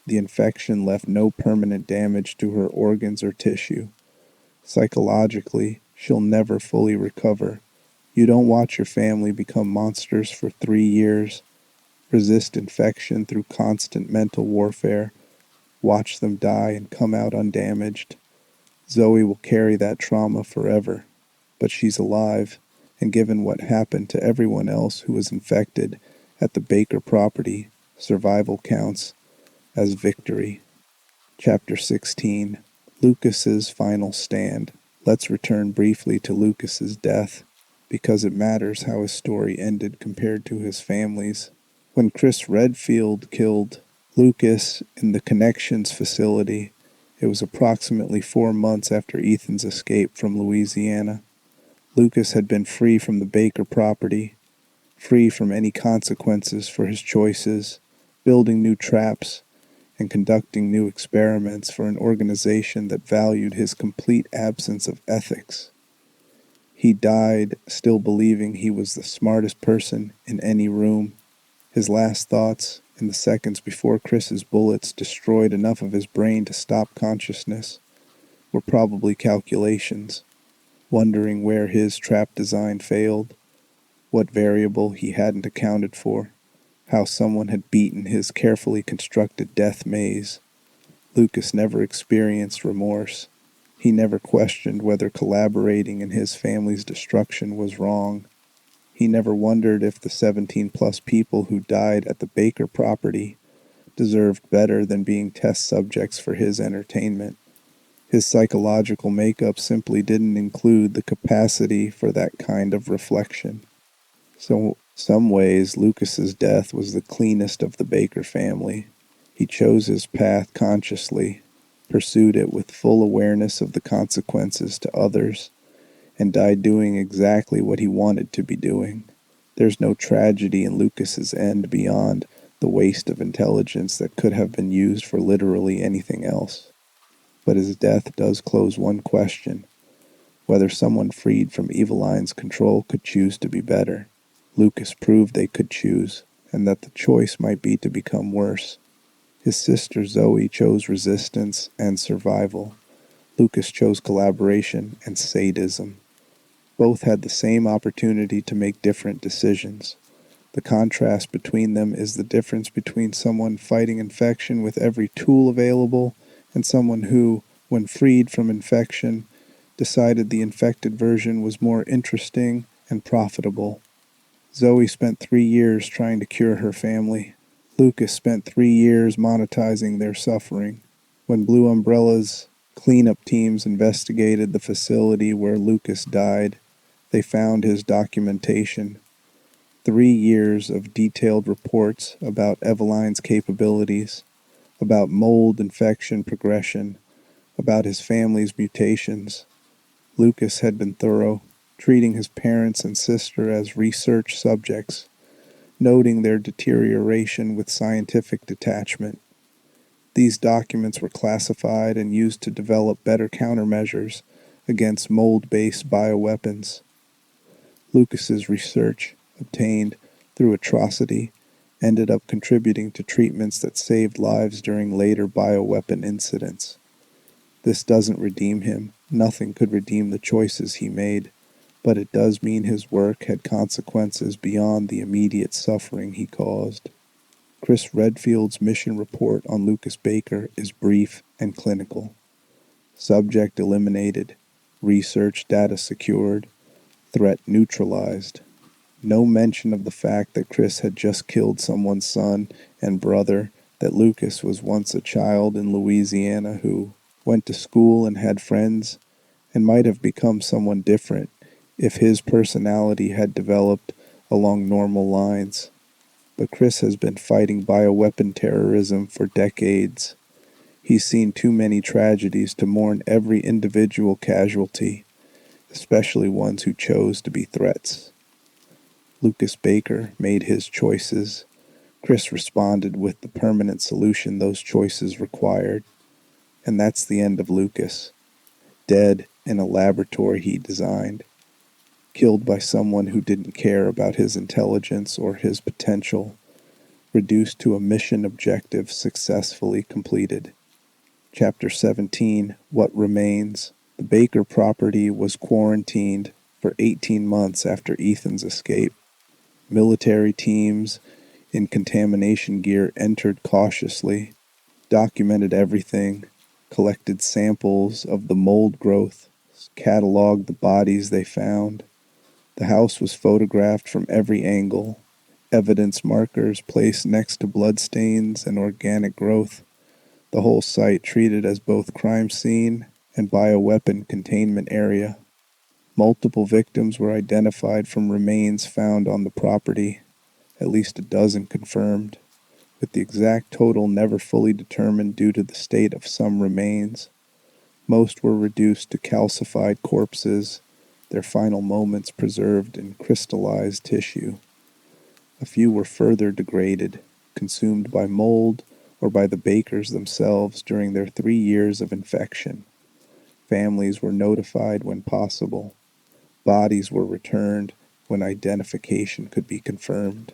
[SPEAKER 1] The infection left no permanent damage to her organs or tissue. Psychologically, she'll never fully recover. You don't watch your family become monsters for 3 years, resist infection through constant mental warfare, watch them die and come out undamaged. Zoe will carry that trauma forever, but she's alive, and given what happened to everyone else who was infected at the Baker property, survival counts as victory. Chapter 16. Lucas's Final Stand. Let's return briefly to Lucas's death, because it matters how his story ended compared to his family's. When Chris Redfield killed Lucas in the Connections facility, it was approximately 4 months after Ethan's escape from Louisiana. Lucas had been free from the Baker property, free from any consequences for his choices, building new traps, and conducting new experiments for an organization that valued his complete absence of ethics. He died still believing he was the smartest person in any room. His last thoughts, in the seconds before Chris's bullets destroyed enough of his brain to stop consciousness, were probably calculations, wondering where his trap design failed, what variable he hadn't accounted for, how someone had beaten his carefully constructed death maze. Lucas never experienced remorse. He never questioned whether collaborating in his family's destruction was wrong. He never wondered if the 17-plus people who died at the Baker property deserved better than being test subjects for his entertainment. His psychological makeup simply didn't include the capacity for that kind of reflection. So, some ways, Lucas's death was the cleanest of the Baker family. He chose his path consciously, pursued it with full awareness of the consequences to others, and died doing exactly what he wanted to be doing. There's no tragedy in Lucas's end beyond the waste of intelligence that could have been used for literally anything else. But his death does close one question: whether someone freed from Eveline's control could choose to be better. Lucas proved they could choose, and that the choice might be to become worse. His sister Zoe chose resistance and survival. Lucas chose collaboration and sadism. Both had the same opportunity to make different decisions. The contrast between them is the difference between someone fighting infection with every tool available and someone who, when freed from infection, decided the infected version was more interesting and profitable. Zoe spent 3 years trying to cure her family. Lucas spent 3 years monetizing their suffering. When Blue Umbrella's cleanup teams investigated the facility where Lucas died, they found his documentation. 3 years of detailed reports about Eveline's capabilities, about mold infection progression, about his family's mutations. Lucas had been thorough, treating his parents and sister as research subjects, noting their deterioration with scientific detachment. These documents were classified and used to develop better countermeasures against mold-based bioweapons. Lucas's research, obtained through atrocity, ended up contributing to treatments that saved lives during later bioweapon incidents. This doesn't redeem him. Nothing could redeem the choices he made, but it does mean his work had consequences beyond the immediate suffering he caused. Chris Redfield's mission report on Lucas Baker is brief and clinical. Subject eliminated, research data secured, threat neutralized. No mention of the fact that Chris had just killed someone's son and brother, that Lucas was once a child in Louisiana who went to school and had friends, and might have become someone different if his personality had developed along normal lines. But Chris has been fighting bioweapon terrorism for decades. He's seen too many tragedies to mourn every individual casualty, especially ones who chose to be threats. Lucas Baker made his choices. Chris responded with the permanent solution those choices required. And that's the end of Lucas, dead in a laboratory he designed, killed by someone who didn't care about his intelligence or his potential, reduced to a mission objective successfully completed. Chapter 17, What Remains. The Baker property was quarantined for 18 months after Ethan's escape. Military teams in contamination gear entered cautiously, documented everything, collected samples of the mold growth, cataloged the bodies they found. The house was photographed from every angle, evidence markers placed next to bloodstains and organic growth, the whole site treated as both crime scene and bioweapon containment area. Multiple victims were identified from remains found on the property, at least a dozen confirmed, with the exact total never fully determined due to the state of some remains. Most were reduced to calcified corpses, their final moments preserved in crystallized tissue. A few were further degraded, consumed by mold or by the Bakers themselves during their 3 years of infection. Families were notified when possible. Bodies were returned when identification could be confirmed.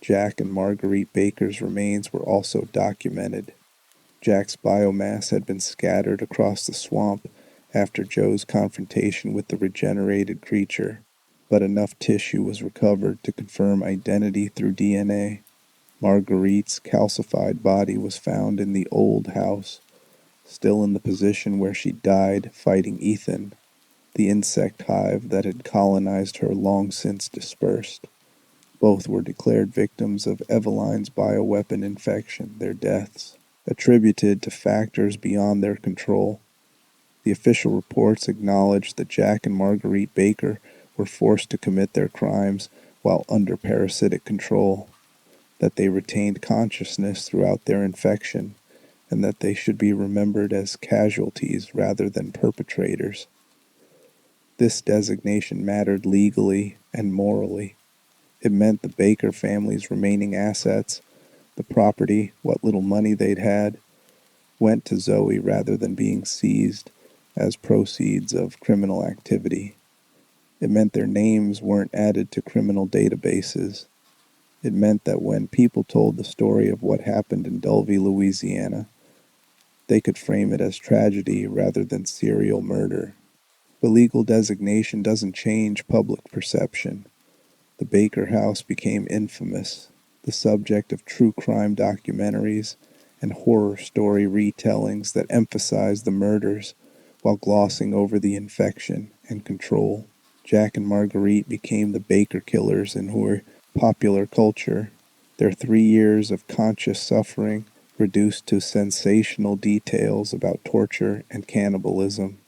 [SPEAKER 1] Jack and Marguerite Baker's remains were also documented. Jack's biomass had been scattered across the swamp after Joe's confrontation with the regenerated creature, but enough tissue was recovered to confirm identity through DNA. Marguerite's calcified body was found in the old house, still in the position where she died fighting Ethan. The insect hive that had colonized her long since dispersed. Both were declared victims of Eveline's bioweapon infection, their deaths attributed to factors beyond their control. The official reports acknowledged that Jack and Marguerite Baker were forced to commit their crimes while under parasitic control, that they retained consciousness throughout their infection, and that they should be remembered as casualties rather than perpetrators. This designation mattered legally and morally. It meant the Baker family's remaining assets, the property, what little money they'd had, went to Zoe rather than being seized as proceeds of criminal activity. It meant their names weren't added to criminal databases. It meant that when people told the story of what happened in Dulvey, Louisiana, they could frame it as tragedy rather than serial murder. The legal designation doesn't change public perception. The Baker house became infamous, the subject of true crime documentaries and horror story retellings that emphasized the murders while glossing over the infection and control. Jack and Marguerite became the Baker killers in popular culture, their 3 years of conscious suffering reduced to sensational details about torture and cannibalism.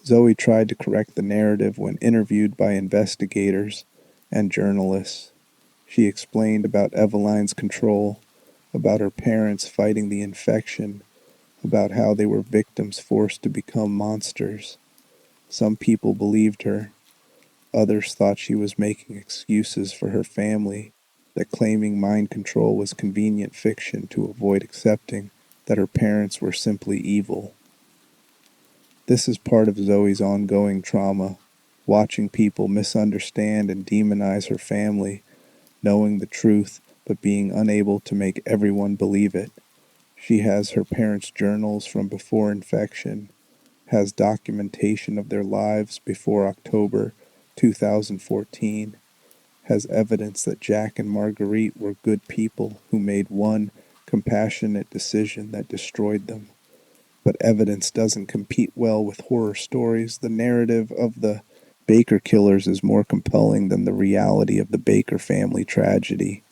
[SPEAKER 1] Zoe tried to correct the narrative when interviewed by investigators and journalists. She explained about Eveline's control, about her parents fighting the infection, about how they were victims forced to become monsters. Some people believed her. Others thought she was making excuses for her family, that claiming mind control was convenient fiction to avoid accepting that her parents were simply evil. This is part of Zoe's ongoing trauma, watching people misunderstand and demonize her family, knowing the truth but being unable to make everyone believe it. She has her parents' journals from before infection, has documentation of their lives before October 2014, has evidence that Jack and Marguerite were good people who made one compassionate decision that destroyed them. But evidence doesn't compete well with horror stories. The narrative of the Baker killers is more compelling than the reality of the Baker family tragedy.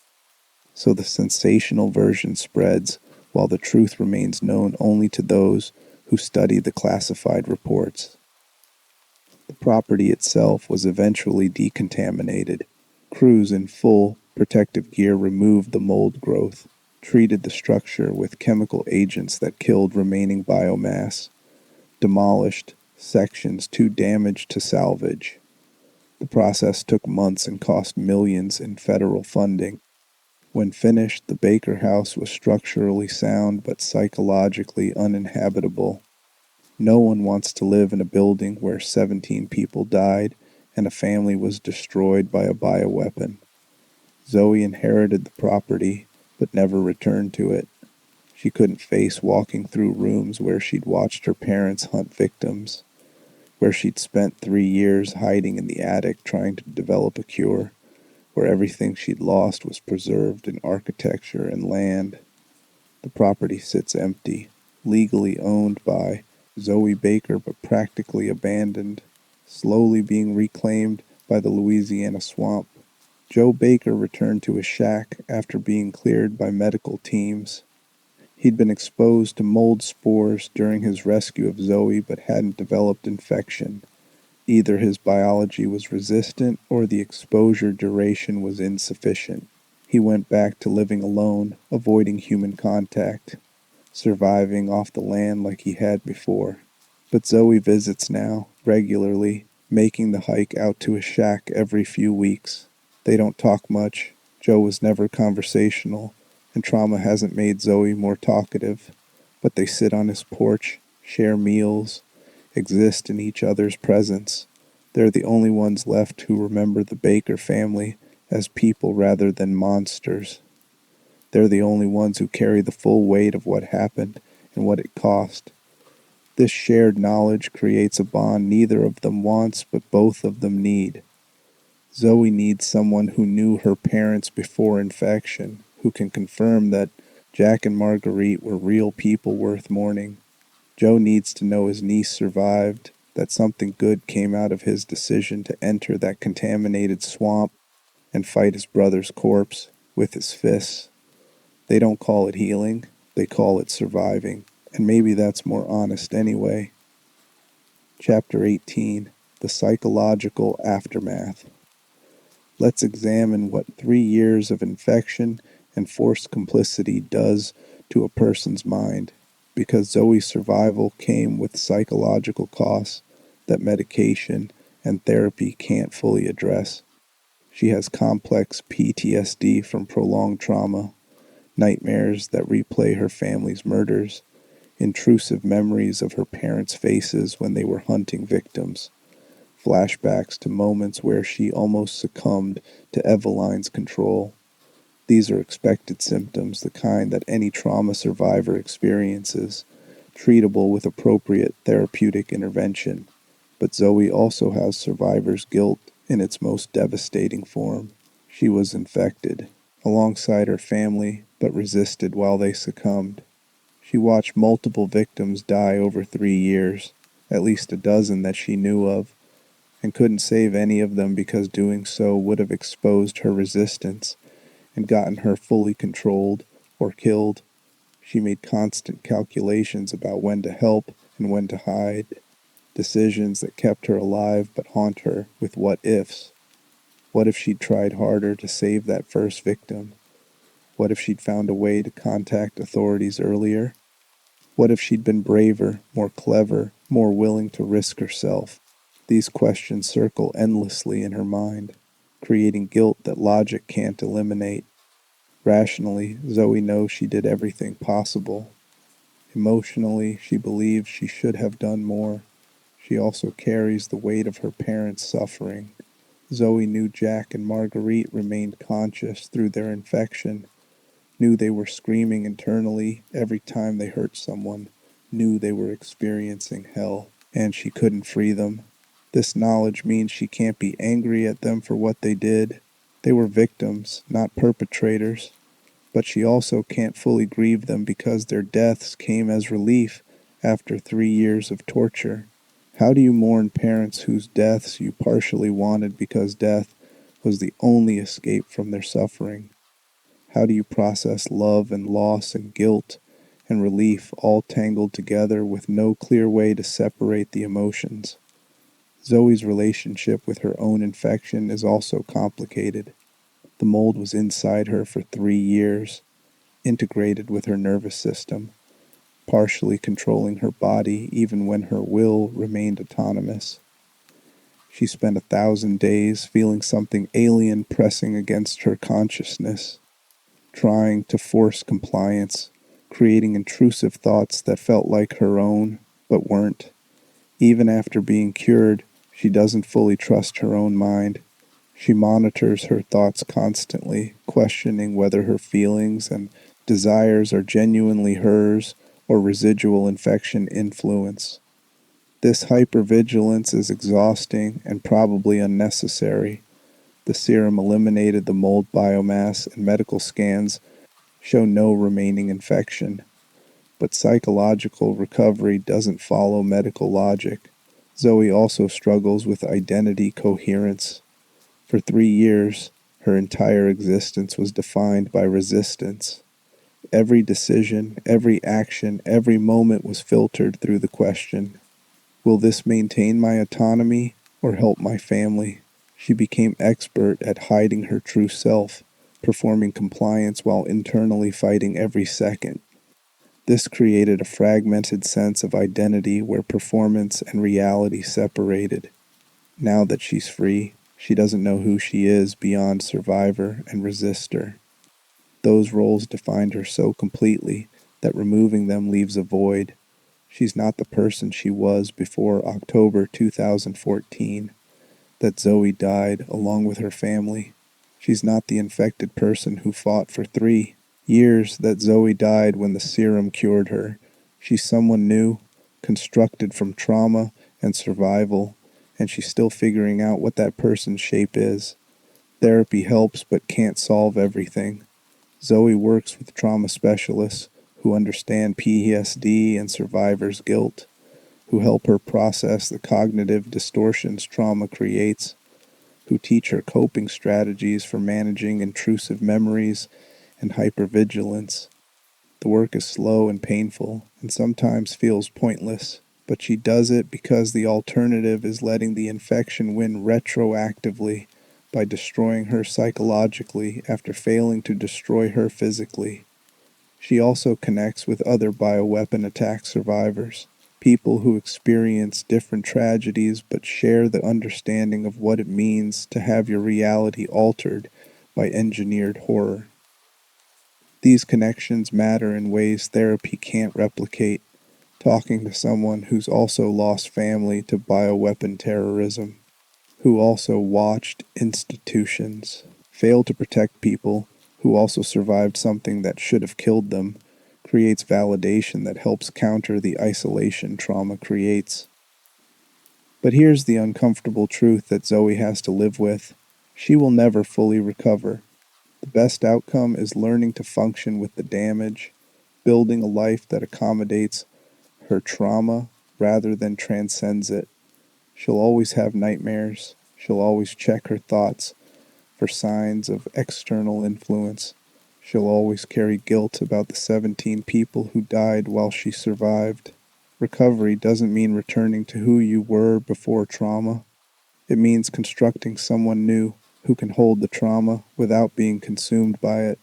[SPEAKER 1] So the sensational version spreads, while the truth remains known only to those who study the classified reports. The property itself was eventually decontaminated. Crews in full protective gear removed the mold growth, treated the structure with chemical agents that killed remaining biomass, demolished sections too damaged to salvage. The process took months and cost millions in federal funding. When finished, the Baker house was structurally sound but psychologically uninhabitable. No one wants to live in a building where 17 people died and a family was destroyed by a bioweapon. Zoe inherited the property, but never returned to it. She couldn't face walking through rooms where she'd watched her parents hunt victims, where she'd spent 3 years hiding in the attic trying to develop a cure, where everything she'd lost was preserved in architecture and land. The property sits empty, legally owned by Zoe Baker but practically abandoned, slowly being reclaimed by the Louisiana swamp. Joe Baker returned to his shack after being cleared by medical teams. He'd been exposed to mold spores during his rescue of Zoe but hadn't developed infection. Either his biology was resistant or the exposure duration was insufficient. He went back to living alone, avoiding human contact, surviving off the land like he had before. But Zoe visits now, regularly, making the hike out to his shack every few weeks. They don't talk much. Joe was never conversational, and trauma hasn't made Zoe more talkative. But they sit on his porch, share meals, exist in each other's presence. They're the only ones left who remember the Baker family as people rather than monsters. They're the only ones who carry the full weight of what happened and what it cost. This shared knowledge creates a bond neither of them wants but both of them need. Zoe needs someone who knew her parents before infection, who can confirm that Jack and Marguerite were real people worth mourning. Joe needs to know his niece survived, that something good came out of his decision to enter that contaminated swamp and fight his brother's corpse with his fists. They don't call it healing, they call it surviving, and maybe that's more honest anyway. Chapter 18, The Psychological Aftermath. Let's examine what 3 years of infection and forced complicity does to a person's mind, because Zoe's survival came with psychological costs that medication and therapy can't fully address. She has complex PTSD from prolonged trauma, nightmares that replay her family's murders, intrusive memories of her parents' faces when they were hunting victims, flashbacks to moments where she almost succumbed to Eveline's control. These are expected symptoms, the kind that any trauma survivor experiences, treatable with appropriate therapeutic intervention. But Zoe also has survivor's guilt in its most devastating form. She was infected, alongside her family, but resisted while they succumbed. She watched multiple victims die over 3 years, at least a dozen that she knew of, and couldn't save any of them because doing so would have exposed her resistance and gotten her fully controlled or killed. She made constant calculations about when to help and when to hide, decisions that kept her alive but haunt her with what-ifs. What if she'd tried harder to save that first victim? What if she'd found a way to contact authorities earlier? What if she'd been braver, more clever, more willing to risk herself? These questions circle endlessly in her mind, creating guilt that logic can't eliminate. Rationally, Zoe knows she did everything possible. Emotionally, she believes she should have done more. She also carries the weight of her parents' suffering. Zoe knew Jack and Marguerite remained conscious through their infection, knew they were screaming internally every time they hurt someone, knew they were experiencing hell, and she couldn't free them. This knowledge means she can't be angry at them for what they did. They were victims, not perpetrators. But she also can't fully grieve them because their deaths came as relief after 3 years of torture. How do you mourn parents whose deaths you partially wanted because death was the only escape from their suffering? How do you process love and loss and guilt and relief all tangled together with no clear way to separate the emotions? Zoe's relationship with her own infection is also complicated. The mold was inside her for 3 years, integrated with her nervous system, partially controlling her body even when her will remained autonomous. She spent 1,000 days feeling something alien pressing against her consciousness, trying to force compliance, creating intrusive thoughts that felt like her own, but weren't. Even after being cured, she doesn't fully trust her own mind. She monitors her thoughts constantly, questioning whether her feelings and desires are genuinely hers or residual infection influence. This hypervigilance is exhausting and probably unnecessary. The serum eliminated the mold biomass and medical scans show no remaining infection. But psychological recovery doesn't follow medical logic. Zoe also struggles with identity coherence. For 3 years, her entire existence was defined by resistance. Every decision, every action, every moment was filtered through the question, will this maintain my autonomy or help my family? She became expert at hiding her true self, performing compliance while internally fighting every second. This created a fragmented sense of identity where performance and reality separated. Now that she's free, she doesn't know who she is beyond survivor and resistor. Those roles defined her so completely that removing them leaves a void. She's not the person she was before October 2014, that Zoe died along with her family. She's not the infected person who fought for 3 years that Zoe died when the serum cured her. She's someone new, constructed from trauma and survival, and she's still figuring out what that person's shape is. Therapy helps but can't solve everything. Zoe works with trauma specialists who understand PTSD and survivor's guilt, who help her process the cognitive distortions trauma creates, who teach her coping strategies for managing intrusive memories and hypervigilance. The work is slow and painful, and sometimes feels pointless, but she does it because the alternative is letting the infection win retroactively by destroying her psychologically after failing to destroy her physically. She also connects with other bioweapon attack survivors, people who experience different tragedies but share the understanding of what it means to have your reality altered by engineered horror. These connections matter in ways therapy can't replicate. Talking to someone who's also lost family to bioweapon terrorism, who also watched institutions fail to protect people, who also survived something that should have killed them, creates validation that helps counter the isolation trauma creates. But here's the uncomfortable truth that Zoe has to live with. She will never fully recover. The best outcome is learning to function with the damage, building a life that accommodates her trauma rather than transcends it. She'll always have nightmares. She'll always check her thoughts for signs of external influence. She'll always carry guilt about the 17 people who died while she survived. Recovery doesn't mean returning to who you were before trauma. It means constructing someone new who can hold the trauma without being consumed by it.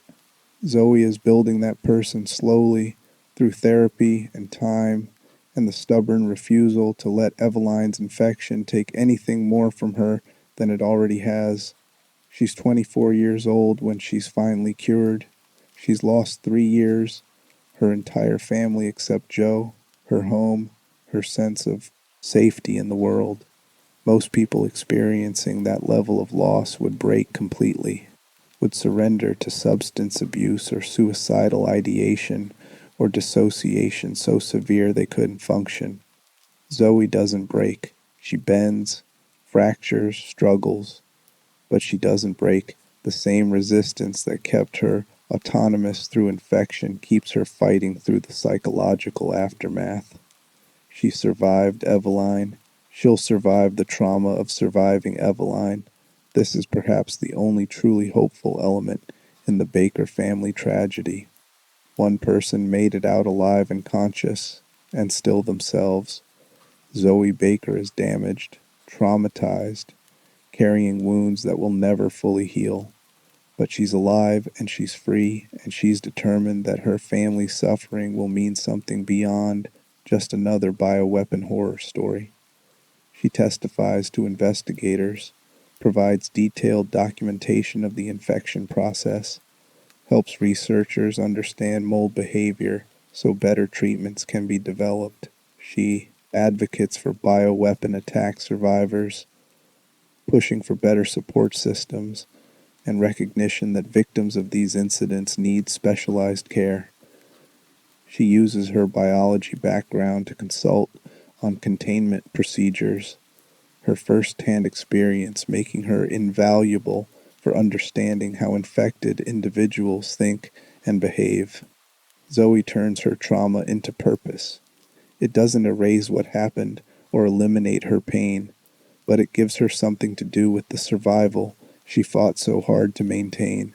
[SPEAKER 1] Zoe is building that person slowly through therapy and time and the stubborn refusal to let Eveline's infection take anything more from her than it already has. She's 24 years old when she's finally cured. She's lost 3 years, her entire family except Joe, her home, her sense of safety in the world. Most people experiencing that level of loss would break completely, would surrender to substance abuse or suicidal ideation or dissociation so severe they couldn't function. Zoe doesn't break. She bends, fractures, struggles, but she doesn't break. The same resistance that kept her autonomous through infection keeps her fighting through the psychological aftermath. She survived Eveline. She'll survive the trauma of surviving Eveline. This is perhaps the only truly hopeful element in the Baker family tragedy. One person made it out alive and conscious, and still themselves. Zoe Baker is damaged, traumatized, carrying wounds that will never fully heal. But she's alive and she's free, and she's determined that her family's suffering will mean something beyond just another bioweapon horror story. She testifies to investigators, provides detailed documentation of the infection process, helps researchers understand mold behavior so better treatments can be developed. She advocates for bioweapon attack survivors, pushing for better support systems and recognition that victims of these incidents need specialized care. She uses her biology background to consult on containment procedures, her first-hand experience making her invaluable for understanding how infected individuals think and behave. Zoe turns her trauma into purpose. It doesn't erase what happened or eliminate her pain, but it gives her something to do with the survival she fought so hard to maintain.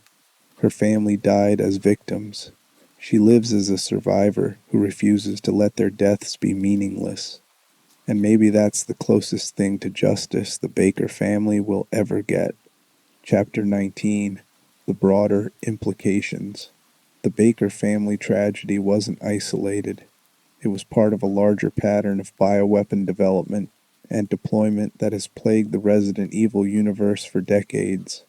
[SPEAKER 1] Her family died as victims. She lives as a survivor who refuses to let their deaths be meaningless. And maybe that's the closest thing to justice the Baker family will ever get. Chapter 19, The Broader Implications. The Baker family tragedy wasn't isolated. It was part of a larger pattern of bioweapon development and deployment that has plagued the Resident Evil universe for decades.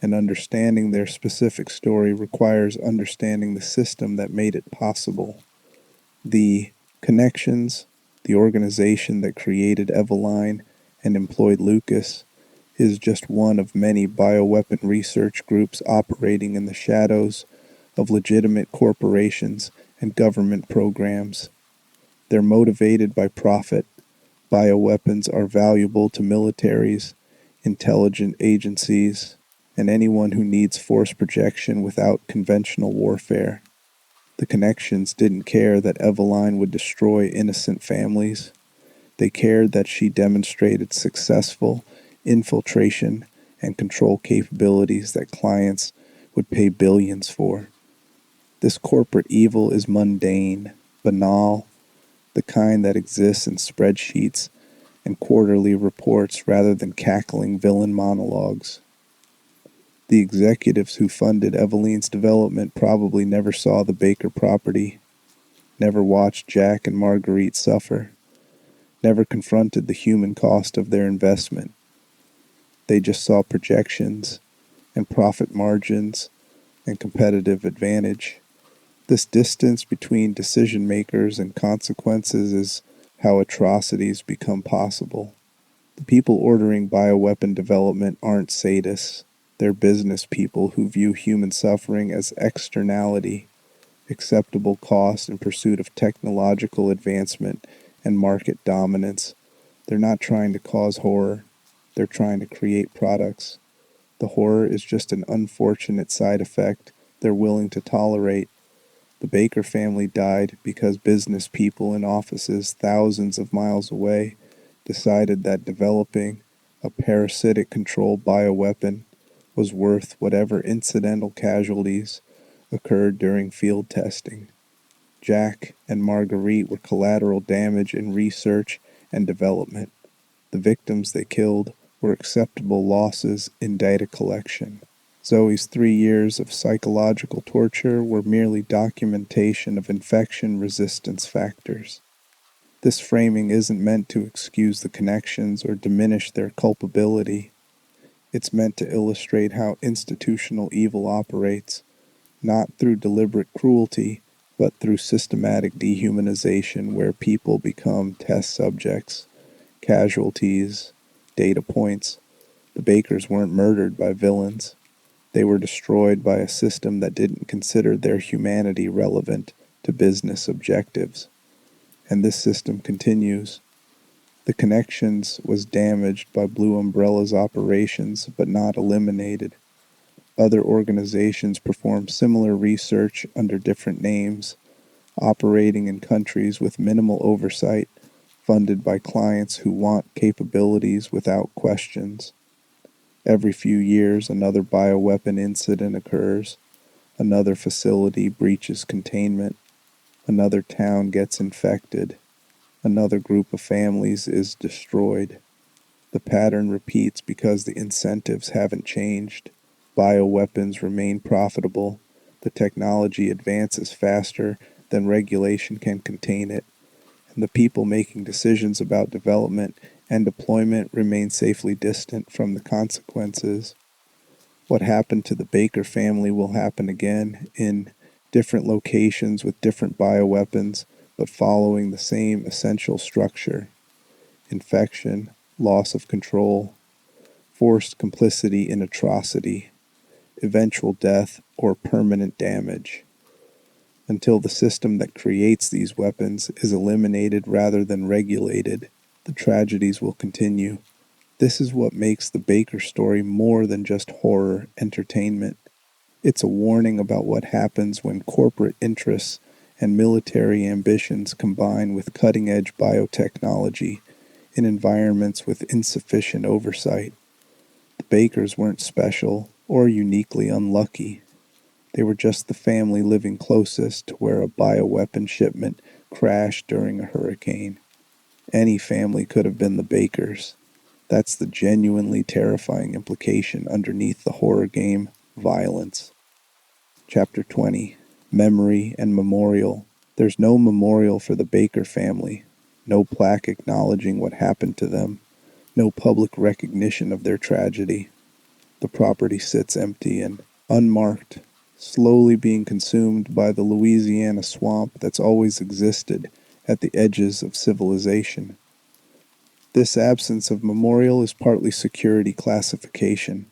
[SPEAKER 1] And understanding their specific story requires understanding the system that made it possible. The connections, the organization that created Eveline and employed Lucas, is just one of many bioweapon research groups operating in the shadows of legitimate corporations and government programs. They're motivated by profit. Bioweapons are valuable to militaries, intelligence agencies, and anyone who needs force projection without conventional warfare. The connections didn't care that Eveline would destroy innocent families. They cared that she demonstrated successful infiltration and control capabilities that clients would pay billions for. This corporate evil is mundane, banal, the kind that exists in spreadsheets and quarterly reports rather than cackling villain monologues. The executives who funded Eveline's development probably never saw the Baker property, never watched Jack and Marguerite suffer, never confronted the human cost of their investment. They just saw projections and profit margins and competitive advantage. This distance between decision makers and consequences is how atrocities become possible. The people ordering bioweapon development aren't sadists. They're business people who view human suffering as externality, acceptable cost in pursuit of technological advancement and market dominance. They're not trying to cause horror. They're trying to create products. The horror is just an unfortunate side effect they're willing to tolerate. The Baker family died because business people in offices thousands of miles away decided that developing a parasitic control bioweapon was worth whatever incidental casualties occurred during field testing. Jack and Marguerite were collateral damage in research and development. The victims they killed were acceptable losses in data collection. Zoe's 3 years of psychological torture were merely documentation of infection resistance factors. This framing isn't meant to excuse the connections or diminish their culpability. It's meant to illustrate how institutional evil operates, not through deliberate cruelty, but through systematic dehumanization where people become test subjects, casualties, data points. The Bakers weren't murdered by villains. They were destroyed by a system that didn't consider their humanity relevant to business objectives. And this system continues. The Connections was damaged by Blue Umbrella's operations, but not eliminated. Other organizations perform similar research under different names, operating in countries with minimal oversight, funded by clients who want capabilities without questions. Every few years, another bioweapon incident occurs, another facility breaches containment, another town gets infected, another group of families is destroyed. The pattern repeats because the incentives haven't changed. Bioweapons remain profitable. The technology advances faster than regulation can contain it. And the people making decisions about development and deployment remain safely distant from the consequences. What happened to the Baker family will happen again in different locations with different bioweapons, but following the same essential structure: infection, loss of control, forced complicity in atrocity, eventual death, or permanent damage. Until the system that creates these weapons is eliminated rather than regulated, the tragedies will continue. This is what makes the Baker story more than just horror entertainment. It's a warning about what happens when corporate interests and military ambitions combine with cutting-edge biotechnology in environments with insufficient oversight. The Bakers weren't special or uniquely unlucky. They were just the family living closest to where a bioweapon shipment crashed during a hurricane. Any family could have been the Bakers. That's the genuinely terrifying implication underneath the horror game, Violence. Chapter 20. Memory and Memorial. There's no memorial for the Baker family, no plaque acknowledging what happened to them, no public recognition of their tragedy. The property sits empty and unmarked, slowly being consumed by the Louisiana swamp that's always existed at the edges of civilization. This absence of memorial is partly security classification.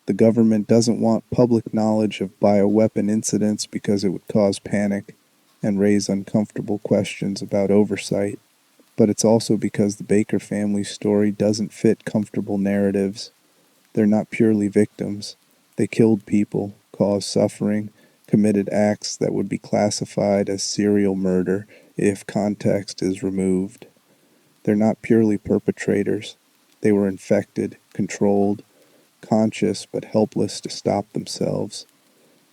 [SPEAKER 1] The government doesn't want public knowledge of bioweapon incidents because it would cause panic and raise uncomfortable questions about oversight. But it's also because the Baker family's story doesn't fit comfortable narratives. They're not purely victims. They killed people, caused suffering, committed acts that would be classified as serial murder if context is removed. They're not purely perpetrators. They were infected, controlled, conscious but helpless to stop themselves.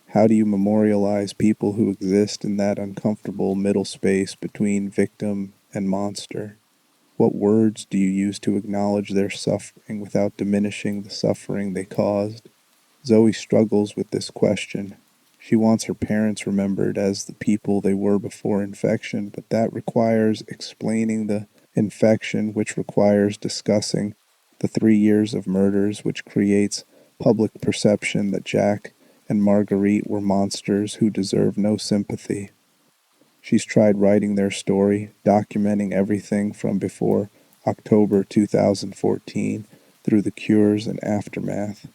[SPEAKER 1] How do you memorialize people who exist in that uncomfortable middle space between victim and monster? What words do you use to acknowledge their suffering without diminishing the suffering they caused? Zoe struggles with this question. She wants her parents remembered as the people they were before infection, but that requires explaining the infection, which requires discussing the 3 years of murders, which creates public perception that Jack and Marguerite were monsters who deserve no sympathy. She's tried writing their story, documenting everything from before October 2014 through the cures and aftermath.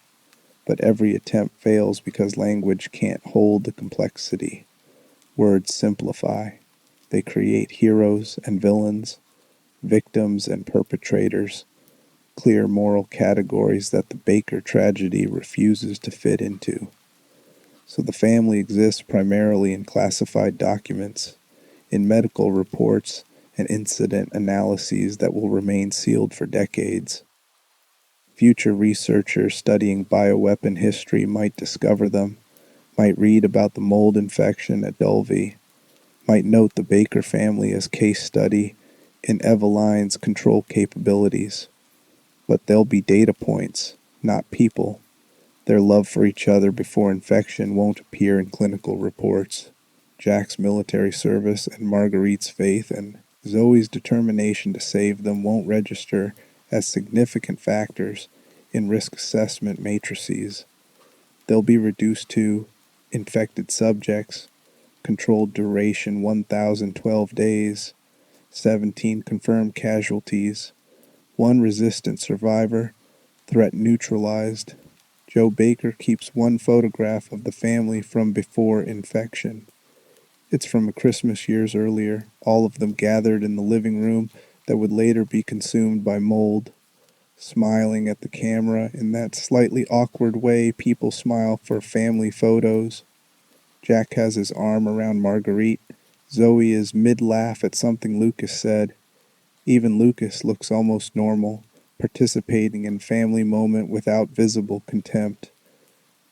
[SPEAKER 1] But every attempt fails because language can't hold the complexity. Words simplify. They create heroes and villains, victims and perpetrators, clear moral categories that the Baker tragedy refuses to fit into. So the family exists primarily in classified documents, in medical reports and incident analyses that will remain sealed for decades. Future researchers studying bioweapon history might discover them, might read about the mold infection at Dulvey, might note the Baker family as case study in Eveline's control capabilities. But they'll be data points, not people. Their love for each other before infection won't appear in clinical reports. Jack's military service and Marguerite's faith and Zoe's determination to save them won't register as significant factors in risk assessment matrices. They'll be reduced to infected subjects, controlled duration 1,012 days, 17 confirmed casualties, 1 resistant survivor, threat neutralized. Joe Baker keeps 1 photograph of the family from before infection. It's from a Christmas years earlier, all of them gathered in the living room that would later be consumed by mold, smiling at the camera in that slightly awkward way people smile for family photos. Jack has his arm around Marguerite. Zoe is mid-laugh at something Lucas said. Even Lucas looks almost normal, participating in family moment without visible contempt.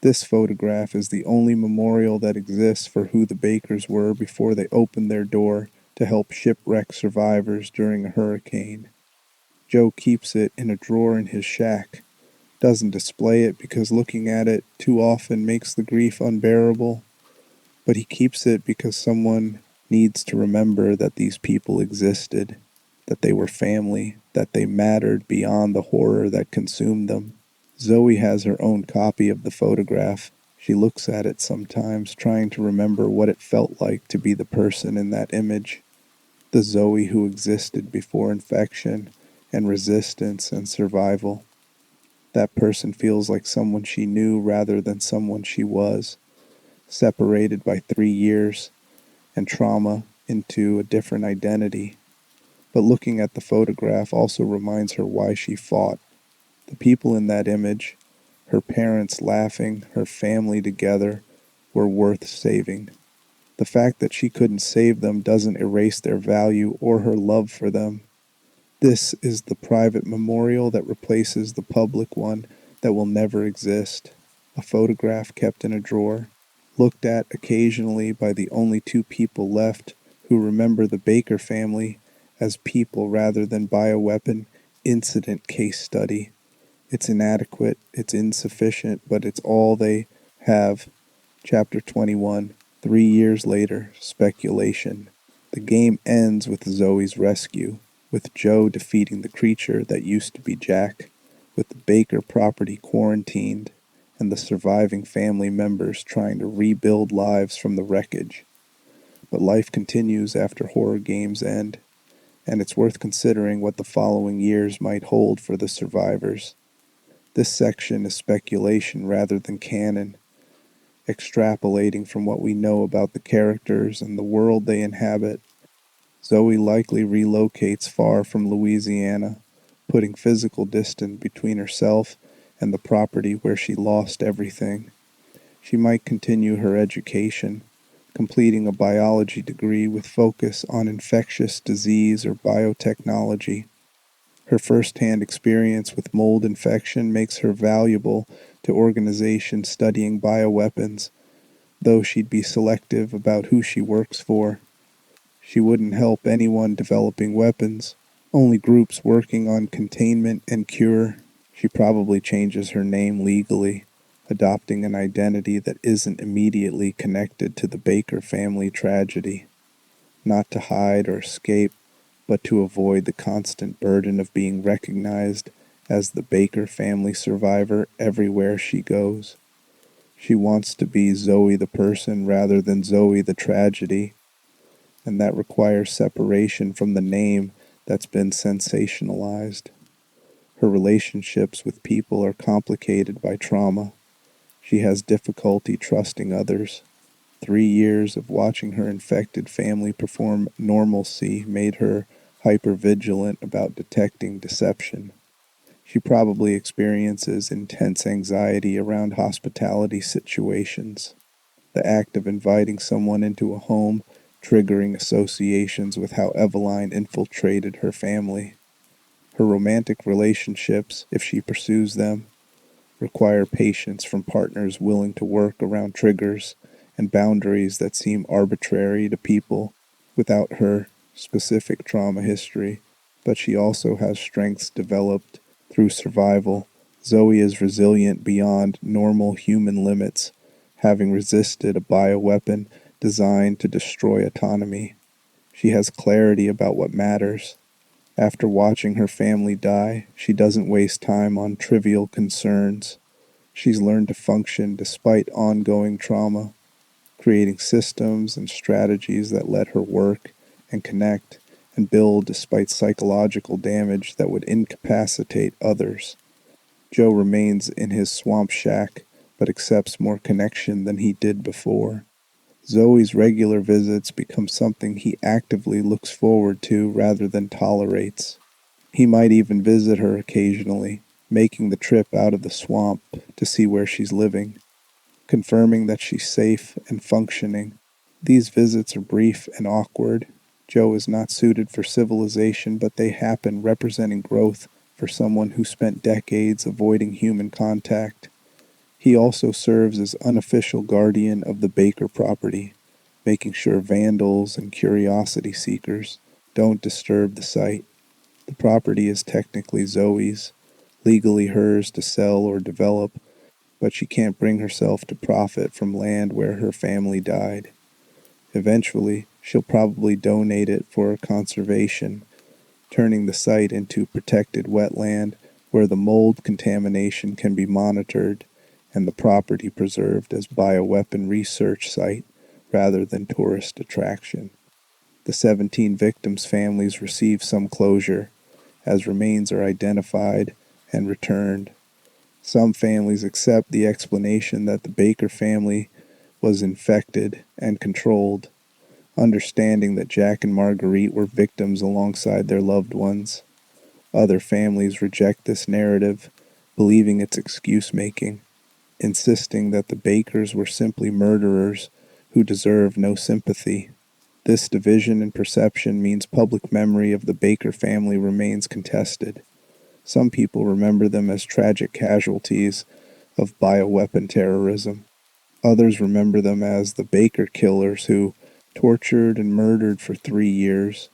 [SPEAKER 1] This photograph is the only memorial that exists for who the Bakers were before they opened their door to help shipwreck survivors during a hurricane. Joe keeps it in a drawer in his shack, doesn't display it because looking at it too often makes the grief unbearable, but he keeps it because someone needs to remember that these people existed, that they were family, that they mattered beyond the horror that consumed them. Zoe has her own copy of the photograph. She looks at it sometimes, trying to remember what it felt like to be the person in that image, the Zoe who existed before infection and resistance and survival. That person feels like someone she knew rather than someone she was, separated by 3 years and trauma into a different identity. But looking at the photograph also reminds her why she fought. The people in that image, her parents laughing, her family together, were worth saving. The fact that she couldn't save them doesn't erase their value or her love for them. This is the private memorial that replaces the public one that will never exist, a photograph kept in a drawer, looked at occasionally by the only two people left who remember the Baker family as people rather than bioweapon incident case study. It's inadequate, it's insufficient, but it's all they have. Chapter 21. 3 years later, speculation. The game ends with Zoe's rescue, with Joe defeating the creature that used to be Jack, with the Baker property quarantined, and the surviving family members trying to rebuild lives from the wreckage. But life continues after horror games end, and it's worth considering what the following years might hold for the survivors. This section is speculation rather than canon, extrapolating from what we know about the characters and the world they inhabit. Zoe likely relocates far from Louisiana, putting physical distance between herself and the property where she lost everything. She might continue her education, completing a biology degree with focus on infectious disease or biotechnology. Her first-hand experience with mold infection makes her valuable to organizations studying bioweapons, though she'd be selective about who she works for. She wouldn't help anyone developing weapons, only groups working on containment and cure. She probably changes her name legally, adopting an identity that isn't immediately connected to the Baker family tragedy, not to hide or escape, but to avoid the constant burden of being recognized as the Baker family survivor everywhere she goes. She wants to be Zoe the person rather than Zoe the tragedy, and that requires separation from the name that's been sensationalized. Her relationships with people are complicated by trauma. She has difficulty trusting others. 3 years of watching her infected family perform normalcy made her hypervigilant about detecting deception. She probably experiences intense anxiety around hospitality situations. The act of inviting someone into a home triggering associations with how Eveline infiltrated her family. Her romantic relationships, if she pursues them, require patience from partners willing to work around triggers and boundaries that seem arbitrary to people without her specific trauma history, but she also has strengths developed through survival. Zoe is resilient beyond normal human limits, having resisted a bioweapon designed to destroy autonomy. She has clarity about what matters. After watching her family die, she doesn't waste time on trivial concerns. She's learned to function despite ongoing trauma, creating systems and strategies that let her work and connect and build despite psychological damage that would incapacitate others. Joe remains in his swamp shack, but accepts more connection than he did before. Zoe's regular visits become something he actively looks forward to rather than tolerates. He might even visit her occasionally, making the trip out of the swamp to see where she's living, confirming that she's safe and functioning. These visits are brief and awkward. Joe is not suited for civilization, but they happen, representing growth for someone who spent decades avoiding human contact. He also serves as unofficial guardian of the Baker property, making sure vandals and curiosity seekers don't disturb the site. The property is technically Zoe's, legally hers to sell or develop, but she can't bring herself to profit from land where her family died. Eventually, she'll probably donate it for conservation, turning the site into protected wetland where the mold contamination can be monitored and the property preserved as bioweapon research site rather than tourist attraction. The 17 victims' families receive some closure, as remains are identified and returned. Some families accept the explanation that the Baker family was infected and controlled, understanding that Jack and Marguerite were victims alongside their loved ones. Other families reject this narrative, believing it's excuse-making, insisting that the Bakers were simply murderers who deserve no sympathy. This division in perception means public memory of the Baker family remains contested. Some people remember them as tragic casualties of bioweapon terrorism. Others remember them as the Baker killers who tortured and murdered for 3 years.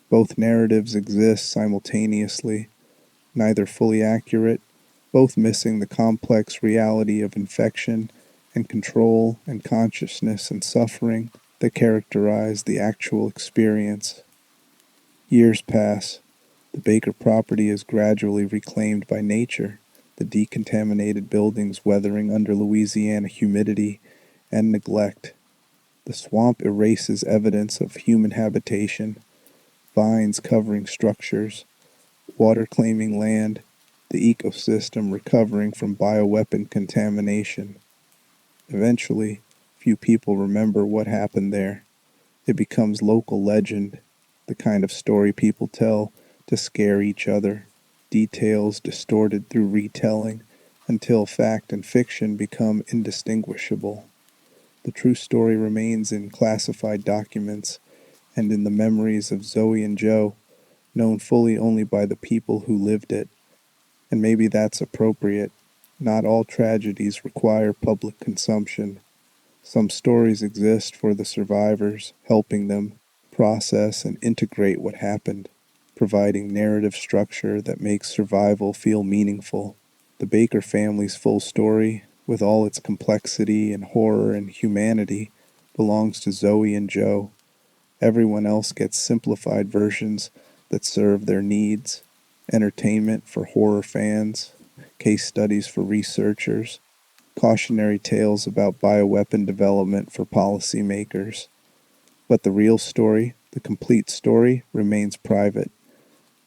[SPEAKER 1] Both narratives exist simultaneously, neither fully accurate, both missing the complex reality of infection and control and consciousness and suffering that characterize the actual experience. Years pass. The Baker property is gradually reclaimed by nature, the decontaminated buildings weathering under Louisiana humidity and neglect. The swamp erases evidence of human habitation, vines covering structures, water claiming land, the ecosystem recovering from bioweapon contamination. Eventually, few people remember what happened there. It becomes local legend, the kind of story people tell to scare each other, details distorted through retelling until fact and fiction become indistinguishable. The true story remains in classified documents and in the memories of Zoe and Joe, known fully only by the people who lived it. And maybe that's appropriate. Not all tragedies require public consumption. Some stories exist for the survivors, helping them process and integrate what happened, providing narrative structure that makes survival feel meaningful. The Baker family's full story, with all its complexity and horror and humanity, belongs to Zoe and Joe. Everyone else gets simplified versions that serve their needs: entertainment for horror fans, case studies for researchers, cautionary tales about bioweapon development for policymakers. But the real story, the complete story, remains private.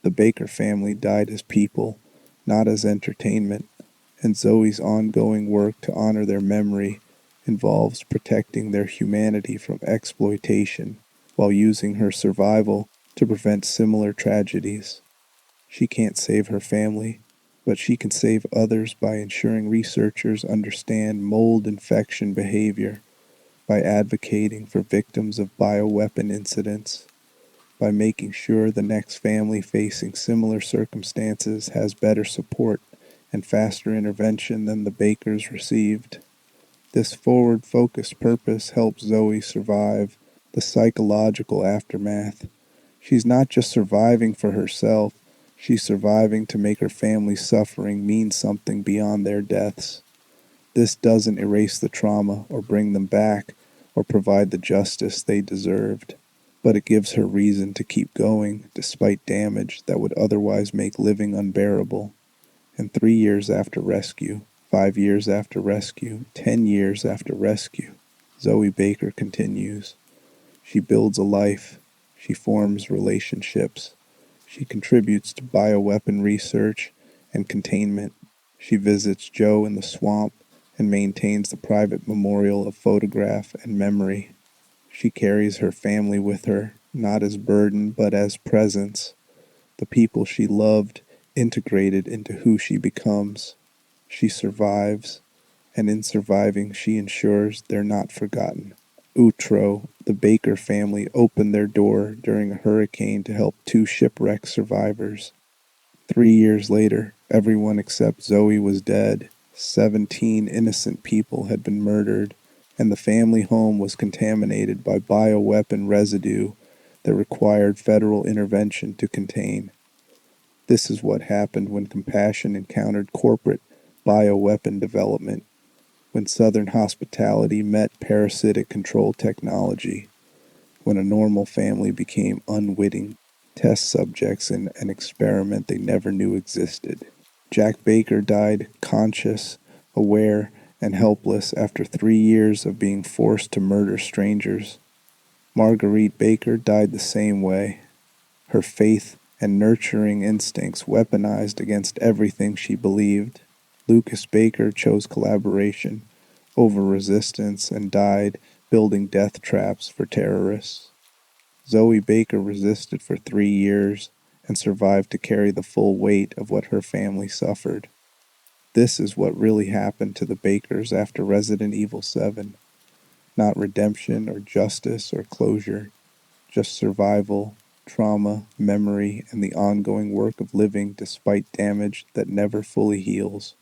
[SPEAKER 1] The Baker family died as people, not as entertainment, and Zoe's ongoing work to honor their memory involves protecting their humanity from exploitation while using her survival to prevent similar tragedies. She can't save her family, but she can save others by ensuring researchers understand mold infection behavior, by advocating for victims of bioweapon incidents, by making sure the next family facing similar circumstances has better support and faster intervention than the Bakers received. This forward-focused purpose helps Zoe survive the psychological aftermath. She's not just surviving for herself, she's surviving to make her family's suffering mean something beyond their deaths. This doesn't erase the trauma or bring them back or provide the justice they deserved, but it gives her reason to keep going despite damage that would otherwise make living unbearable. And 3 years after rescue, 5 years after rescue, 10 years after rescue, Zoe Baker continues. She builds a life. She forms relationships. She contributes to bioweapon research and containment. She visits Joe in the swamp and maintains the private memorial of photograph and memory. She carries her family with her, not as burden but as presence. The people she loved integrated into who she becomes. She survives, and in surviving she ensures they're not forgotten. Outro, the Baker family opened their door during a hurricane to help 2 shipwreck survivors. 3 years later, everyone except Zoe was dead. 17 innocent people had been murdered, and the family home was contaminated by bioweapon residue that required federal intervention to contain. This is what happened when compassion encountered corporate bioweapon development, when Southern hospitality met parasitic control technology, when a normal family became unwitting test subjects in an experiment they never knew existed. Jack Baker died conscious, aware, and helpless after 3 years of being forced to murder strangers. Marguerite Baker died the same way, her faith and nurturing instincts weaponized against everything she believed. Lucas Baker chose collaboration over resistance and died building death traps for terrorists. Zoe Baker resisted for 3 years and survived to carry the full weight of what her family suffered. This is what really happened to the Bakers after Resident Evil 7. Not redemption or justice or closure, just survival, trauma, memory, and the ongoing work of living despite damage that never fully heals.